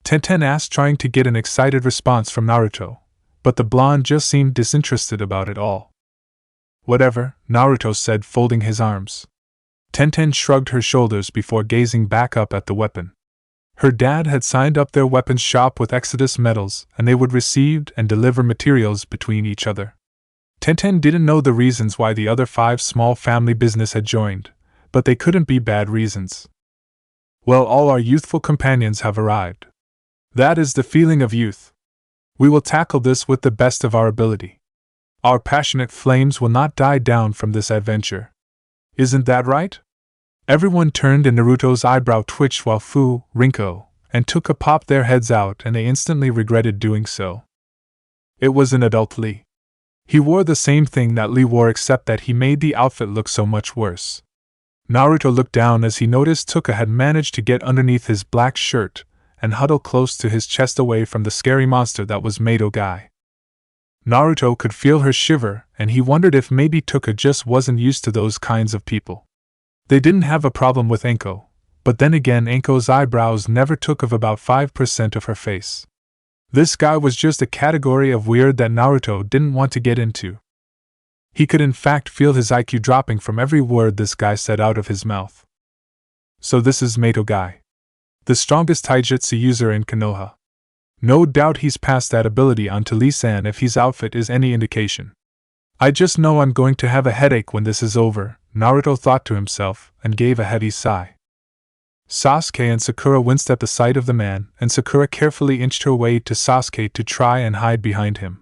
[SPEAKER 1] Tenten asked, trying to get an excited response from Naruto, but the blonde just seemed disinterested about it all. Whatever, Naruto said, folding his arms. Tenten shrugged her shoulders before gazing back up at the weapon. Her dad had signed up their weapons shop with Exodus Metals, and they would receive and deliver materials between each other. Tenten didn't know the reasons why the other 5 small family business had joined, but they couldn't be bad reasons. Well, all our youthful companions have arrived. That is the feeling of youth. We will tackle this with the best of our ability. Our passionate flames will not die down from this adventure. Isn't that right? Everyone turned and Naruto's eyebrow twitched while Fu, Rinko, and Tuka popped their heads out, and they instantly regretted doing so. It was an adult Lee. He wore the same thing that Lee wore, except that he made the outfit look so much worse. Naruto looked down as he noticed Tuka had managed to get underneath his black shirt and huddle close to his chest away from the scary monster that was Mato Guy. Naruto could feel her shiver, and he wondered if maybe Tuka just wasn't used to those kinds of people. They didn't have a problem with Anko, but then again Anko's eyebrows never took of about 5% of her face. This guy was just a category of weird that Naruto didn't want to get into. He could in fact feel his IQ dropping from every word this guy said out of his mouth. So this is Mato Guy, the strongest taijutsu user in Konoha. No doubt he's passed that ability on to Lee-san if his outfit is any indication. I just know I'm going to have a headache when this is over, Naruto thought to himself, and gave a heavy sigh. Sasuke and Sakura winced at the sight of the man, and Sakura carefully inched her way to Sasuke to try and hide behind him.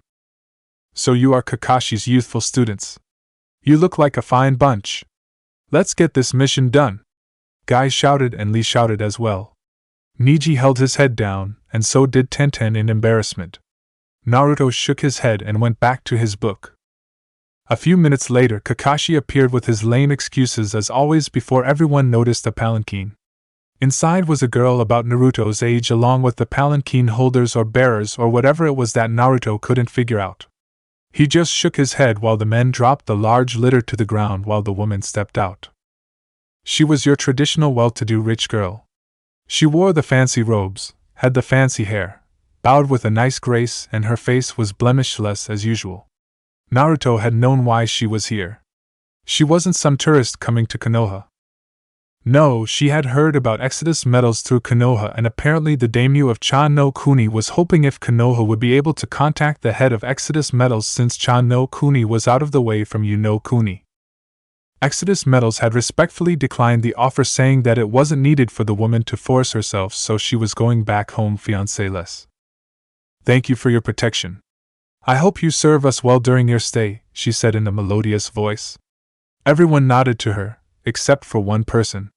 [SPEAKER 1] So you are Kakashi's youthful students. You look like a fine bunch. Let's get this mission done. Guy shouted, and Lee shouted as well. Niji held his head down, and so did Tenten in embarrassment. Naruto shook his head and went back to his book. A few minutes later, Kakashi appeared with his lame excuses as always before everyone noticed a palanquin. Inside was a girl about Naruto's age along with the palanquin holders or bearers or whatever it was that Naruto couldn't figure out. He just shook his head while the men dropped the large litter to the ground while the woman stepped out. She was your traditional well-to-do rich girl. She wore the fancy robes, had the fancy hair, bowed with a nice grace, and her face was blemishless as usual. Naruto had known why she was here. She wasn't some tourist coming to Konoha. No, she had heard about Exodus Metals through Konoha, and apparently the daimyo of Cha no Kuni was hoping if Konoha would be able to contact the head of Exodus Metals since Cha no Kuni was out of the way from Yuno Kuni. Exodus Metals had respectfully declined the offer, saying that it wasn't needed for the woman to force herself, so she was going back home fiancé-less. Thank you for your protection. I hope you serve us well during your stay, she said in a melodious voice. Everyone nodded to her, except for one person.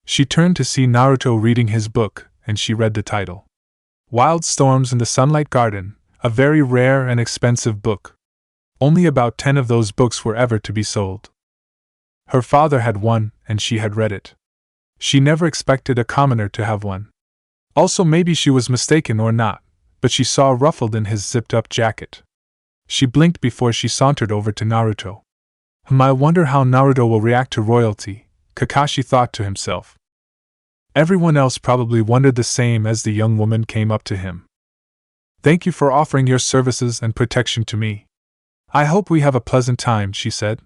[SPEAKER 1] She turned to see Naruto reading his book, and she read the title. Wild Storms in the Sunlight Garden, a very rare and expensive book. Only about 10 of those books were ever to be sold. Her father had one, and she had read it. She never expected a commoner to have one. Also, maybe she was mistaken or not, but she saw ruffled in his zipped-up jacket. She blinked before she sauntered over to Naruto. I wonder how Naruto will react to royalty, Kakashi thought to himself. Everyone else probably wondered the same as the young woman came up to him. Thank you for offering your services and protection to me. I hope we have a pleasant time, she said.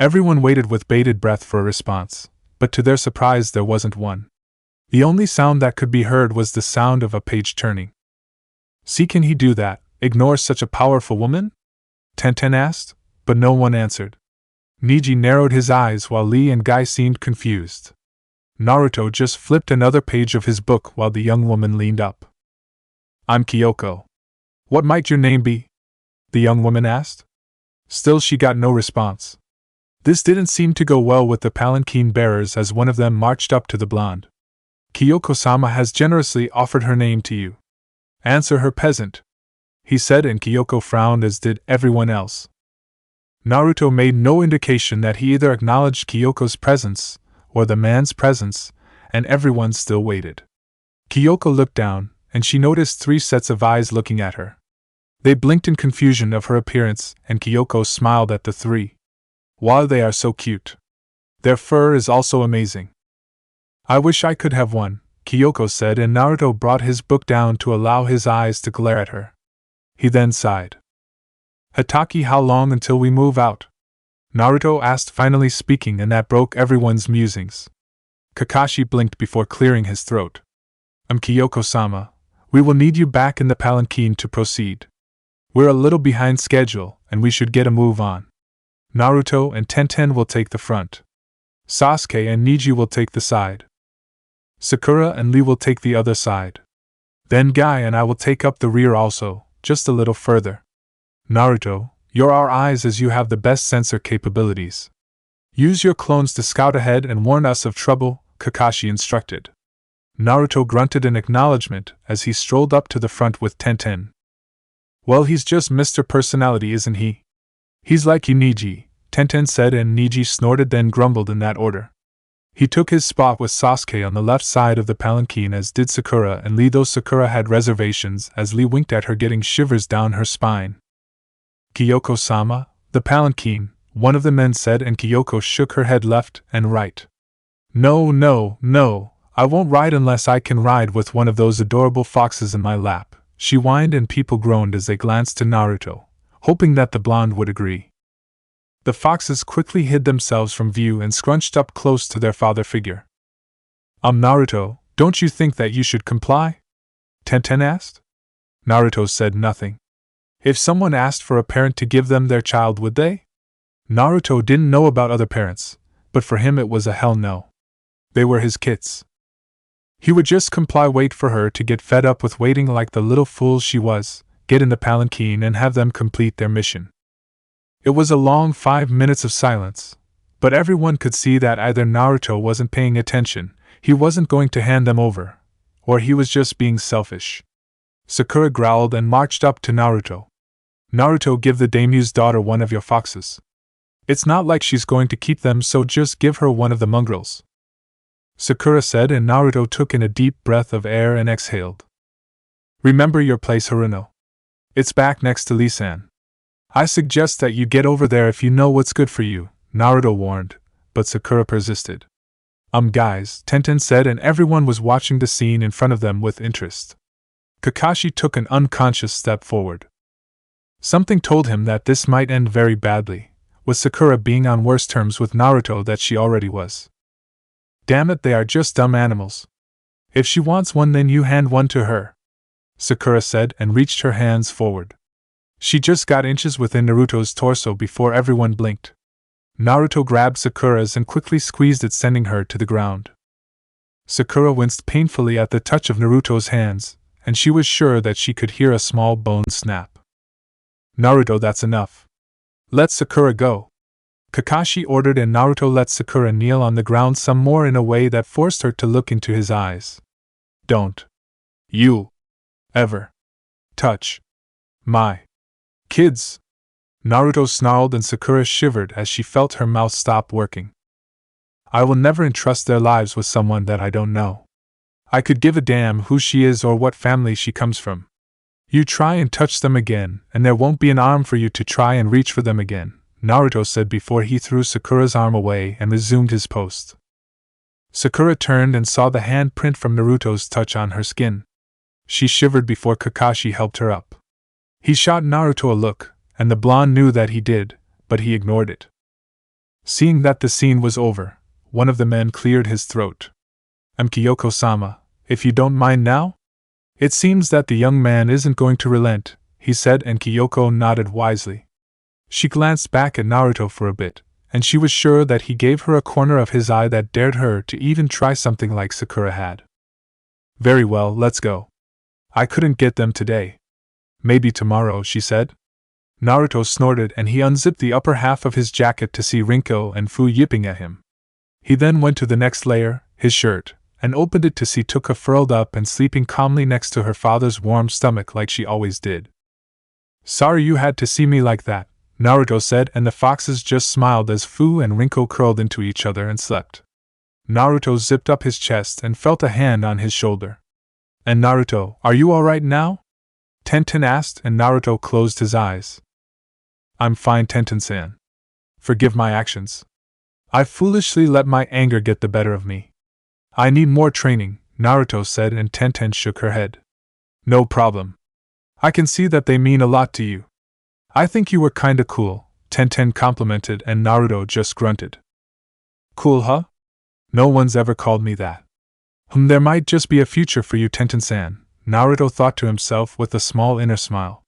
[SPEAKER 1] Everyone waited with bated breath for a response, but to their surprise there wasn't one. The only sound that could be heard was the sound of a page turning. See, can he do that, ignore such a powerful woman? Tenten asked, but no one answered. Niji narrowed his eyes while Lee and Guy seemed confused. Naruto just flipped another page of his book while the young woman leaned up. I'm Kyoko. What might your name be? The young woman asked. Still she got no response. This didn't seem to go well with the palanquin bearers as one of them marched up to the blonde. Kyoko-sama has generously offered her name to you. Answer her, peasant, he said, and Kyoko frowned, as did everyone else. Naruto made no indication that he either acknowledged Kyoko's presence or the man's presence, and everyone still waited. Kyoko looked down, and she noticed 3 sets of eyes looking at her. They blinked in confusion of her appearance, and Kyoko smiled at the 3. Wow, they are so cute. Their fur is also amazing. I wish I could have one, Kyoko said, and Naruto brought his book down to allow his eyes to glare at her. He then sighed. Hataki, how long until we move out? Naruto asked, finally speaking, and that broke everyone's musings. Kakashi blinked before clearing his throat. Kyoko-sama, we will need you back in the palanquin to proceed. We're a little behind schedule, and we should get a move on. Naruto and Tenten will take the front. Sasuke and Neji will take the side. Sakura and Lee will take the other side. Then Guy and I will take up the rear also, just a little further. Naruto, you're our eyes as you have the best sensor capabilities. Use your clones to scout ahead and warn us of trouble, Kakashi instructed. Naruto grunted in acknowledgement as he strolled up to the front with Tenten. Well, he's just Mr. Personality, isn't he? He's like you, Neji, Tenten said, and Neji snorted, then grumbled in that order. He took his spot with Sasuke on the left side of the palanquin, as did Sakura and Lee, though Sakura had reservations as Lee winked at her, getting shivers down her spine. Kyoko-sama, the palanquin, one of the men said, and Kyoko shook her head left and right. No, I won't ride unless I can ride with one of those adorable foxes in my lap, she whined, and people groaned as they glanced to Naruto, hoping that the blonde would agree. The foxes quickly hid themselves from view and scrunched up close to their father figure. Naruto, don't you think that you should comply? Tenten asked. Naruto said nothing. If someone asked for a parent to give them their child, would they? Naruto didn't know about other parents, but for him it was a hell no. They were his kids. He would just comply, wait for her to get fed up with waiting like the little fool she was, get in the palanquin and have them complete their mission. It was a long 5 minutes of silence, but everyone could see that either Naruto wasn't paying attention, he wasn't going to hand them over, or he was just being selfish. Sakura growled and marched up to Naruto. Naruto, give the daimyo's daughter one of your foxes. It's not like she's going to keep them, so just give her one of the mongrels. Sakura said, and Naruto took in a deep breath of air and exhaled. Remember your place, Haruno. It's back next to Lee-san. I suggest that you get over there if you know what's good for you, Naruto warned, but Sakura persisted. Guys, Tenten said, and everyone was watching the scene in front of them with interest. Kakashi took an unconscious step forward. Something told him that this might end very badly, with Sakura being on worse terms with Naruto than she already was. Damn it, they are just dumb animals. If she wants one, then you hand one to her, Sakura said, and reached her hands forward. She just got inches within Naruto's torso before everyone blinked. Naruto grabbed Sakura's and quickly squeezed it, sending her to the ground. Sakura winced painfully at the touch of Naruto's hands, and she was sure that she could hear a small bone snap. Naruto, that's enough. Let Sakura go, Kakashi ordered, and Naruto let Sakura kneel on the ground some more in a way that forced her to look into his eyes. Don't you ever touch my kids, Naruto snarled, and Sakura shivered as she felt her mouth stop working. I will never entrust their lives with someone that I don't know. I could give a damn who she is or what family she comes from. You try and touch them again, and there won't be an arm for you to try and reach for them again, Naruto said before he threw Sakura's arm away and resumed his post. Sakura turned and saw the handprint from Naruto's touch on her skin. She shivered before Kakashi helped her up. He shot Naruto a look, and the blonde knew that he did, but he ignored it. Seeing that the scene was over, one of the men cleared his throat. Kyoko-sama, if you don't mind now? It seems that the young man isn't going to relent, he said, and Kyoko nodded wisely. She glanced back at Naruto for a bit, and she was sure that he gave her a corner of his eye that dared her to even try something like Sakura had. Very well, let's go. I couldn't get them today. Maybe tomorrow, she said. Naruto snorted, and he unzipped the upper half of his jacket to see Rinko and Fu yipping at him. He then went to the next layer, his shirt, and opened it to see Tuka furled up and sleeping calmly next to her father's warm stomach like she always did. Sorry you had to see me like that, Naruto said, and the foxes just smiled as Fu and Rinko curled into each other and slept. Naruto zipped up his chest and felt a hand on his shoulder. And Naruto, are you alright now? Tenten asked, and Naruto closed his eyes. I'm fine, Tenten-san. Forgive my actions. I foolishly let my anger get the better of me. I need more training, Naruto said, and Tenten shook her head. No problem. I can see that they mean a lot to you. I think you were kinda cool, Tenten complimented, and Naruto just grunted. Cool, huh? No one's ever called me that. There might just be a future for you, Tenten-san, Naruto thought to himself with a small inner smile.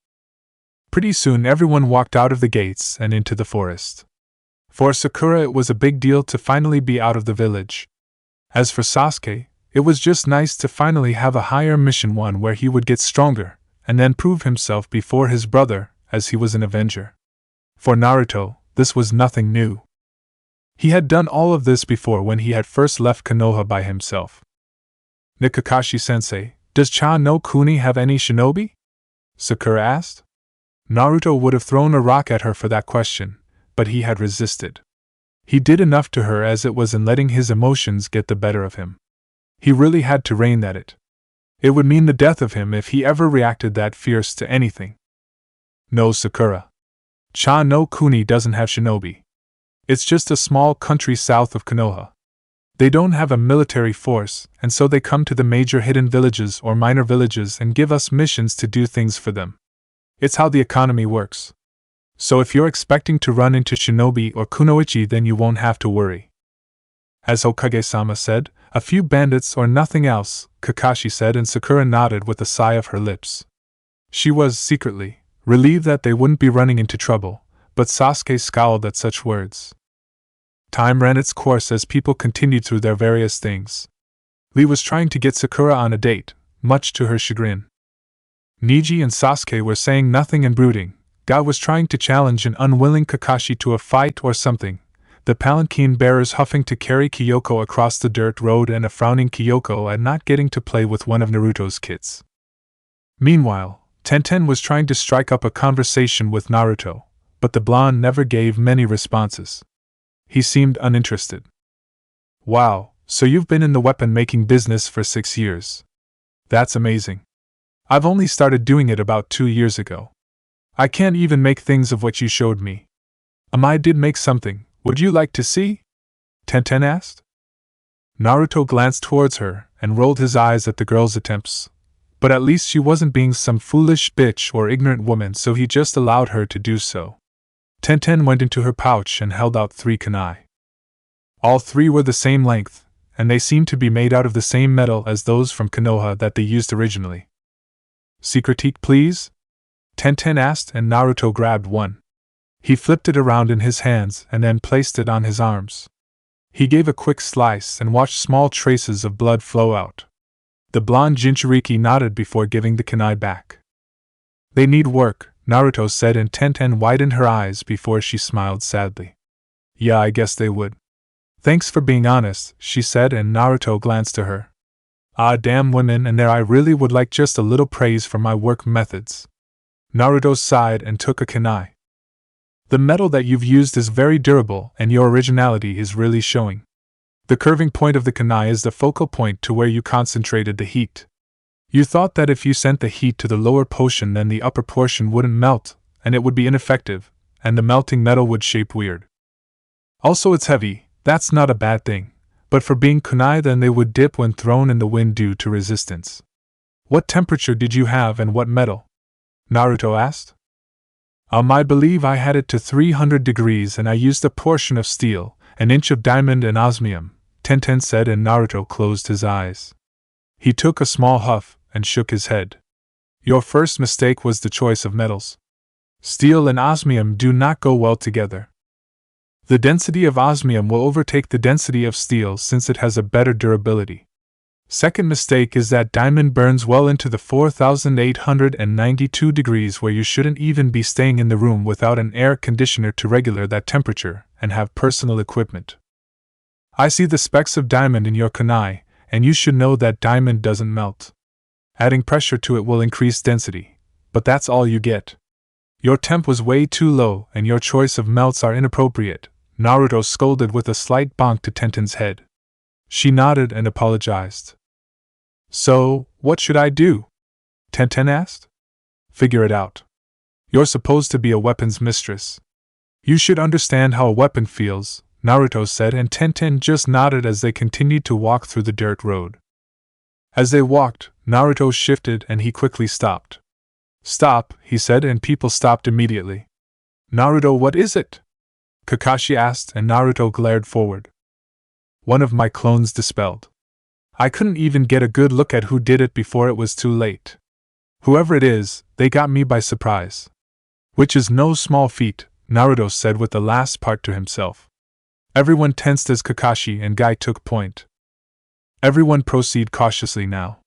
[SPEAKER 1] Pretty soon everyone walked out of the gates and into the forest. For Sakura it was a big deal to finally be out of the village. As for Sasuke, it was just nice to finally have a higher mission, one where he would get stronger, and then prove himself before his brother, as he was an avenger. For Naruto, this was nothing new. He had done all of this before when he had first left Konoha by himself. Kakashi-sensei, does Cha no Kuni have any shinobi? Sakura asked. Naruto would have thrown a rock at her for that question, but he had resisted. He did enough to her as it was in letting his emotions get the better of him. He really had to rein at it. It would mean the death of him if he ever reacted that fierce to anything. No, Sakura. Cha no Kuni doesn't have shinobi. It's just a small country south of Konoha. They don't have a military force, and so they come to the major hidden villages or minor villages and give us missions to do things for them. It's how the economy works. So if you're expecting to run into shinobi or kunoichi, then you won't have to worry. As Hokage-sama said, a few bandits or nothing else, Kakashi said, and Sakura nodded with a sigh of her lips. She was, secretly, relieved that they wouldn't be running into trouble, but Sasuke scowled at such words. Time ran its course as people continued through their various things. Lee was trying to get Sakura on a date, much to her chagrin. Neji and Sasuke were saying nothing and brooding. Guy was trying to challenge an unwilling Kakashi to a fight or something, the palanquin bearers huffing to carry Kyoko across the dirt road, and a frowning Kyoko at not getting to play with one of Naruto's kids. Meanwhile, Tenten was trying to strike up a conversation with Naruto, but the blonde never gave many responses. He seemed uninterested. Wow, so you've been in the weapon-making business for 6 years. That's amazing. I've only started doing it about 2 years ago. I can't even make things of what you showed me. I did make something. Would you like to see? Tenten asked. Naruto glanced towards her and rolled his eyes at the girl's attempts. But at least she wasn't being some foolish bitch or ignorant woman, so he just allowed her to do so. Tenten went into her pouch and held out 3 kunai. All 3 were the same length, and they seemed to be made out of the same metal as those from Konoha that they used originally. See critique, please? Tenten asked, and Naruto grabbed one. He flipped it around in his hands and then placed it on his arms. He gave a quick slice and watched small traces of blood flow out. The blonde Jinchuriki nodded before giving the kunai back. They need work, Naruto said, and Tenten widened her eyes before she smiled sadly. Yeah, I guess they would. Thanks for being honest, she said, and Naruto glanced to her. Ah, damn women, and there I really would like just a little praise for my work methods. Naruto sighed and took a kunai. The metal that you've used is very durable, and your originality is really showing. The curving point of the kunai is the focal point to where you concentrated the heat. You thought that if you sent the heat to the lower portion, then the upper portion wouldn't melt, and it would be ineffective, and the melting metal would shape weird. Also, it's heavy. That's not a bad thing. But for being kunai, then they would dip when thrown in the wind due to resistance. What temperature did you have and what metal? Naruto asked. I believe I had it to 300 degrees, and I used a portion of steel, an inch of diamond and osmium, Tenten said, and Naruto closed his eyes. He took a small huff and shook his head. Your first mistake was the choice of metals. Steel and osmium do not go well together. The density of osmium will overtake the density of steel since it has a better durability. Second mistake is that diamond burns well into the 4,892 degrees, where you shouldn't even be staying in the room without an air conditioner to regulate that temperature and have personal equipment. I see the specks of diamond in your kunai, and you should know that diamond doesn't melt. Adding pressure to it will increase density, but that's all you get. Your temp was way too low, and your choice of melts are inappropriate, Naruto scolded with a slight bonk to Tenten's head. She nodded and apologized. So, what should I do? Tenten asked. Figure it out. You're supposed to be a weapons mistress. You should understand how a weapon feels, Naruto said, and Tenten just nodded as they continued to walk through the dirt road. As they walked, Naruto shifted and he quickly stopped. "Stop," he said, and people stopped immediately. "Naruto, what is it?" Kakashi asked, and Naruto glared forward. "One of my clones dispelled. I couldn't even get a good look at who did it before it was too late. Whoever it is, they got me by surprise." "Which is no small feat," Naruto said with the last part to himself. Everyone tensed as Kakashi and Guy took point. "Everyone proceed cautiously now."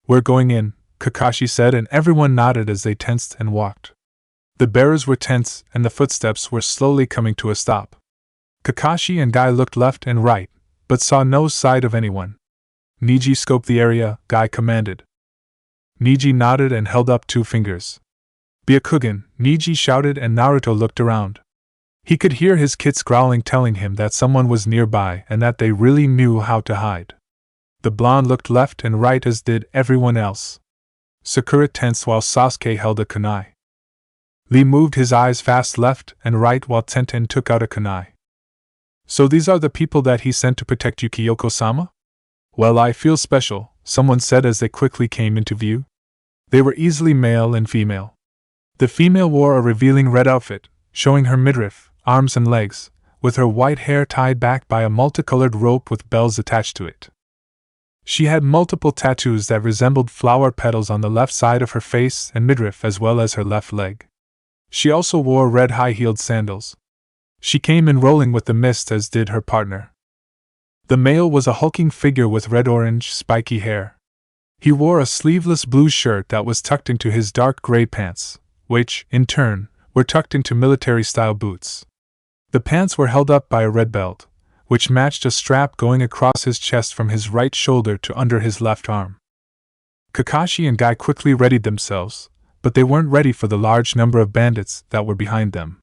[SPEAKER 1] "We're going in," Kakashi said, and everyone nodded as they tensed and walked. The bearers were tense, and the footsteps were slowly coming to a stop. Kakashi and Guy looked left and right, but saw no sight of anyone. "Niji, scope the area," Guy commanded. Niji nodded and held up 2 fingers. "Byakugan," Niji shouted, and Naruto looked around. He could hear his kits growling, telling him that someone was nearby and that they really knew how to hide. The blonde looked left and right, as did everyone else. Sakura tensed while Sasuke held a kunai. Lee moved his eyes fast left and right while Tenten took out a kunai. "So these are the people that he sent to protect you, Kyoko-sama?" "Well, I feel special," someone said as they quickly came into view. They were easily male and female. The female wore a revealing red outfit, showing her midriff, arms and legs, with her white hair tied back by a multicolored rope with bells attached to it. She had multiple tattoos that resembled flower petals on the left side of her face and midriff as well as her left leg. She also wore red high-heeled sandals. She came in rolling with the mist, as did her partner. The male was a hulking figure with red-orange, spiky hair. He wore a sleeveless blue shirt that was tucked into his dark gray pants, which, in turn, were tucked into military-style boots. The pants were held up by a red belt, which matched a strap going across his chest from his right shoulder to under his left arm. Kakashi and Guy quickly readied themselves, but they weren't ready for the large number of bandits that were behind them.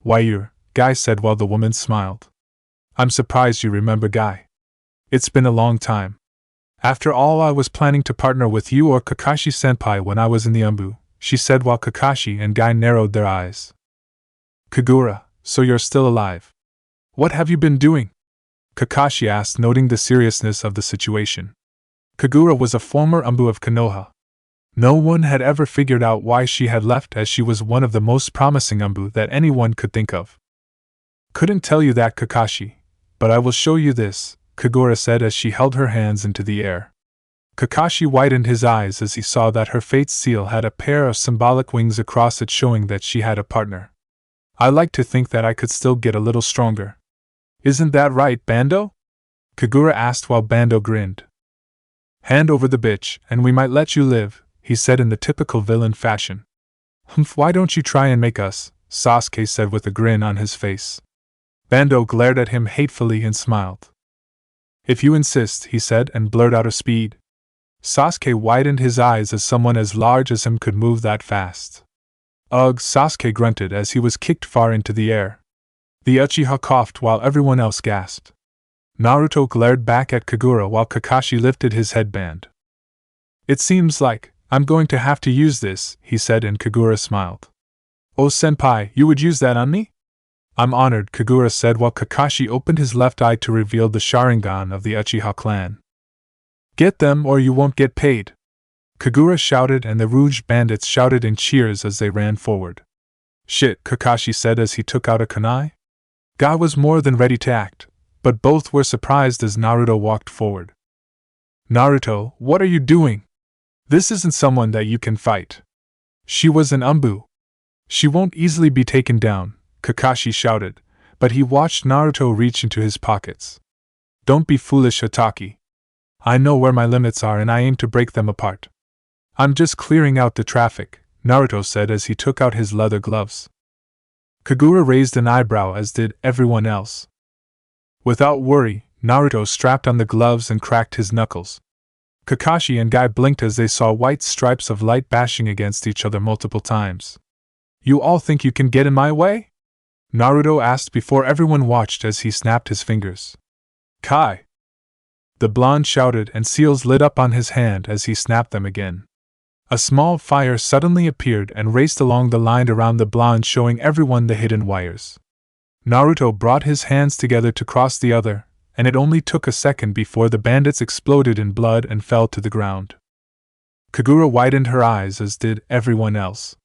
[SPEAKER 1] "Why, Guy said while the woman smiled. "I'm surprised you remember, Guy. It's been a long time. After all, I was planning to partner with you or Kakashi-senpai when I was in the Umbu," she said while Kakashi and Guy narrowed their eyes. "Kagura, so you're still alive. What have you been doing?" Kakashi asked, noting the seriousness of the situation. Kagura was a former Umbu of Konoha. No one had ever figured out why she had left, as she was one of the most promising Umbu that anyone could think of. "Couldn't tell you that, Kakashi, but I will show you this," Kagura said as she held her hands into the air. Kakashi widened his eyes as he saw that her fate seal had a pair of symbolic wings across it, showing that she had a partner. "I like to think that I could still get a little stronger. Isn't that right, Bando?" Kagura asked while Bando grinned. "Hand over the bitch, and we might let you live," he said in the typical villain fashion. "Humph, why don't you try and make us?" Sasuke said with a grin on his face. Bando glared at him hatefully and smiled. "If you insist," he said, and blurred out a speed. Sasuke widened his eyes as someone as large as him could move that fast. "Ugh," Sasuke grunted as he was kicked far into the air. The Uchiha coughed while everyone else gasped. Naruto glared back at Kagura while Kakashi lifted his headband. "It seems like I'm going to have to use this," he said, and Kagura smiled. "Oh, senpai, you would use that on me?" "I'm honored," Kagura said while Kakashi opened his left eye to reveal the Sharingan of the Uchiha clan. "Get them or you won't get paid!" Kagura shouted, and the Rouge bandits shouted in cheers as they ran forward. "Shit," Kakashi said as he took out a kunai. Guy was more than ready to act, but both were surprised as Naruto walked forward. "Naruto, what are you doing? This isn't someone that you can fight. She was an Umbu. She won't easily be taken down," Kakashi shouted, but he watched Naruto reach into his pockets. "Don't be foolish, Hataki. I know where my limits are and I aim to break them apart." "I'm just clearing out the traffic," Naruto said as he took out his leather gloves. Kagura raised an eyebrow, as did everyone else. Without worry, Naruto strapped on the gloves and cracked his knuckles. Kakashi and Guy blinked as they saw white stripes of light bashing against each other multiple times. "You all think you can get in my way?" Naruto asked before everyone watched as he snapped his fingers. "Kai!" The blonde shouted, and seals lit up on his hand as he snapped them again. A small fire suddenly appeared and raced along the line around the blonde, showing everyone the hidden wires. Naruto brought his hands together to cross the other, and it only took a second before the bandits exploded in blood and fell to the ground. Kagura widened her eyes, as did everyone else.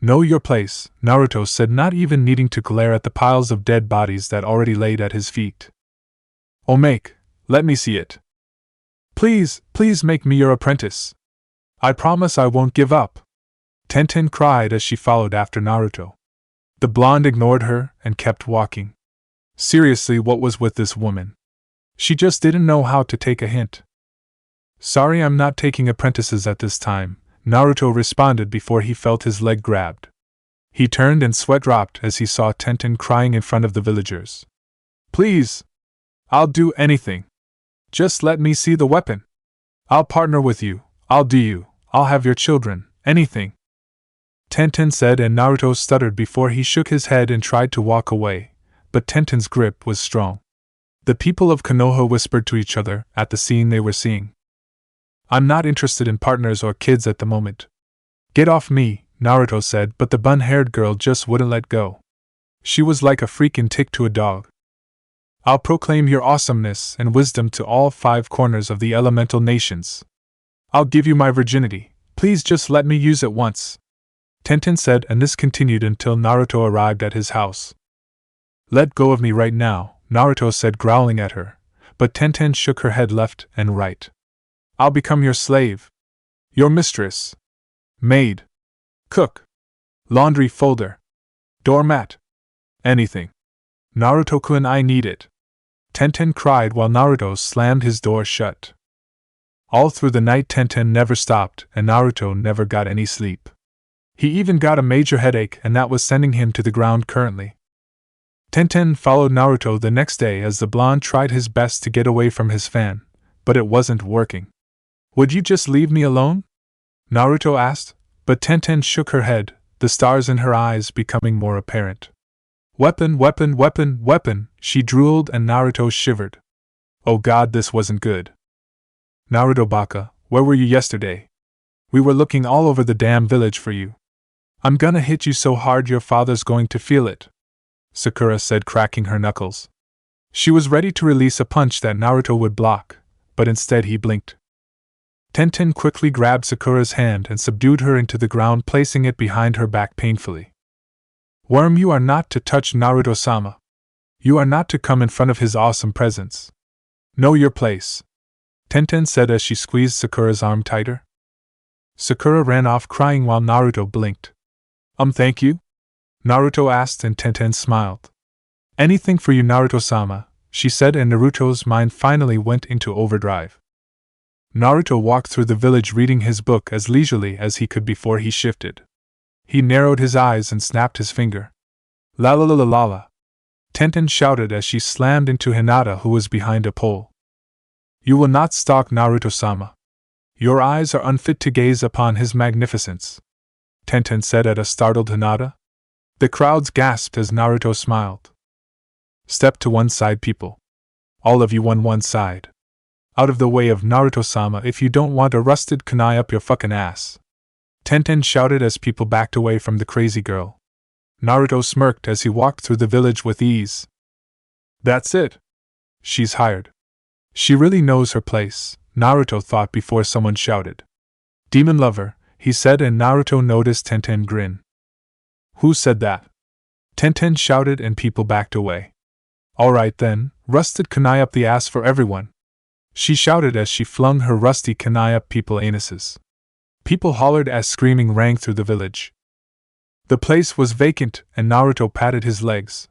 [SPEAKER 1] Know your place, Naruto said, not even needing to glare at the piles of dead bodies that already laid at his feet. Oh, let me see it. Please make me your apprentice. I promise I won't give up. Tenten cried as she followed after Naruto. The blonde ignored her and kept walking. Seriously, what was with this woman? She just didn't know how to take a hint. Sorry, I'm not taking apprentices at this time, Naruto responded before he felt his leg grabbed. He turned and sweat dropped as he saw Tenten crying in front of the villagers. Please! I'll do anything. Just let me see the weapon. I'll partner with you, I'll have your children, anything. Tenten said, and Naruto stuttered before he shook his head and tried to walk away, but Tenten's grip was strong. The people of Konoha whispered to each other at the scene they were seeing. I'm not interested in partners or kids at the moment. Get off me, Naruto said, but the bun-haired girl just wouldn't let go. She was like a freaking tick to a dog. I'll proclaim your awesomeness and wisdom to all 5 corners of the elemental nations. I'll give you my virginity, please just let me use it once. Tenten said, and this continued until Naruto arrived at his house. Let go of me right now, Naruto said, growling at her, but Tenten shook her head left and right. I'll become your slave. Your mistress. Maid. Cook. Laundry folder. Doormat. Anything. Naruto-kun, I need it. Tenten cried while Naruto slammed his door shut. All through the night Tenten never stopped, and Naruto never got any sleep. He even got a major headache, and that was sending him to the ground currently. Tenten followed Naruto the next day as the blonde tried his best to get away from his fan, but it wasn't working. Would you just leave me alone? Naruto asked, but Tenten shook her head, the stars in her eyes becoming more apparent. Weapon, she drooled, and Naruto shivered. Oh god, this wasn't good. Naruto Baka, where were you yesterday? We were looking all over the damn village for you. I'm gonna hit you so hard your father's going to feel it, Sakura said, cracking her knuckles. She was ready to release a punch that Naruto would block, but instead he blinked. Tenten quickly grabbed Sakura's hand and subdued her into the ground, placing it behind her back painfully. Worm, you are not to touch Naruto-sama. You are not to come in front of his awesome presence. Know your place, Tenten said as she squeezed Sakura's arm tighter. Sakura ran off crying while Naruto blinked. Thank you? Naruto asked, and Tenten smiled. Anything for you, Naruto-sama, she said, and Naruto's mind finally went into overdrive. Naruto walked through the village reading his book as leisurely as he could before he shifted. He narrowed his eyes and snapped his finger. La la la la la la. Tenten shouted as she slammed into Hinata, who was behind a pole. You will not stalk Naruto-sama. Your eyes are unfit to gaze upon his magnificence, Tenten said at a startled Hinata. The crowds gasped as Naruto smiled. Step to one side, people. All of you on one side. Out of the way of Naruto-sama if you don't want a rusted kunai up your fucking ass, Tenten shouted as people backed away from the crazy girl. Naruto smirked as he walked through the village with ease. That's it. She's hired. She really knows her place, Naruto thought before someone shouted. Demon lover, he said, and Naruto noticed Tenten grin. Who said that? Tenten shouted and people backed away. Alright then, rusted kunai up the ass for everyone, she shouted as she flung her rusty kunai up people's anuses. People hollered as screaming rang through the village. The place was vacant, and Naruto patted his legs.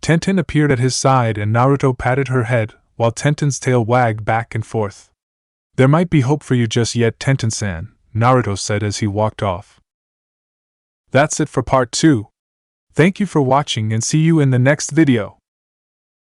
[SPEAKER 1] Tenten appeared at his side, and Naruto patted her head, while Tenten's tail wagged back and forth. There might be hope for you just yet, Tenten-san, Naruto said as he walked off. That's it for part 2. Thank you for watching and see you in the next video.